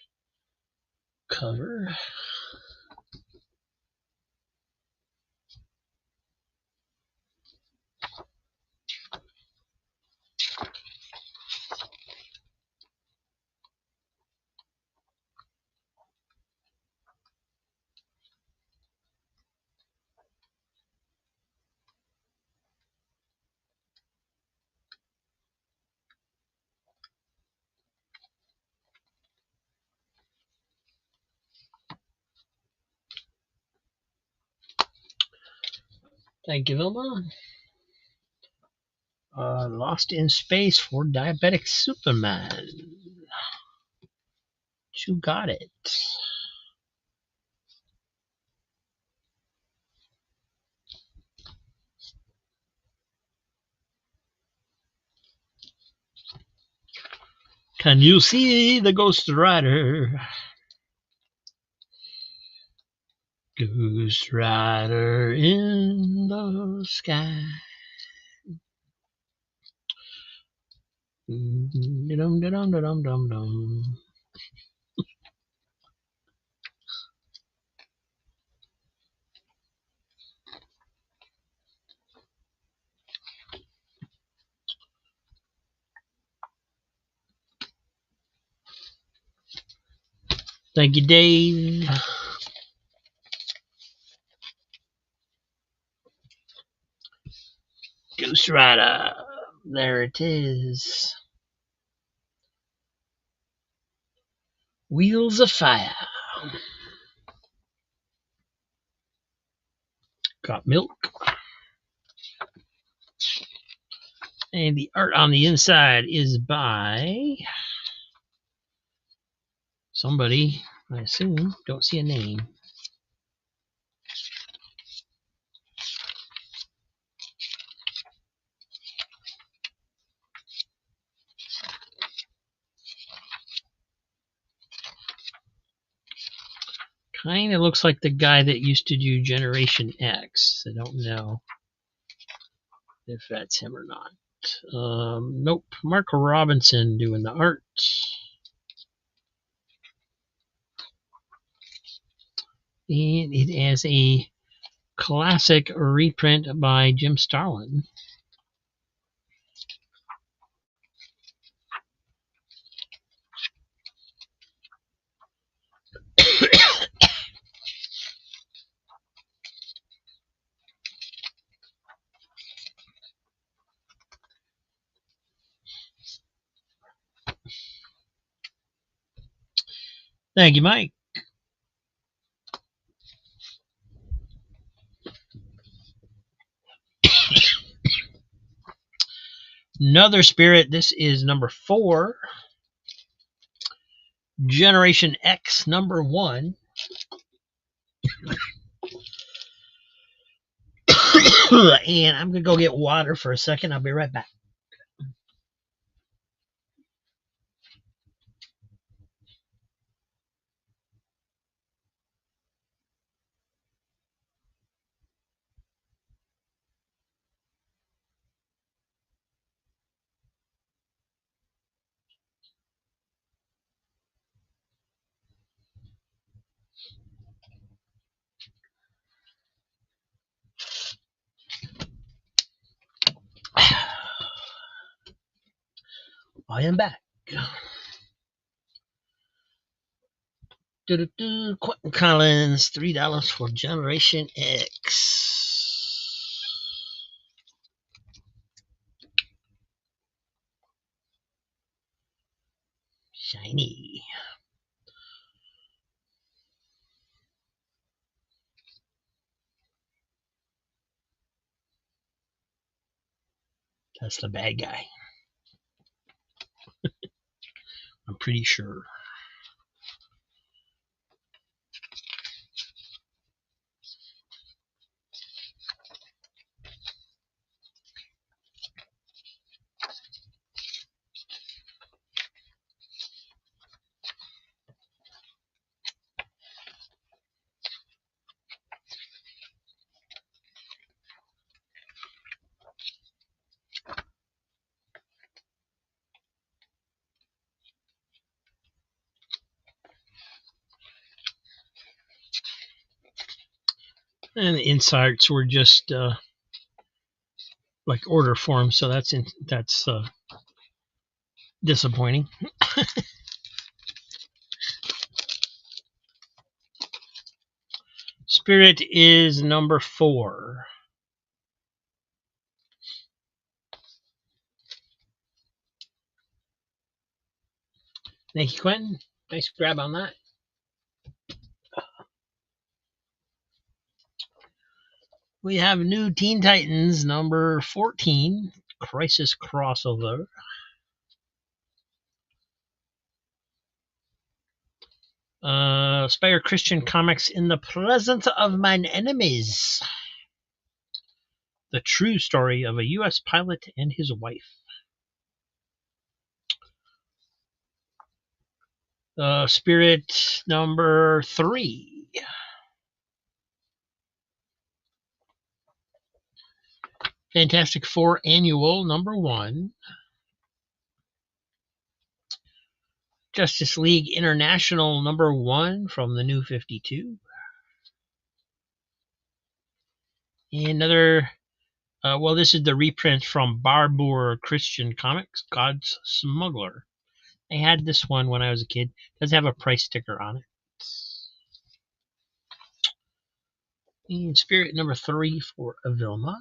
cover. Thank you, Vilma. Lost in Space for Diabetic Superman. You got it. Can you see the Ghost Rider? Ghost Rider in the sky. Dum-dum-dum-dum-dum-dum. Thank you, Dave. Ghost Rider. There it is. Wheels of Fire. Got milk. And the art on the inside is by somebody, I assume. Don't see a name. Kind of looks like the guy that used to do Generation X. I don't know if that's him or not. Nope. Mark Robinson doing the art. And it is a classic reprint by Jim Starlin. Thank you, Mike. Another Spirit. This is number 4. Generation X number 1. And I'm going to go get water for a second. I'll be right back. I am back. Quentin Collins, $3 for Generation X. Shiny. That's the bad guy. I'm pretty sure. And the inserts were just like order forms, so that's disappointing. Spirit is number 4. Thank you, Quentin. Nice grab on that. We have new Teen Titans number 14, Crisis crossover. Spire Christian Comics, In the Presence of Mine Enemies. The true story of a U.S. pilot and his wife. Spirit number 3. Fantastic Four Annual number 1. Justice League International number 1 from the New 52. Another, this is the reprint from Barbour Christian Comics, God's Smuggler. I had this one when I was a kid. It does have a price sticker on it. And Spirit number 3 for Avilma.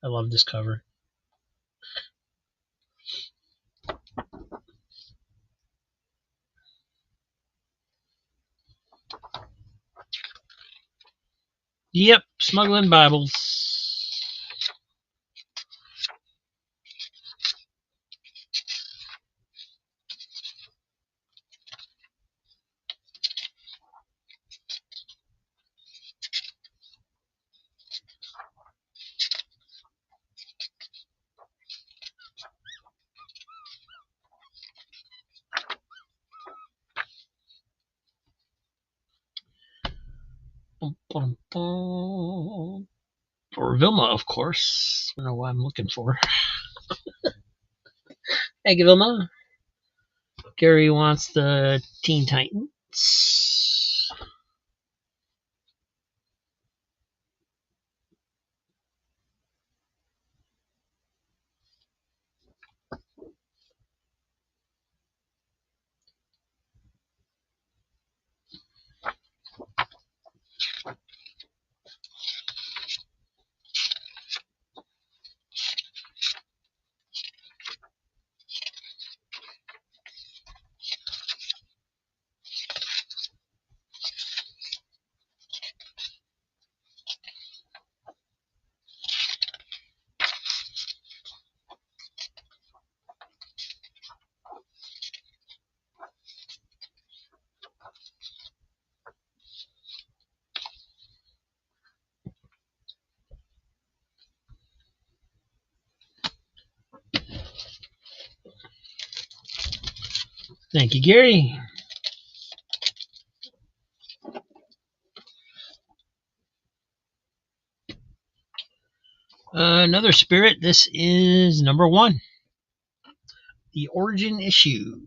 I love this cover. Yep, smuggling Bibles. For Vilma, of course. I don't know what I'm looking for. Thank you, Vilma. Gary wants the Teen Titans. Thank you, Gary. Another spirit. This is number 1. The origin issue.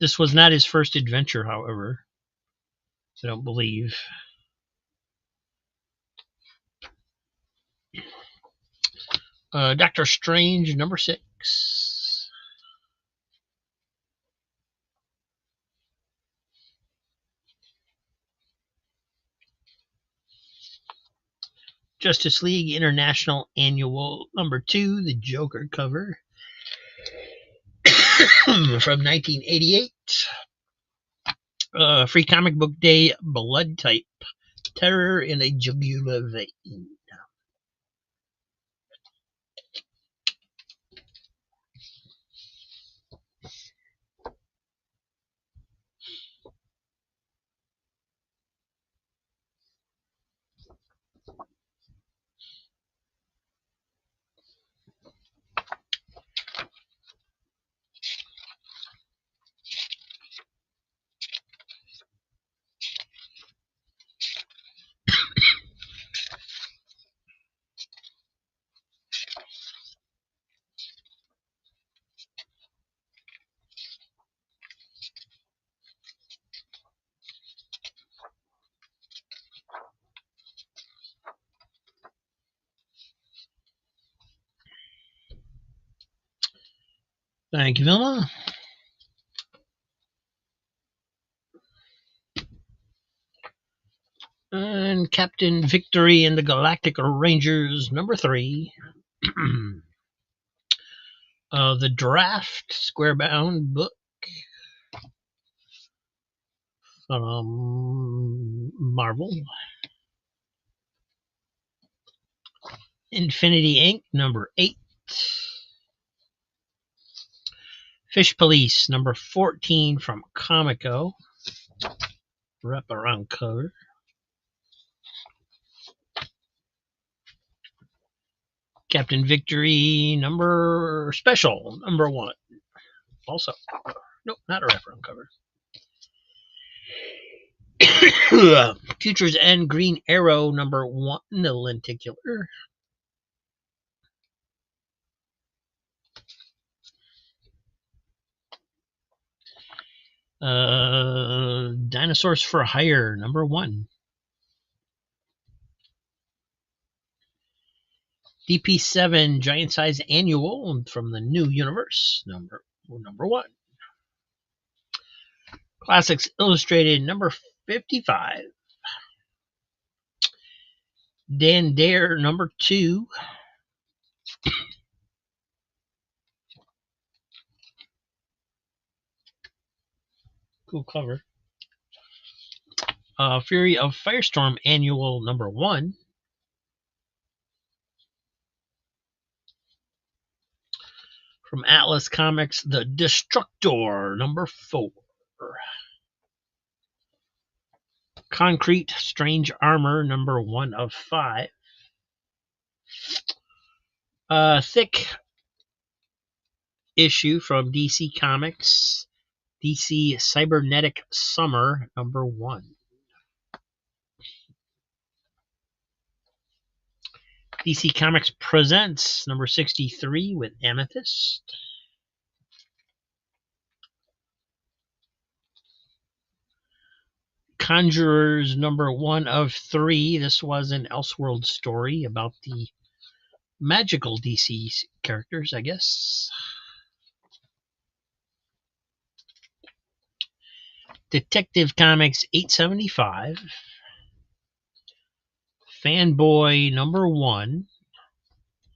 This was not his first adventure, however. I don't believe. Doctor Strange, number 6. Justice League International Annual number 2, the Joker cover from 1988. Free Comic Book Day, Blood Type, Terror in a Jugular Vein. Thank you, Vilma. And Captain Victory and the Galactic Rangers, number 3. The Draft Squarebound book from Marvel. Infinity Inc., number 8. Fish Police, number 14 from Comico. Wraparound cover. Captain Victory, special, number 1. Also, nope, not a wraparound cover. Futures End Green Arrow, number 1, the lenticular. Dinosaurs for Hire, number 1. DP7 Giant Size Annual from the New Universe, number 1. Classics Illustrated, number 55. Dan Dare, number 2. Cool cover. Fury of Firestorm Annual, number 1. From Atlas Comics, The Destructor, number 4. Concrete Strange Armor, number 1 of 5. Thick issue from DC Comics, DC Cybernetic Summer #1. DC Comics Presents #63 with Amethyst. Conjurers #1 of 3. This was an Elseworld story about the magical DC characters, I guess. Detective Comics 875. Fanboy #1.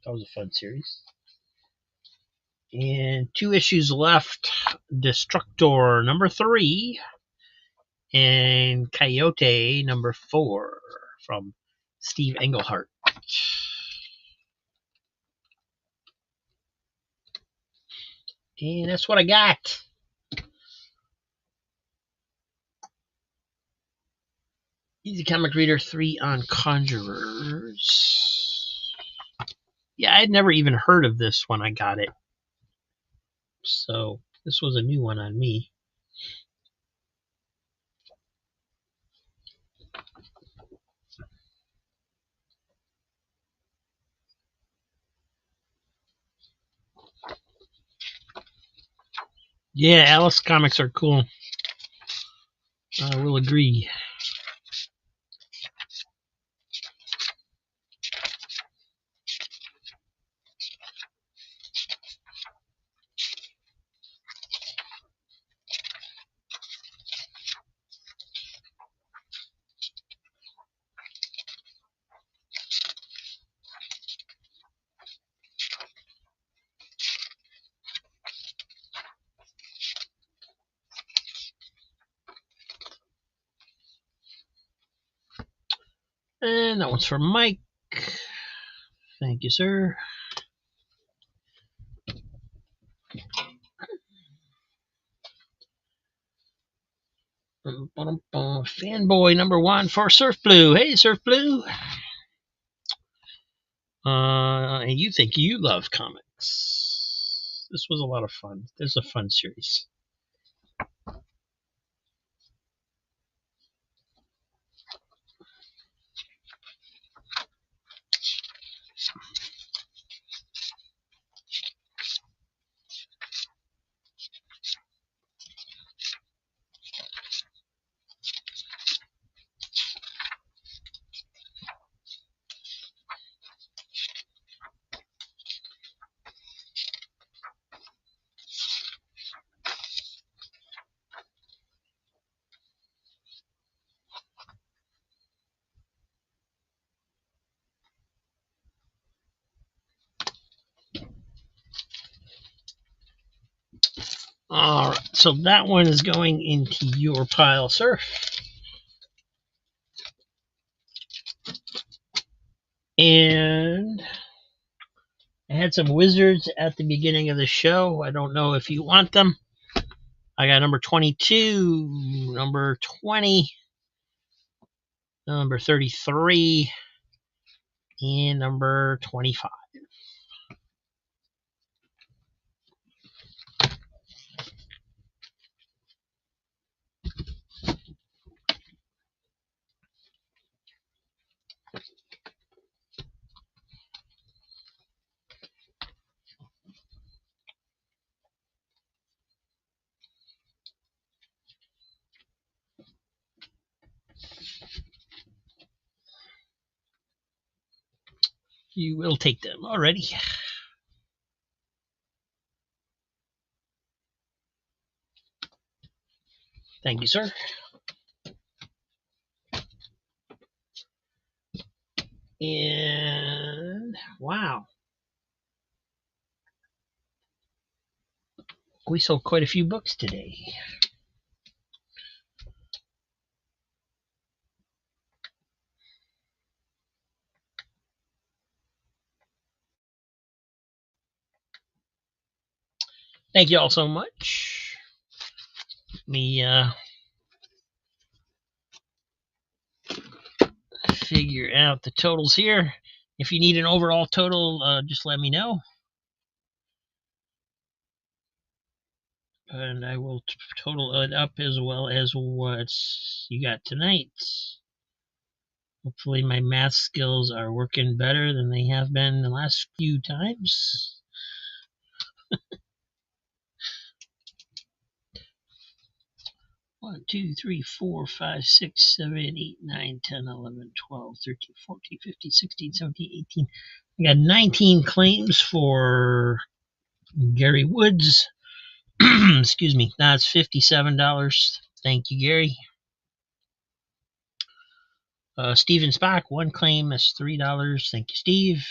That was a fun series. And 2 issues left. Destructor #3. And Coyote #4 from Steve Englehart. And that's what I got. Easy Comic Reader 3 on Conjurers. Yeah, I had never even heard of this when I got it. So this was a new one on me. Yeah, Alice comics are cool. I will agree. And that one's for Mike. Thank you, sir. Fanboy #1 for Surf Blue. Hey, Surf Blue. And you think you love comics. This was a lot of fun. This is a fun series. All right, so that one is going into your pile, sir. And I had some wizards at the beginning of the show. I don't know if you want them. I got number 22, number 20, number 33, and number 25. You will take them already. Thank you, sir. And wow, we sold quite a few books today. Thank you all so much. Let me figure out the totals here. If you need an overall total, just let me know. and I will total it up as well as what you got tonight. Hopefully my math skills are working better than they have been the last few times. One, 2, 3, 4, 5, 6, 7, 8, 9, 10, 11, 12, 13, 14, 15, 16, 17, 18. I got 19 claims for Gary Woods. Excuse me. That's $57. Thank you, Gary. Steven Spock, 1 claim. That's $3. Thank you, Steve.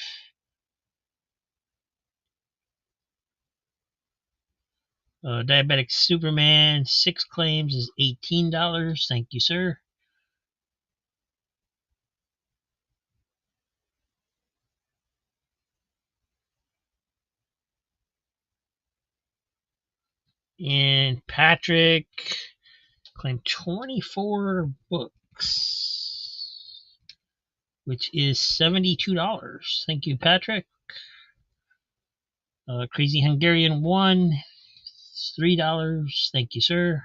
Diabetic Superman, 6 claims is $18. Thank you, sir. And Patrick claimed 24 books, which is $72. Thank you, Patrick. Crazy Hungarian 1, $3. Thank you, sir.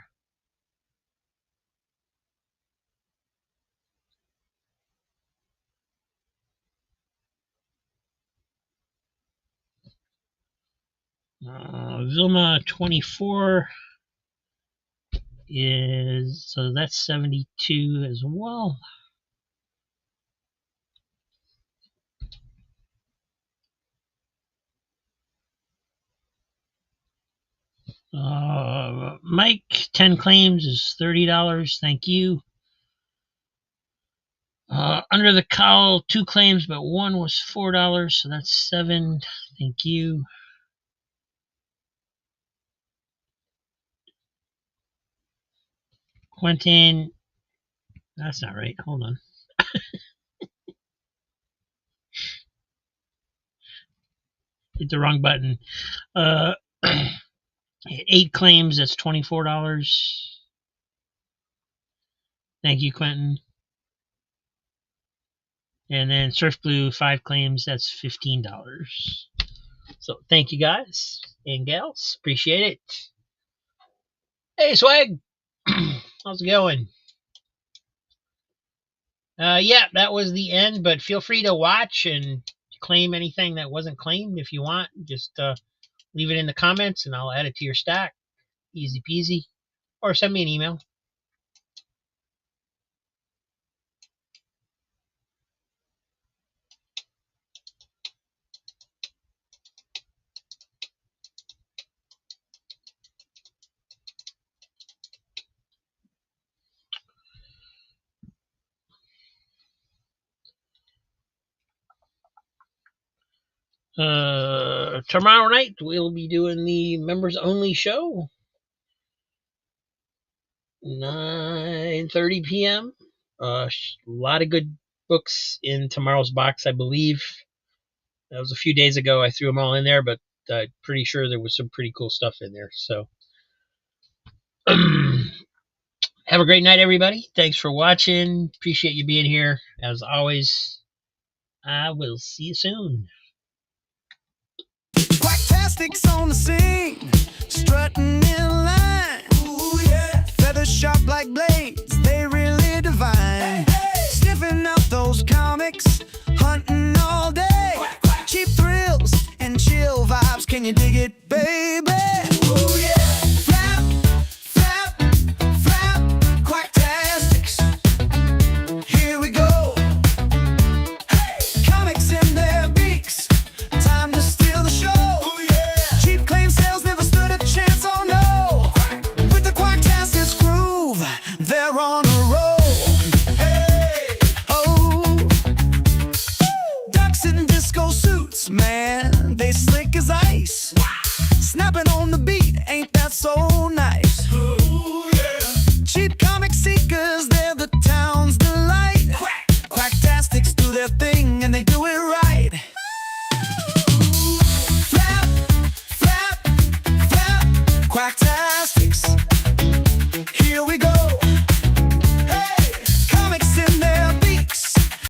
Vilma 24 is, so that's 72 as well. Mike, 10 claims is $30. Thank you. Under the Cowl, 2 claims, but 1 was $4, so that's $7. Thank you. Quentin, that's not right. Hold on. Hit the wrong button. 8 claims, that's $24. Thank you, Quentin. And then Surf Blue, 5 claims, that's $15. So thank you guys and gals. Appreciate it. Hey, Swag. How's it going? Yeah, that was the end, but feel free to watch and claim anything that wasn't claimed if you want. Just leave it in the comments and I'll add it to your stack. Easy peasy. Or send me an email. Tomorrow night we'll be doing the members only show. 9:30 p.m. A lot of good books in tomorrow's box, I believe. That was a few days ago. I threw them all in there, but I'm pretty sure there was some pretty cool stuff in there. So have a great night, everybody. Thanks for watching. Appreciate you being here. As always, I will see you soon. Quacktastic's on the scene, strutting in line. Ooh, yeah. Feathers sharp like blades, they really divine. Hey, hey. Sniffing out those comics, hunting all day. Quack, quack. Cheap thrills and chill vibes, can you dig it, baby? Ooh, yeah. Flap, flap, flap, Quacktastics. Here we go. Hey. Comics in their beaks, time to steal the show. Ooh, yeah. Cheap claim sales never stood a chance, oh no. With the Quacktastics groove, they're on a roll. Hey, oh, ducks in disco suits, man, they slick as ice. Snapping on the beat, ain't that so nice?